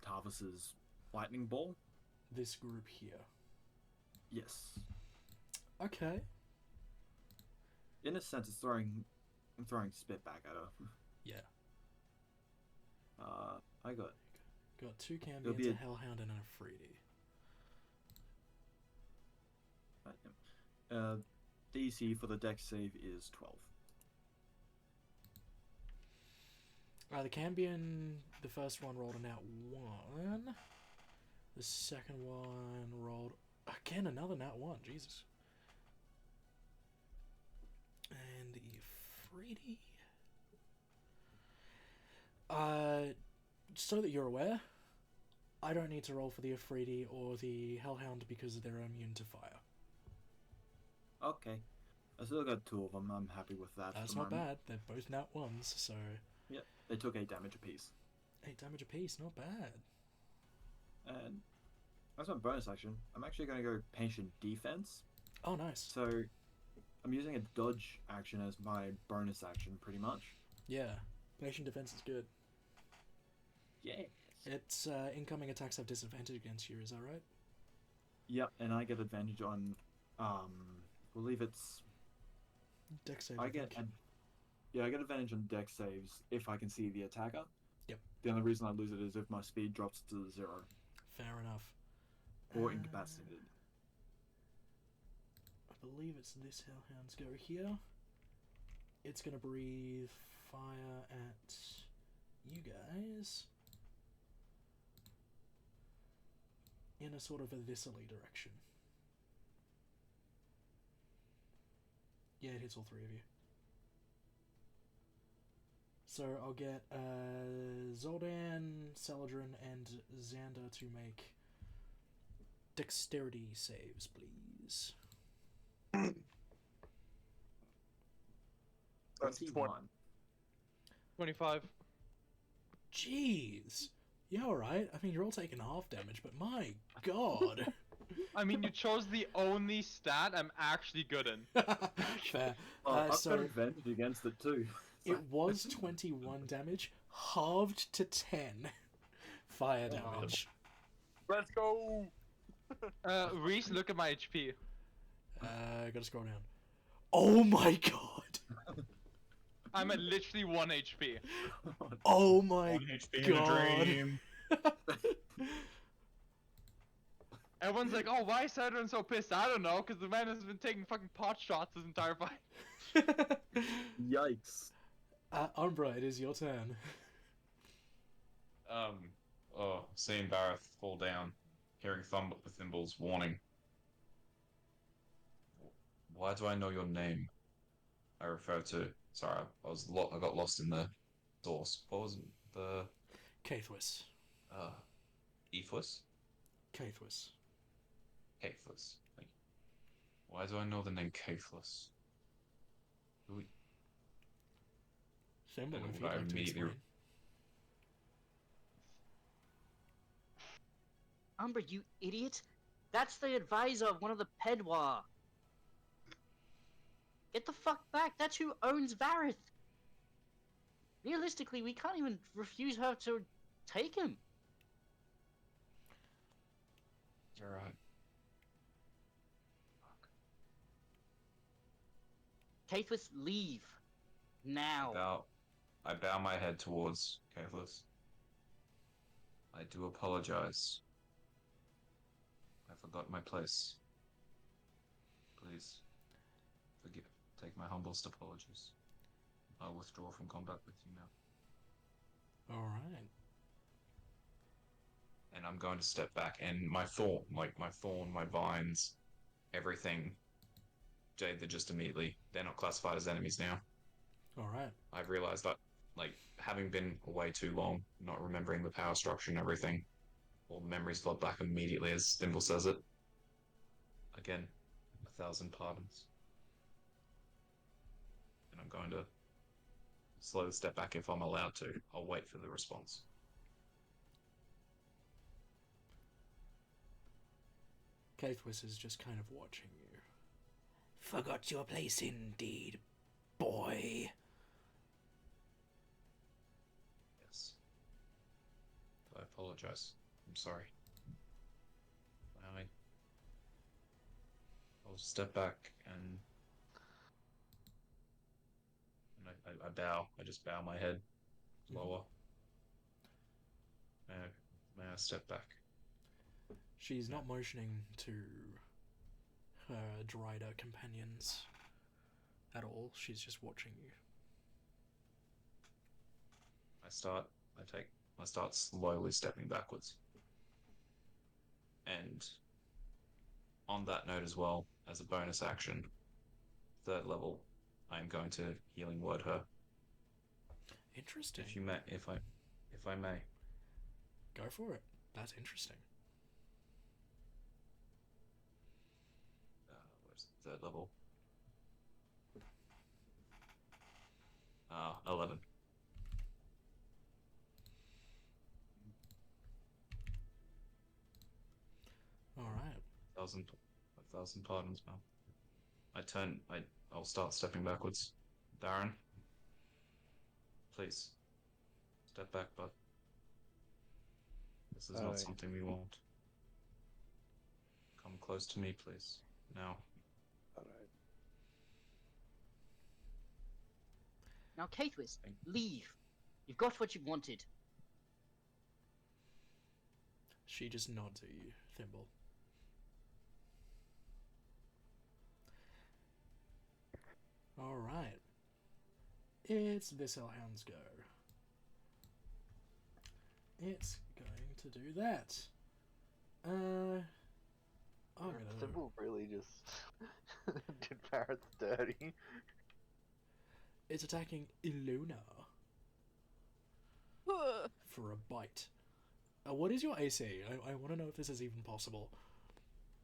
Tarvis's Lightning Ball. This group here. Yes. Okay. In a sense, I'm throwing spit back at her. Yeah. I got 2 It'll Cambions, be a a- Hellhound, and a Freedy. DC for the dex save is 12. The Cambion, the first one rolled a nat 1. The second one rolled again another nat 1. Jesus. And the Freedy. So that you're aware, I don't need to roll for the Afridi or the Hellhound because they're immune to fire. Okay. I still got 2 of them. I'm happy with that. That's for the not moment. bad. They're both nat ones, so Yeah, they took 8 damage apiece. 8 damage apiece. Not bad. And as my bonus action, I'm actually going to go patient defense. Oh, nice. So I'm using a dodge action as my bonus action, pretty much. Yeah, patient defense is good. Yeah. It's incoming attacks have disadvantage against you. Is that right? Yep, and I get advantage on, I believe it's. Dex save. I get advantage on dex saves if I can see the attacker. Yep. The only reason I lose it is if my speed drops to 0 Fair enough. or incapacitated. I believe it's this Hellhound's go here. It's gonna breathe fire at you guys in a sort of a this'ly direction. Yeah, it hits all 3 of you. So I'll get Zoldan, Saladrin, and Xander to make dexterity saves, please. That's 20. 25. Jeez. Yeah, alright. I mean, you're all taking half damage, but my god. I mean, you chose the only stat I'm actually good in. Fair. I've So got advantage against it too. it was 21 damage, halved to 10 fire damage. Let's go! Reese, look at my HP. Gotta scroll down. Oh my god. I'm at literally 1 HP. Oh my 1 HP in a god. dream. Everyone's like, oh, why is Saturn so pissed? I don't know, because the man has been taking fucking pot shots this entire fight. Yikes. Umbra, it is your turn. Seeing Bareth fall down, hearing Thimble's warning. Why do I know your name? I refer to. Sorry, I got lost in the source. What was it? The Caithwis. Ethos? Caithwis. Caithless. Like, why do I know the name Caithless? Thimble, And if would you'd I like to immediately- explain. Umber, you idiot! That's the advisor of one of the Pedwar. Get the fuck back! That's who owns Varith. Realistically, we can't even refuse her to take him. You're right. Caithwis, leave. Now. I bow my head towards Caithless. I do apologize. I forgot my place. Please, take my humblest apologies. I'll withdraw from combat with you now. Alright. And I'm going to step back, and my thorn, my vines, everything, Jade, they're not classified as enemies now. Alright. I've realized that, having been away too long, not remembering the power structure and everything, all memories flood back immediately as Thimble says it. Again, 1,000 pardons. And I'm going to slowly step back if I'm allowed to. I'll wait for the response. Caithwis is just kind of watching you. Forgot your place indeed, boy. Yes. I apologize. I'm sorry. I'll step back and I bow. I just bow my head lower. May I step back? She's not motioning to her Drider companions at all. She's just watching you. I start slowly stepping backwards. And on that note as well, as a bonus action, 3rd level, I'm going to healing word her. Interesting. If I may. Go for it. That's interesting. Where's the third level? 11. All right. A thousand pardons, man. I'll start stepping backwards. Darren, please step back, bud. This is not Aye. something we want. Come close to me, please. Now. Alright. Now, Cathwis, leave. You've got what you wanted. She just nods at you, Thimble. All right. It's this Hellhound's go. It's going to do that. I'm gonna. Sybil really just did Parrots dirty. It's attacking Iluna for a bite. What is your AC? I want to know if this is even possible.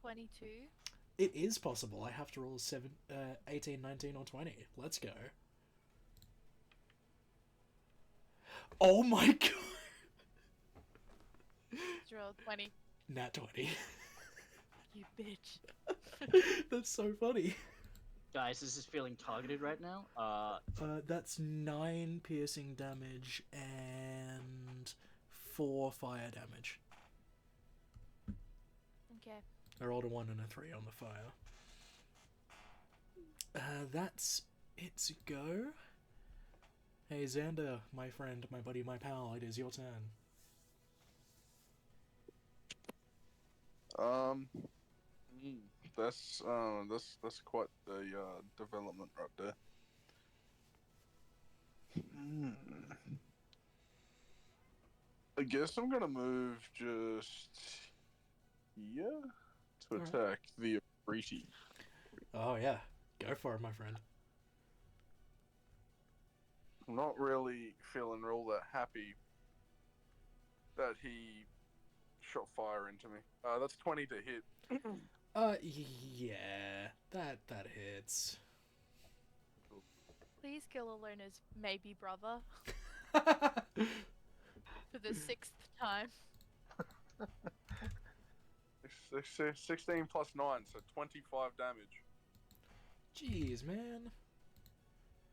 22. It is possible. I have to roll 18, 19, or 20. Let's go. Oh my god! Just roll 20. Nat 20. You bitch. That's so funny. Guys, is this feeling targeted right now? That's 9 piercing damage and 4 fire damage. Okay. I rolled a 1 and a 3 on the fire. That's its go. Hey Xander, my friend, my buddy, my pal, it is your turn. That's quite the development right there. I guess I'm gonna move just here to Alright. attack the Abriti. Oh yeah, go for it, my friend. I'm not really feeling all that happy that he shot fire into me. That's 20 to hit. Yeah, that hits. Please kill Alona's maybe brother for the 6th time. 16 plus 9, so 25 damage. Jeez, man.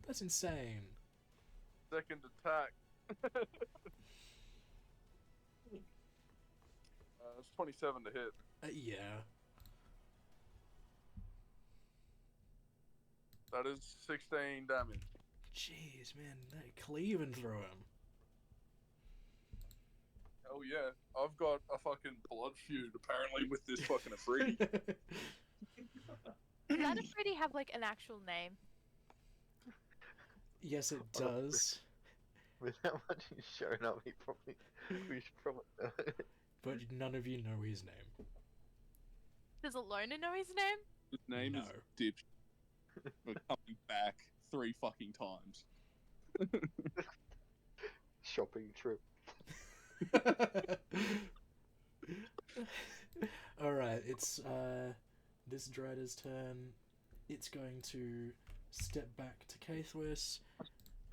That's insane. Second attack. It's 27 to hit. Yeah. That is 16 damage. Jeez, man, that cleaving through him. Oh yeah, I've got a fucking blood feud apparently with this fucking Afridi. Does that Afridi have like an actual name? Yes, it does. With how much he's shown up, we should probably know it. But none of you know his name. Does Alona know his name? His name No. is Dip. We're coming back 3 fucking times. Shopping trip. Alright, it's this Drider's turn. It's going to step back to Cathwis.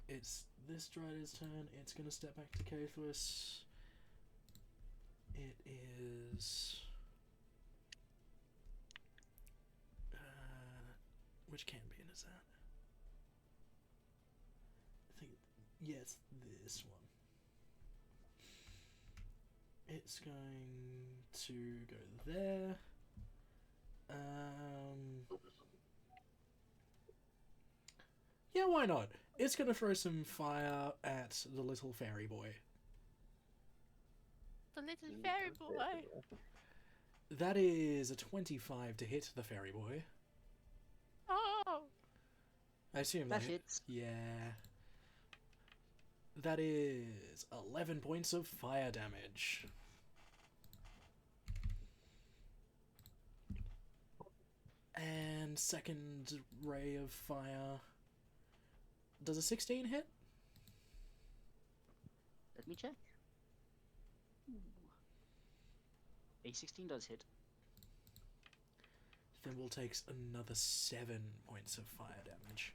It's this Drider's turn. It's going to step back to Cathwis. It is... which Cambion is that? I think... yeah, it's this one. It's going to go there. Yeah, why not? It's going to throw some fire at the little fairy boy. The little fairy boy. That is a 25 to hit the fairy boy. Oh. I assume That that hits. Yeah. That is 11 points of fire damage. And second ray of fire. Does a 16 hit? Let me check. A16 does hit. Thimble takes another 7 points of fire damage.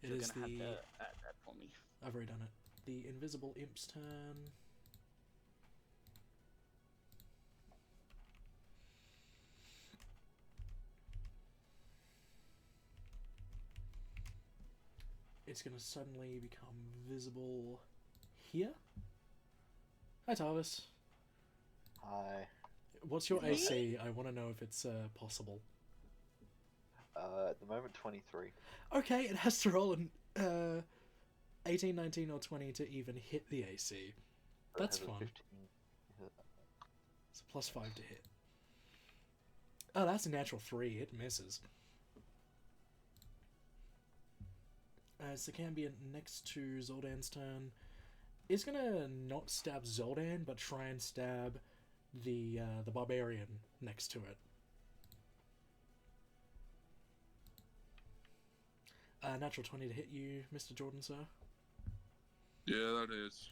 It You're is gonna the... have to add that for me. I've already done it. The invisible imp's turn. It's going to suddenly become visible here. Hi, Tarvis. Hi. What's your AC? I want to know if it's possible. At the moment, 23. Okay, it has to roll an 18, 19, or 20 to even hit the AC. So it That's has a fun. 15. It's a +5 to hit. Oh, that's a natural 3. It misses. As the Cambion next to Zoldan's turn is gonna not stab Zoldan, but try and stab the barbarian next to it. Natural 20 to hit you, Mr. Jordan, sir. Yeah, that is.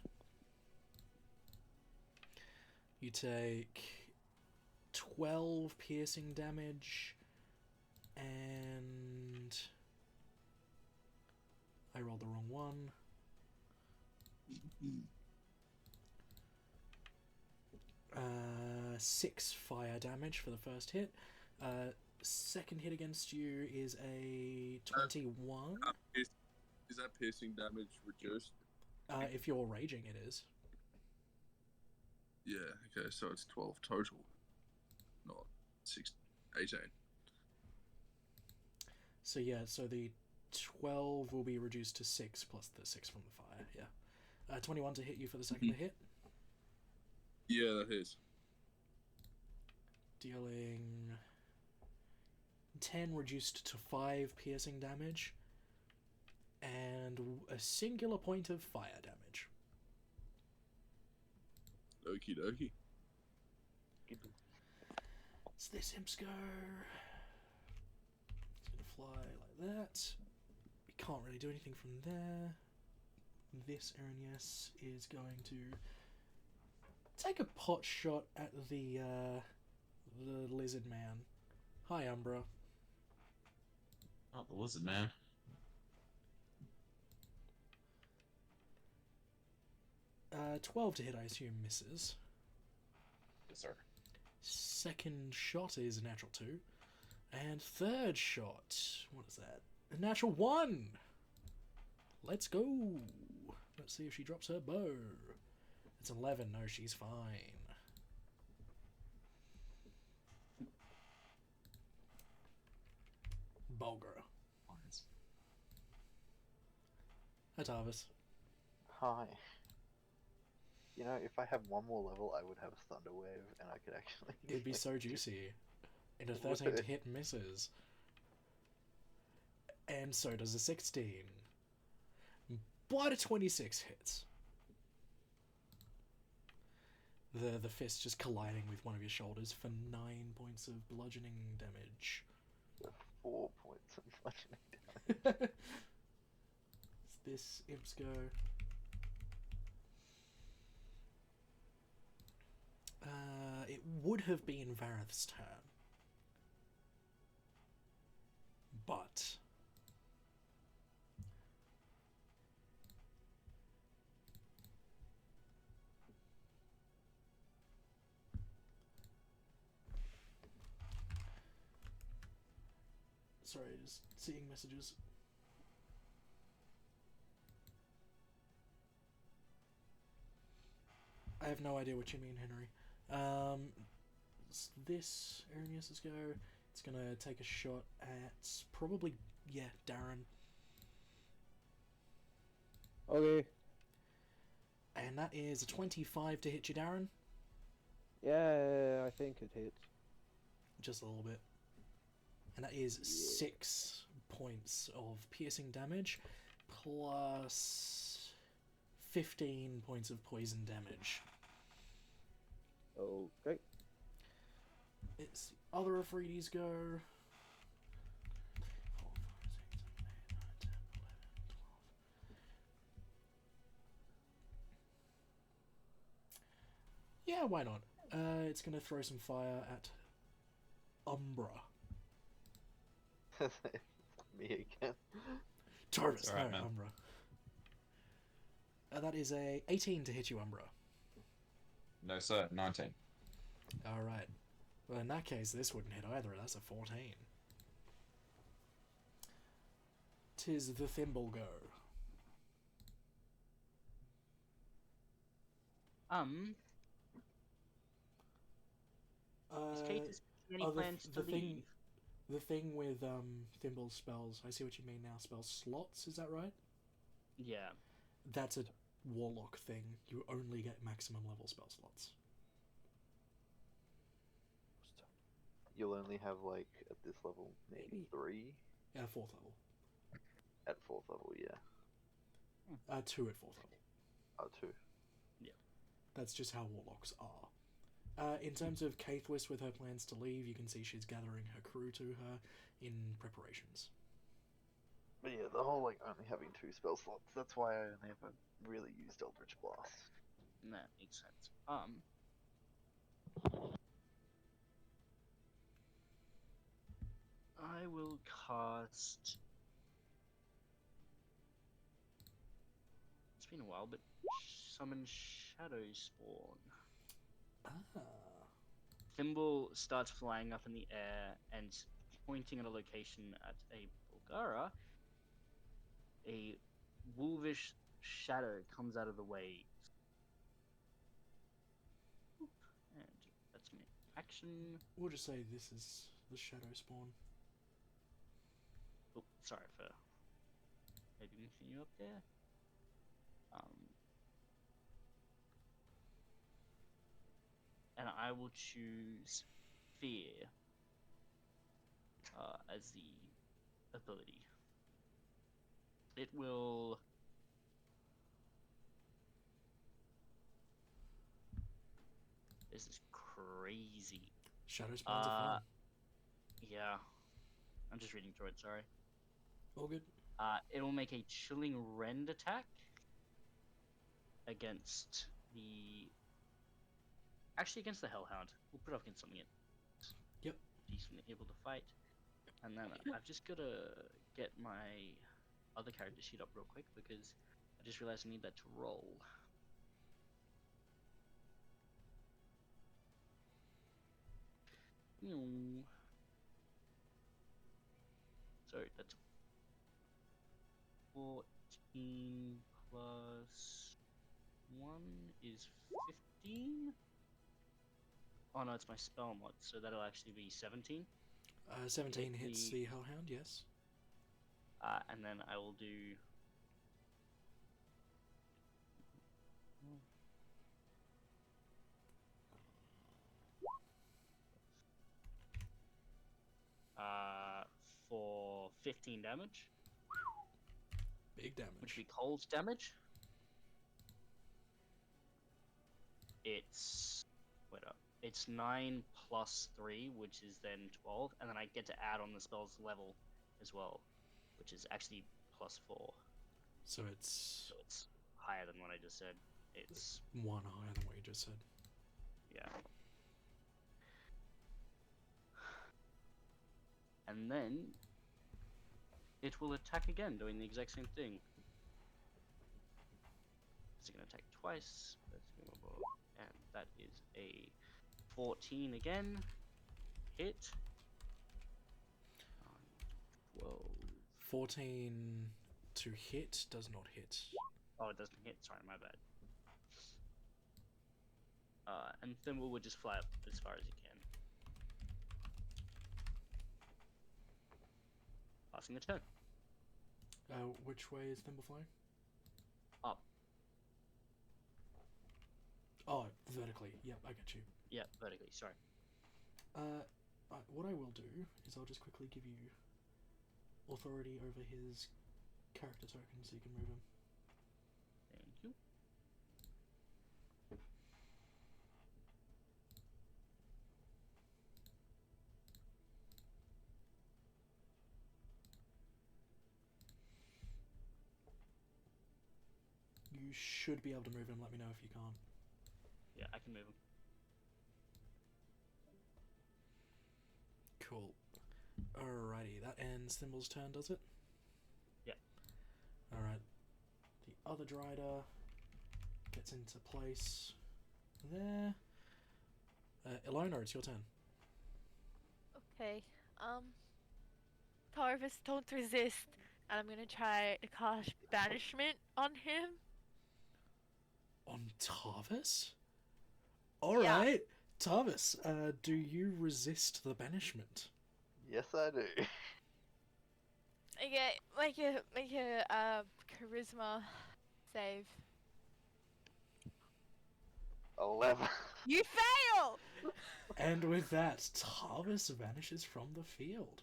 You take 12 piercing damage, and I rolled the wrong one. Mm-hmm. 6 fire damage for the first hit. Second hit against you is a 21. Is that piercing damage reduced? If you're raging, it is. Yeah, okay, so it's 12 total, not 18. So yeah, so the 12 will be reduced to 6 plus the 6 from the fire, yeah. 21 to hit you for the second hit. Yeah, that is. Dealing 10 reduced to 5 piercing damage, and a singular point of fire damage. Okie dokie. So this imp's go. It's gonna fly like that. We can't really do anything from there. This Erinius is going to take a pot shot at the lizard man. Hi, Umbra. Oh, the lizard man. 12 to hit, I assume, misses. Yes, sir. Second shot is a natural 2. And third shot, what is that? A natural 1! Let's go! Let's see if she drops her bow. It's 11. No, she's fine. Bulgur. Hi, Tarvis. Hi. You know, if I had one more level, I would have a Thunder Wave, and I could actually... It'd be so juicy. And a 13 to hit misses. And so does a 16. But a 26 hits. The fist just colliding with one of your shoulders for 9 points of bludgeoning damage. 4 points of bludgeoning damage. This imp's go. It would have been Vareth's turn. But... Sorry, just seeing messages. I have no idea what you mean, Henry. This Erinius' go. It's gonna take a shot at probably, yeah, Darren. Okay. And that is a 25 to hit you, Darren. Yeah, I think it hits. Just a little bit. And that is 6 points of piercing damage, plus 15 points of poison damage. Okay. It's the other Afridi's go. 4, 5, 6, 7, 8, 9, 10, 11, 12. Yeah, why not? It's gonna throw some fire at Umbra. Me again. Taurus, It's alright, no, man. Umbra. That is a 18 to hit you, Umbra. No, sir. 19. Alright. Well, in that case, this wouldn't hit either. That's a 14. Tis the thimble go. Is Kate any plans to leave? The thing with thimble spells, I see what you mean now, spell slots, is that right? Yeah. That's a warlock thing. You only get maximum level spell slots. You'll only have like at this level maybe 3 Yeah, 4th level. at 4th level. Yeah. 2 at 4th level. Oh, 2. That's just how warlocks are. In terms of Kathwis with her plans to leave, you can see she's gathering her crew to her in preparations. But yeah, the whole like only having 2 spell slots. That's why I only ever really used Eldritch Blast. That makes sense. I will cast. It's been a while, but summon Shadow Spawn. Ah. Thimble starts flying up in the air and pointing at a location at a Bulgara. A wolvish shadow comes out of the waves. And that's my action. We'll just say this is the Shadow Spawn. Oh, sorry for maybe mixing you up there. And I will choose Fear as the ability. It will. This is crazy. Shadow Spawns are fun. Yeah. I'm just reading through it, sorry. All good. It will make a chilling rend attack against the. Actually, against the Hellhound. We'll put it up against something that's decently able to fight. And then I've just got to get my other character sheet up real quick because I just realized I need that to roll. So that's 14 plus 1 is 15. Oh no, it's my spell mod, so that'll actually be 17. 17 hits the Hellhound, yes. And then I will do. For 15 damage. Big damage. Which would be cold damage. It's. Wait up. It's 9 plus 3, which is then 12, and then I get to add on the spell's level as well, which is actually plus 4. So it's higher than what I just said. It's 1 higher than what you just said. Yeah. And then it will attack again, doing the exact same thing. It's going to attack twice. And that is a 14 again. Hit. 12. 14 to hit does not hit. Oh, it doesn't hit. Sorry, my bad. And Thimble would just fly up as far as he can. Passing the turn. Which way is Thimble flying? Up. Oh, vertically. Yep, I get you. Yeah, vertically. Sorry. What I will do is I'll just quickly give you authority over his character token so you can move him. Thank you. You should be able to move him. Let me know if you can't. Yeah, I can move him. Cool. Alrighty, that ends Thimble's turn, does it? Yeah. Alright. The other Drider gets into place there. Ilona, it's your turn. Okay. Tarvis, don't resist. And I'm gonna try to cast banishment on him. On Tarvis? Alright. Tarvis, do you resist the banishment? Yes, I do. Okay, make a charisma save. 11. You fail! And with that, Tarvis vanishes from the field.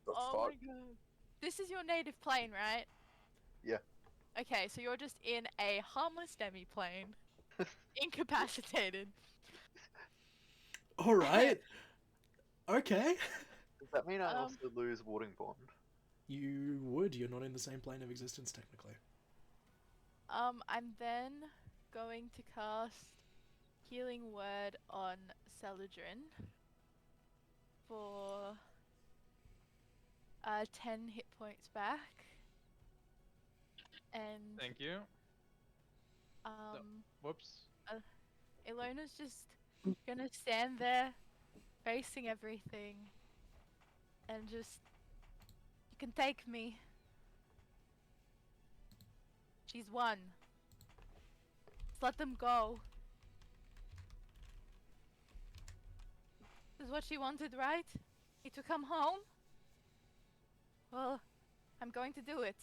The Oh fuck? my god. This is your native plane, right? Yeah. Okay, so you're just in a harmless demi-plane. Incapacitated. Alright. Okay. Does that mean I Um, also lose Warding Bond? You would. You're not in the same plane of existence, technically. I'm then going to cast Healing Word on Celadrin for 10 hit points back. And Thank you. Whoops. Ilona's just gonna stand there, facing everything, and just, you can take me. She's won. Just let them go. This is what she wanted, right? Me to come home? Well, I'm going to do it.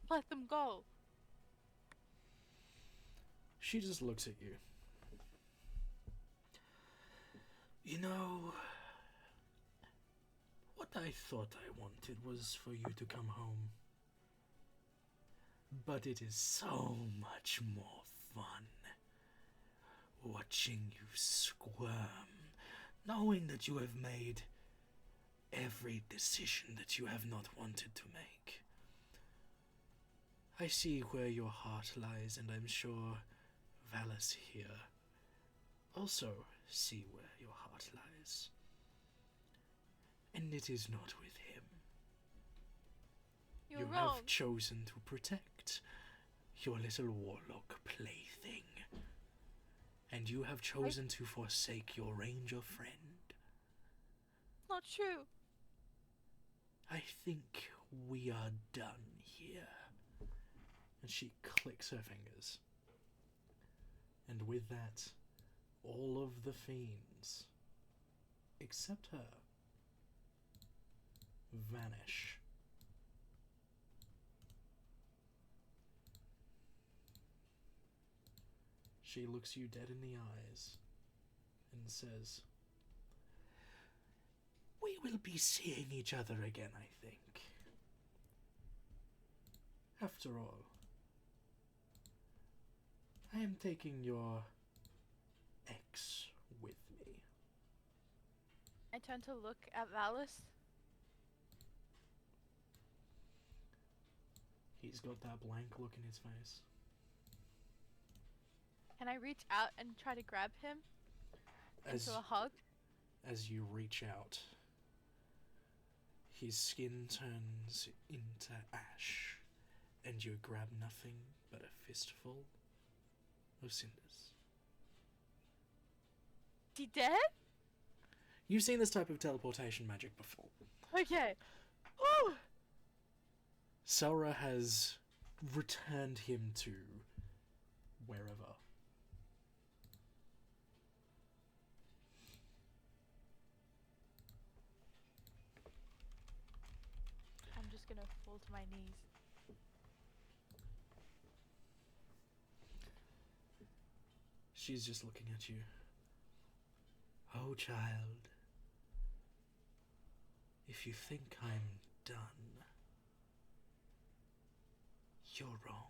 Let them go. She just looks at you. You know, what I thought I wanted was for you to come home. But it is so much more fun watching you squirm, knowing that you have made every decision that you have not wanted to make. I see where your heart lies, and I'm sure Valus here also see where your heart lies. And it is not with him. You're You wrong. have chosen to protect your little warlock plaything. And you have chosen to forsake your ranger friend. It's not true. I think we are done here. And she clicks her fingers. And with that, all of the fiends, except her, vanish. She looks you dead in the eyes and says, "We will be seeing each other again, I think. After all, I am taking your ex with me." I turn to look at Valus. He's got that blank look in his face. Can I reach out and try to grab him As, into a hug? as you reach out, his skin turns into ash, and you grab nothing but a fistful of cinders. Is he dead? You've seen this type of teleportation magic before. Okay. Woo! Selra has returned him to wherever. I'm just gonna fall to my knees. She's just looking at you. Oh, child. If you think I'm done, you're wrong.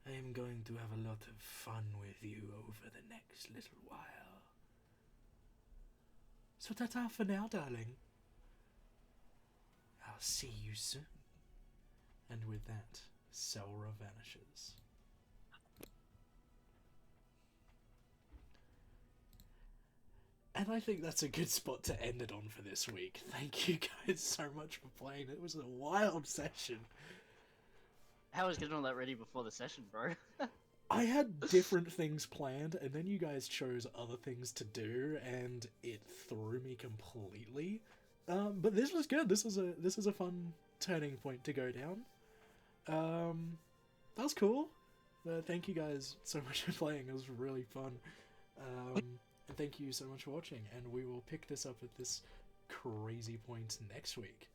I am going to have a lot of fun with you over the next little while. So ta-ta for now, darling. I'll see you soon. And with that, Selra vanishes. And I think that's a good spot to end it on for this week. Thank you guys so much for playing. It was a wild session. How was getting all that ready before the session, bro? I had different things planned, and then you guys chose other things to do, and it threw me completely. But this was good. This is a fun turning point to go down. That was cool. Thank you guys so much for playing. It was really fun. And thank you so much for watching. And we will pick this up at this crazy point next week.